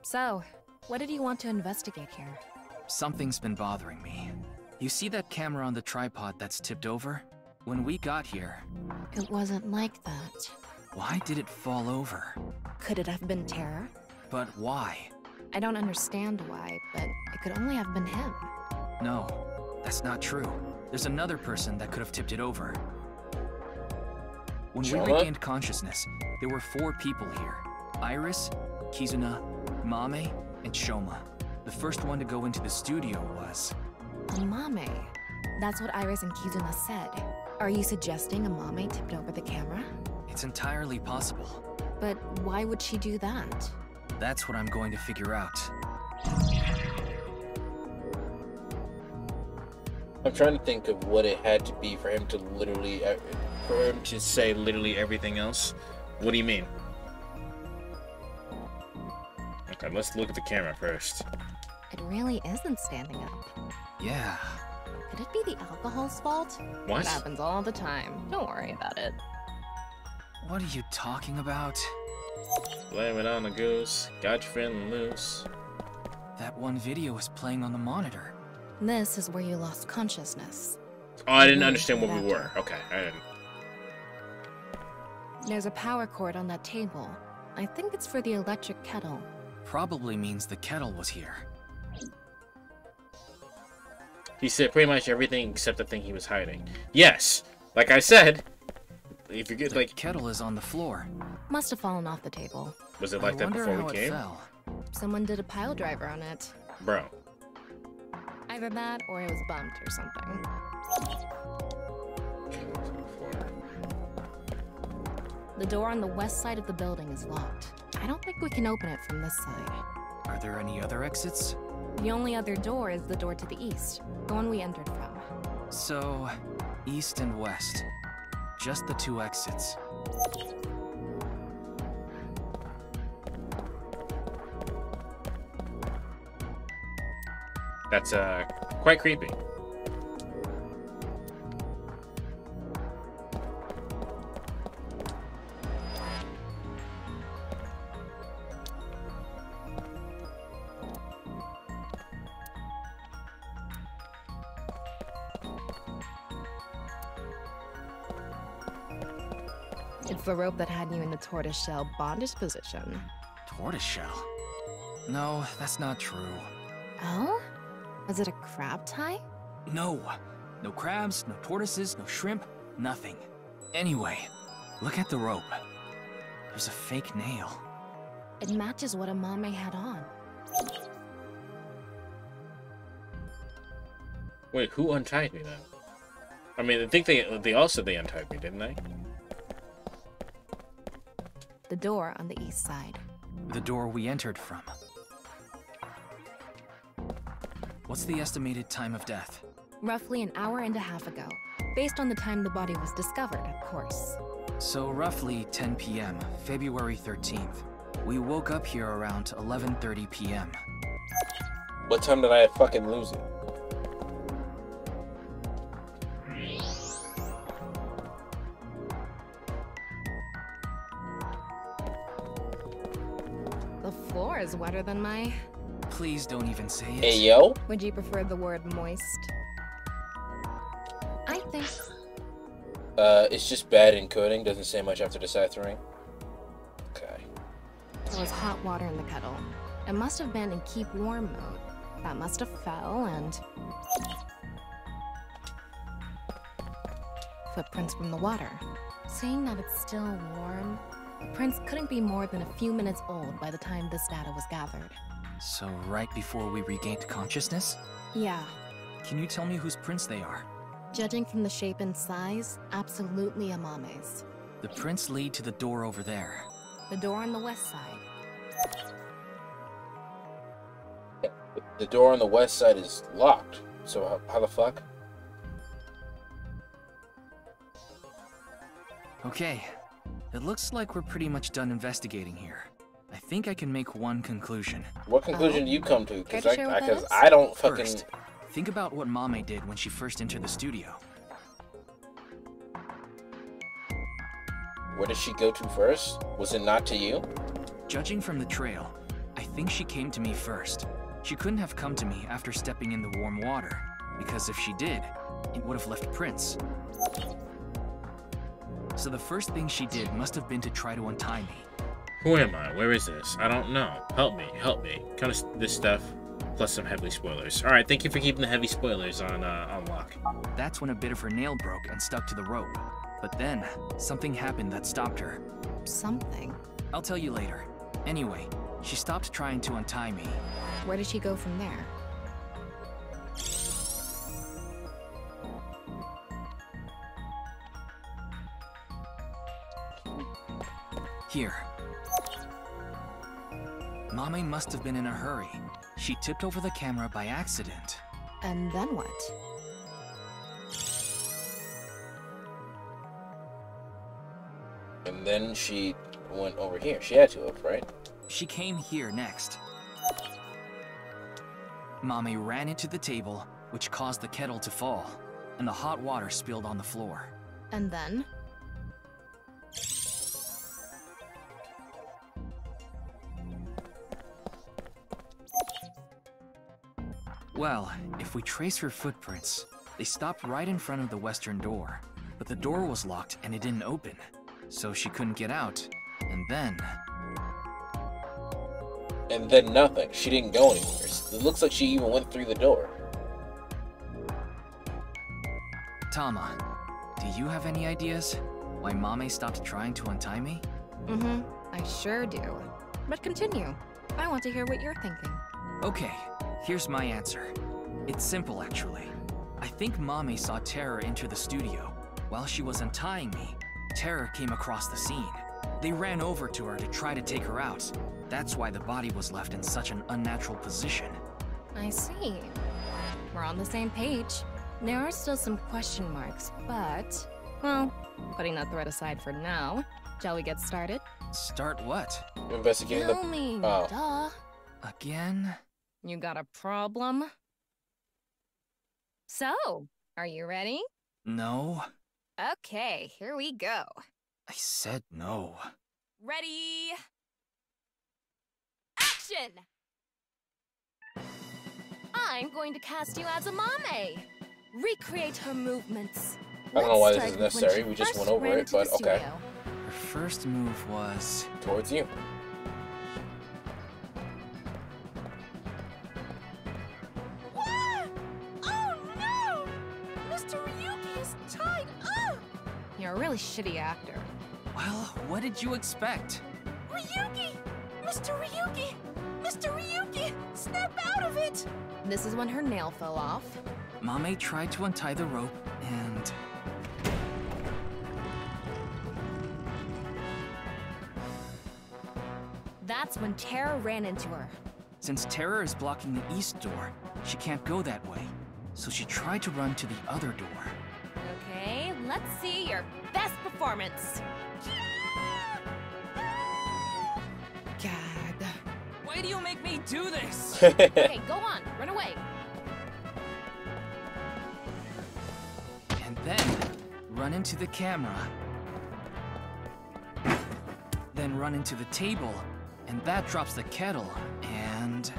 So, what did you want to investigate here? Something's been bothering me. You see that camera on the tripod that's tipped over? When we got here, It wasn't like that. why did it fall over? Could it have been terror? But why? I don't understand why, but it could only have been him. No, that's not true. There's another person that could have tipped it over. When we Shoma? regained consciousness, there were 4 people here. Iris, Kizuna, Mame, and Shoma. The first one to go into the studio was... Amame. That's what Iris and Kizuna said. Are you suggesting Amame tipped over the camera? It's entirely possible. But why would she do that? That's what I'm going to figure out. I'm trying to think of what it had to be for him to literally, for him to say literally everything else. What do you mean? Okay, let's look at the camera first. It really isn't standing up. Yeah. Could it be the alcohol's fault? What? It happens all the time. Don't worry about it. What are you talking about? Blame it on the goose. Got you feeling loose. That one video was playing on the monitor. This is where you lost consciousness. Oh, I didn't understand where we were. Okay, I didn't. There's a power cord on that table. I think it's for the electric kettle. Probably means the kettle was here. He said pretty much everything except the thing he was hiding. Yes, like I said, if you get The kettle is on the floor. Must have fallen off the table. Was it like that before we came? Someone did a pile driver on it. Bro. Either that or it was bumped or something. The door on the west side of the building is locked. I don't think we can open it from this side. Are there any other exits? The only other door is the door to the east, the one we entered from. So, east and west. Just the 2 exits. That's quite creepy. It's the rope that had you in the tortoiseshell bondage position. Tortoiseshell? No, that's not true. Oh? Was it a crab tie? No. No crabs, no tortoises, no shrimp, nothing. Anyway, look at the rope. There's a fake nail. It matches what Amame had on. Wait, who untied me then? I mean, I think they all said they untied me, didn't they? The door on the east side. The door we entered from. What's the estimated time of death? Roughly an hour and a half ago. Based on the time the body was discovered, of course. So roughly 10 p.m., February 13th. We woke up here around 11:30 p.m. What time did I fucking lose it? The floor is wetter than my... Please don't even say it. Hey, yo? Would you prefer the word moist? I think... It's just bad encoding. Doesn't say much after deciphering. Okay. There was hot water in the kettle. It must have been in keep warm mode. That must have fell and... Footprints from the water. Saying that it's still warm, the prints couldn't be more than a few minutes old by the time this data was gathered. So right before we regained consciousness? Yeah. Can you tell me whose prints they are? Judging from the shape and size, absolutely Amame's. The prints lead to the door over there. The door on the west side. The door on the west side is locked. So how the fuck? Okay. It looks like we're pretty much done investigating here. I think I can make one conclusion. What conclusion do you come to? Because Because I don't fucking... First, think about what Mame did when she first entered the studio. Where did she go to first? Was it not to you? Judging from the trail, I think she came to me first. She couldn't have come to me after stepping in the warm water, because if she did, it would have left prints. So the first thing she did must have been to try to untie me. Who am I? Where is this? I don't know. Help me, help me. Kind of this stuff, plus some heavy spoilers. Alright, thank you for keeping the heavy spoilers on lock. That's when a bit of her nail broke and stuck to the rope. But then, something happened that stopped her. Something? I'll tell you later. Anyway, she stopped trying to untie me. Where did she go from there? Here. Mame must have been in a hurry. She tipped over the camera by accident. And then what? And then she went over here. She had to have, right? She came here next. Mame ran into the table, which caused the kettle to fall, and the hot water spilled on the floor. And then? Well, if we trace her footprints, they stopped right in front of the western door. But the door was locked and it didn't open, so she couldn't get out. And then... And then nothing. She didn't go anywhere. It looks like she even went through the door. Tama, do you have any ideas why Mame stopped trying to untie me? Mm-hmm, I sure do. But continue. I want to hear what you're thinking. Okay, here's my answer. It's simple, actually. I think Mame saw Terror enter the studio. While she was untying me, Terror came across the scene. They ran over to her to try to take her out. That's why the body was left in such an unnatural position. I see. We're on the same page. There are still some question marks, but... Well, putting that thread aside for now, shall we get started? Start what? Investigating Tell me, duh. Again? You got a problem? So, are you ready? No. Okay, here we go. I said no. Ready? Action! I'm going to cast you as a Mame. Recreate her movements. I don't know why this is necessary. We just went over it, but okay. Her first move was... towards you. What? Oh no! Mr. Ryuki is tied up! You're a really shitty actor. Well, what did you expect? Ryuki! Mr. Ryuki! Mr. Ryuki! Snap out of it! This is when her nail fell off. Mame tried to untie the rope, and... That's when Terra ran into her. Since Terra is blocking the east door, she can't go that way. So she tried to run to the other door. Okay, let's see your best performance. God. Why do you make me do this? Okay, go on, run away. And then, run into the camera. Then run into the table, and that drops the kettle, and...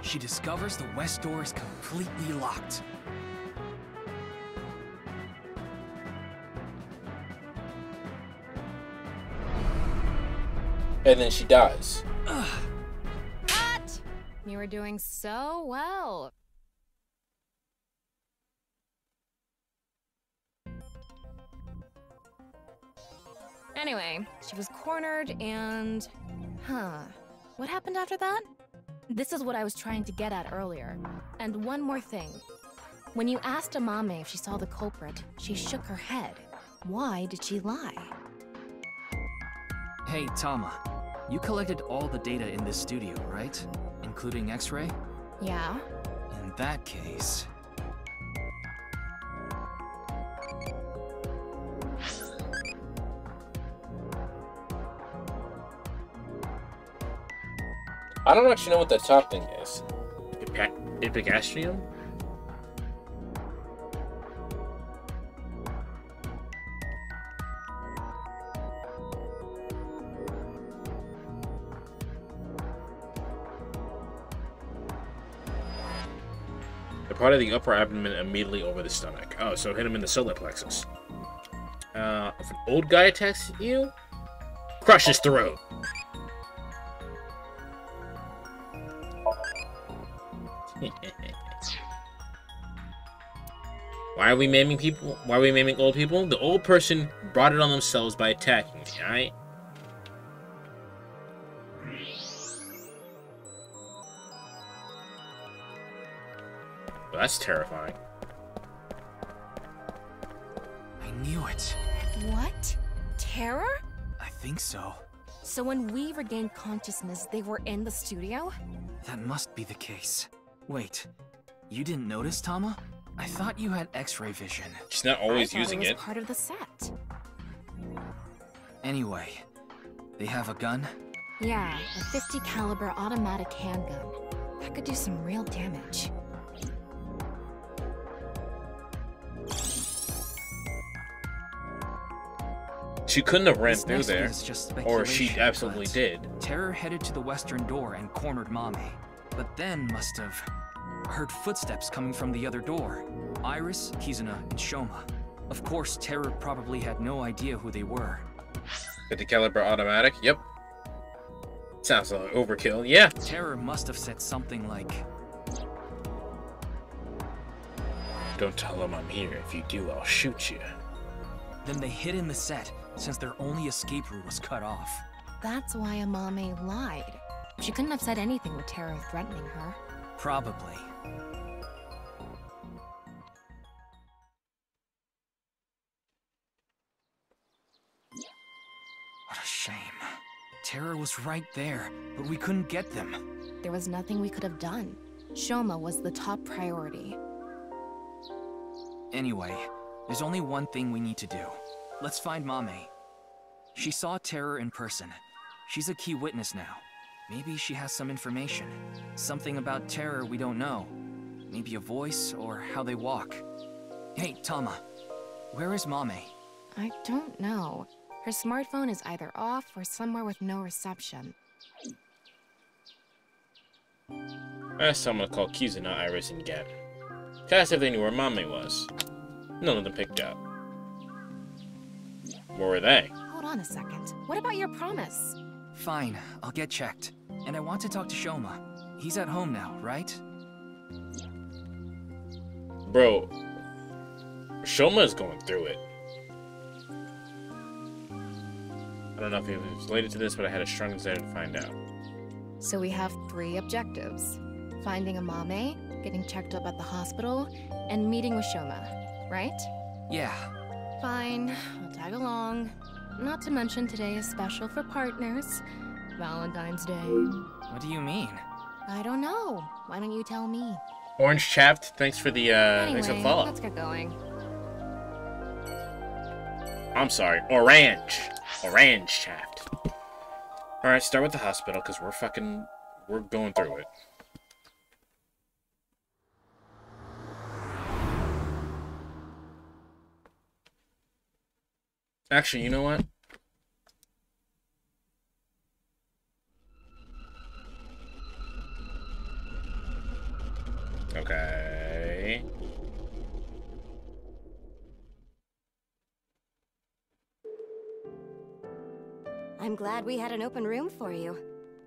she discovers the west door is completely locked. And then she dies. Cut! You were doing so well. Anyway, she was cornered and... What happened after that? This is what I was trying to get at earlier. And one more thing. When you asked Amame if she saw the culprit, she shook her head. Why did she lie? Hey, Tama. You collected all the data in this studio, right? Including X-ray? Yeah? In that case... I don't actually know what that top thing is. Epigastrium? The part of the upper abdomen immediately over the stomach. Oh, so hit him in the solar plexus. If an old guy attacks you, crush his throat. Why are we maiming people? Why are we maiming old people? The old person brought it on themselves by attacking me, alright? Well, that's terrifying. I knew it. What? Terror? I think so. So when we regained consciousness, they were in the studio? That must be the case. Wait, you didn't notice, Tama? I thought you had X-ray vision. She's not always using it. it. Was part of the set. Anyway, they have a gun? Yeah, a 50 caliber automatic handgun. That could do some real damage. She couldn't have ran This through next bit there, is just or she speculation, absolutely but did. Terror headed to the western door and cornered Mame, but then must have heard footsteps coming from the other door. Iris, Kizuna, and Shoma. Of course, Terror probably had no idea who they were. 50 caliber automatic, yep. Sounds like overkill, yeah. Terror must have said something like, "Don't tell them I'm here. If you do, I'll shoot you." Then they hid in the set, since their only escape route was cut off. That's why Amame lied. She couldn't have said anything with Terror threatening her. Probably. What a shame. Terror was right there, but we couldn't get them. There was nothing we could have done. Shoma was the top priority. Anyway, there's only one thing we need to do. Let's find Mame. She saw Terror in person. She's a key witness now. Maybe she has some information. Something about terror we don't know. Maybe a voice or how they walk. Hey, Tama. Where is Mame? I don't know. Her smartphone is either off or somewhere with no reception. I asked someone to call Kizuna, Iris, and Get. To ask if they knew where Mame was. None of them picked up. Where were they? Hold on a second. What about your promise? Fine, I'll get checked. And I want to talk to Shoma. He's at home now, right? Bro, Shoma is going through it. I don't know if it was related to this, but I had a strong desire to find out. So we have 3 objectives. Finding a Mame, getting checked up at the hospital, and meeting with Shoma, right? Yeah. Fine, I'll tag along. Not to mention today is special for partners. Valentine's Day. What do you mean? I don't know. Why don't you tell me? Orange Chapped, thanks for the thanks for the follow. Let's get going. I'm sorry, Orange Chapped. Alright, start with the hospital, because we're going through it. Actually, you know what? Okay. I'm glad we had an open room for you.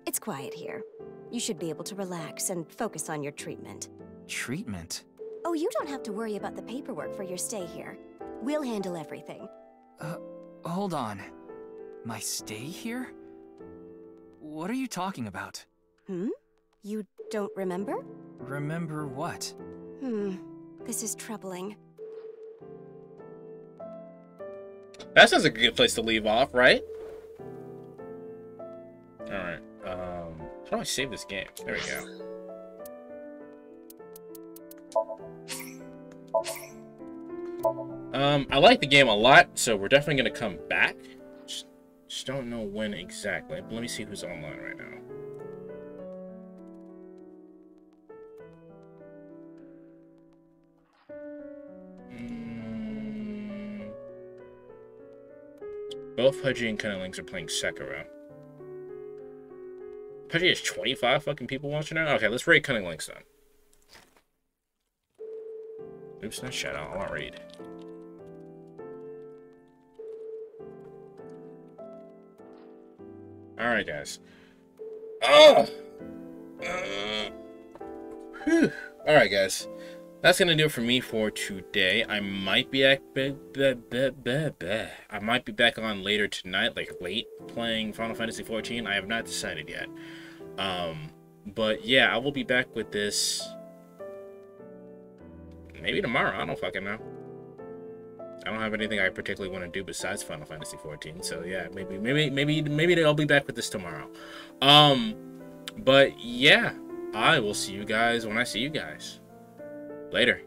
It's quiet here. You should be able to relax and focus on your treatment. Treatment? Oh, you don't have to worry about the paperwork for your stay here. We'll handle everything. Hold on. My stay here? What are you talking about? You don't remember? Remember what? This is troubling. That sounds like a good place to leave off, right? Alright, how do I save this game? There we go. I like the game a lot, so we're definitely gonna come back. Just don't know when exactly. Let me see who's online right now. Both Pudgy and Cunninglinks are playing Sekiro. Pudgy has 25 fucking people watching now? Okay, let's raid Cunninglinks then. Oops, not Shadow. I want raid. Alright, guys. Alright, guys. That's gonna do it for me for today. I might be back on later tonight, like late, playing Final Fantasy XIV. I have not decided yet. But yeah, I will be back with this maybe tomorrow. I don't fucking know. I don't have anything I particularly want to do besides Final Fantasy XIV. So yeah, maybe I'll be back with this tomorrow. But yeah, I will see you guys when I see you guys. Later.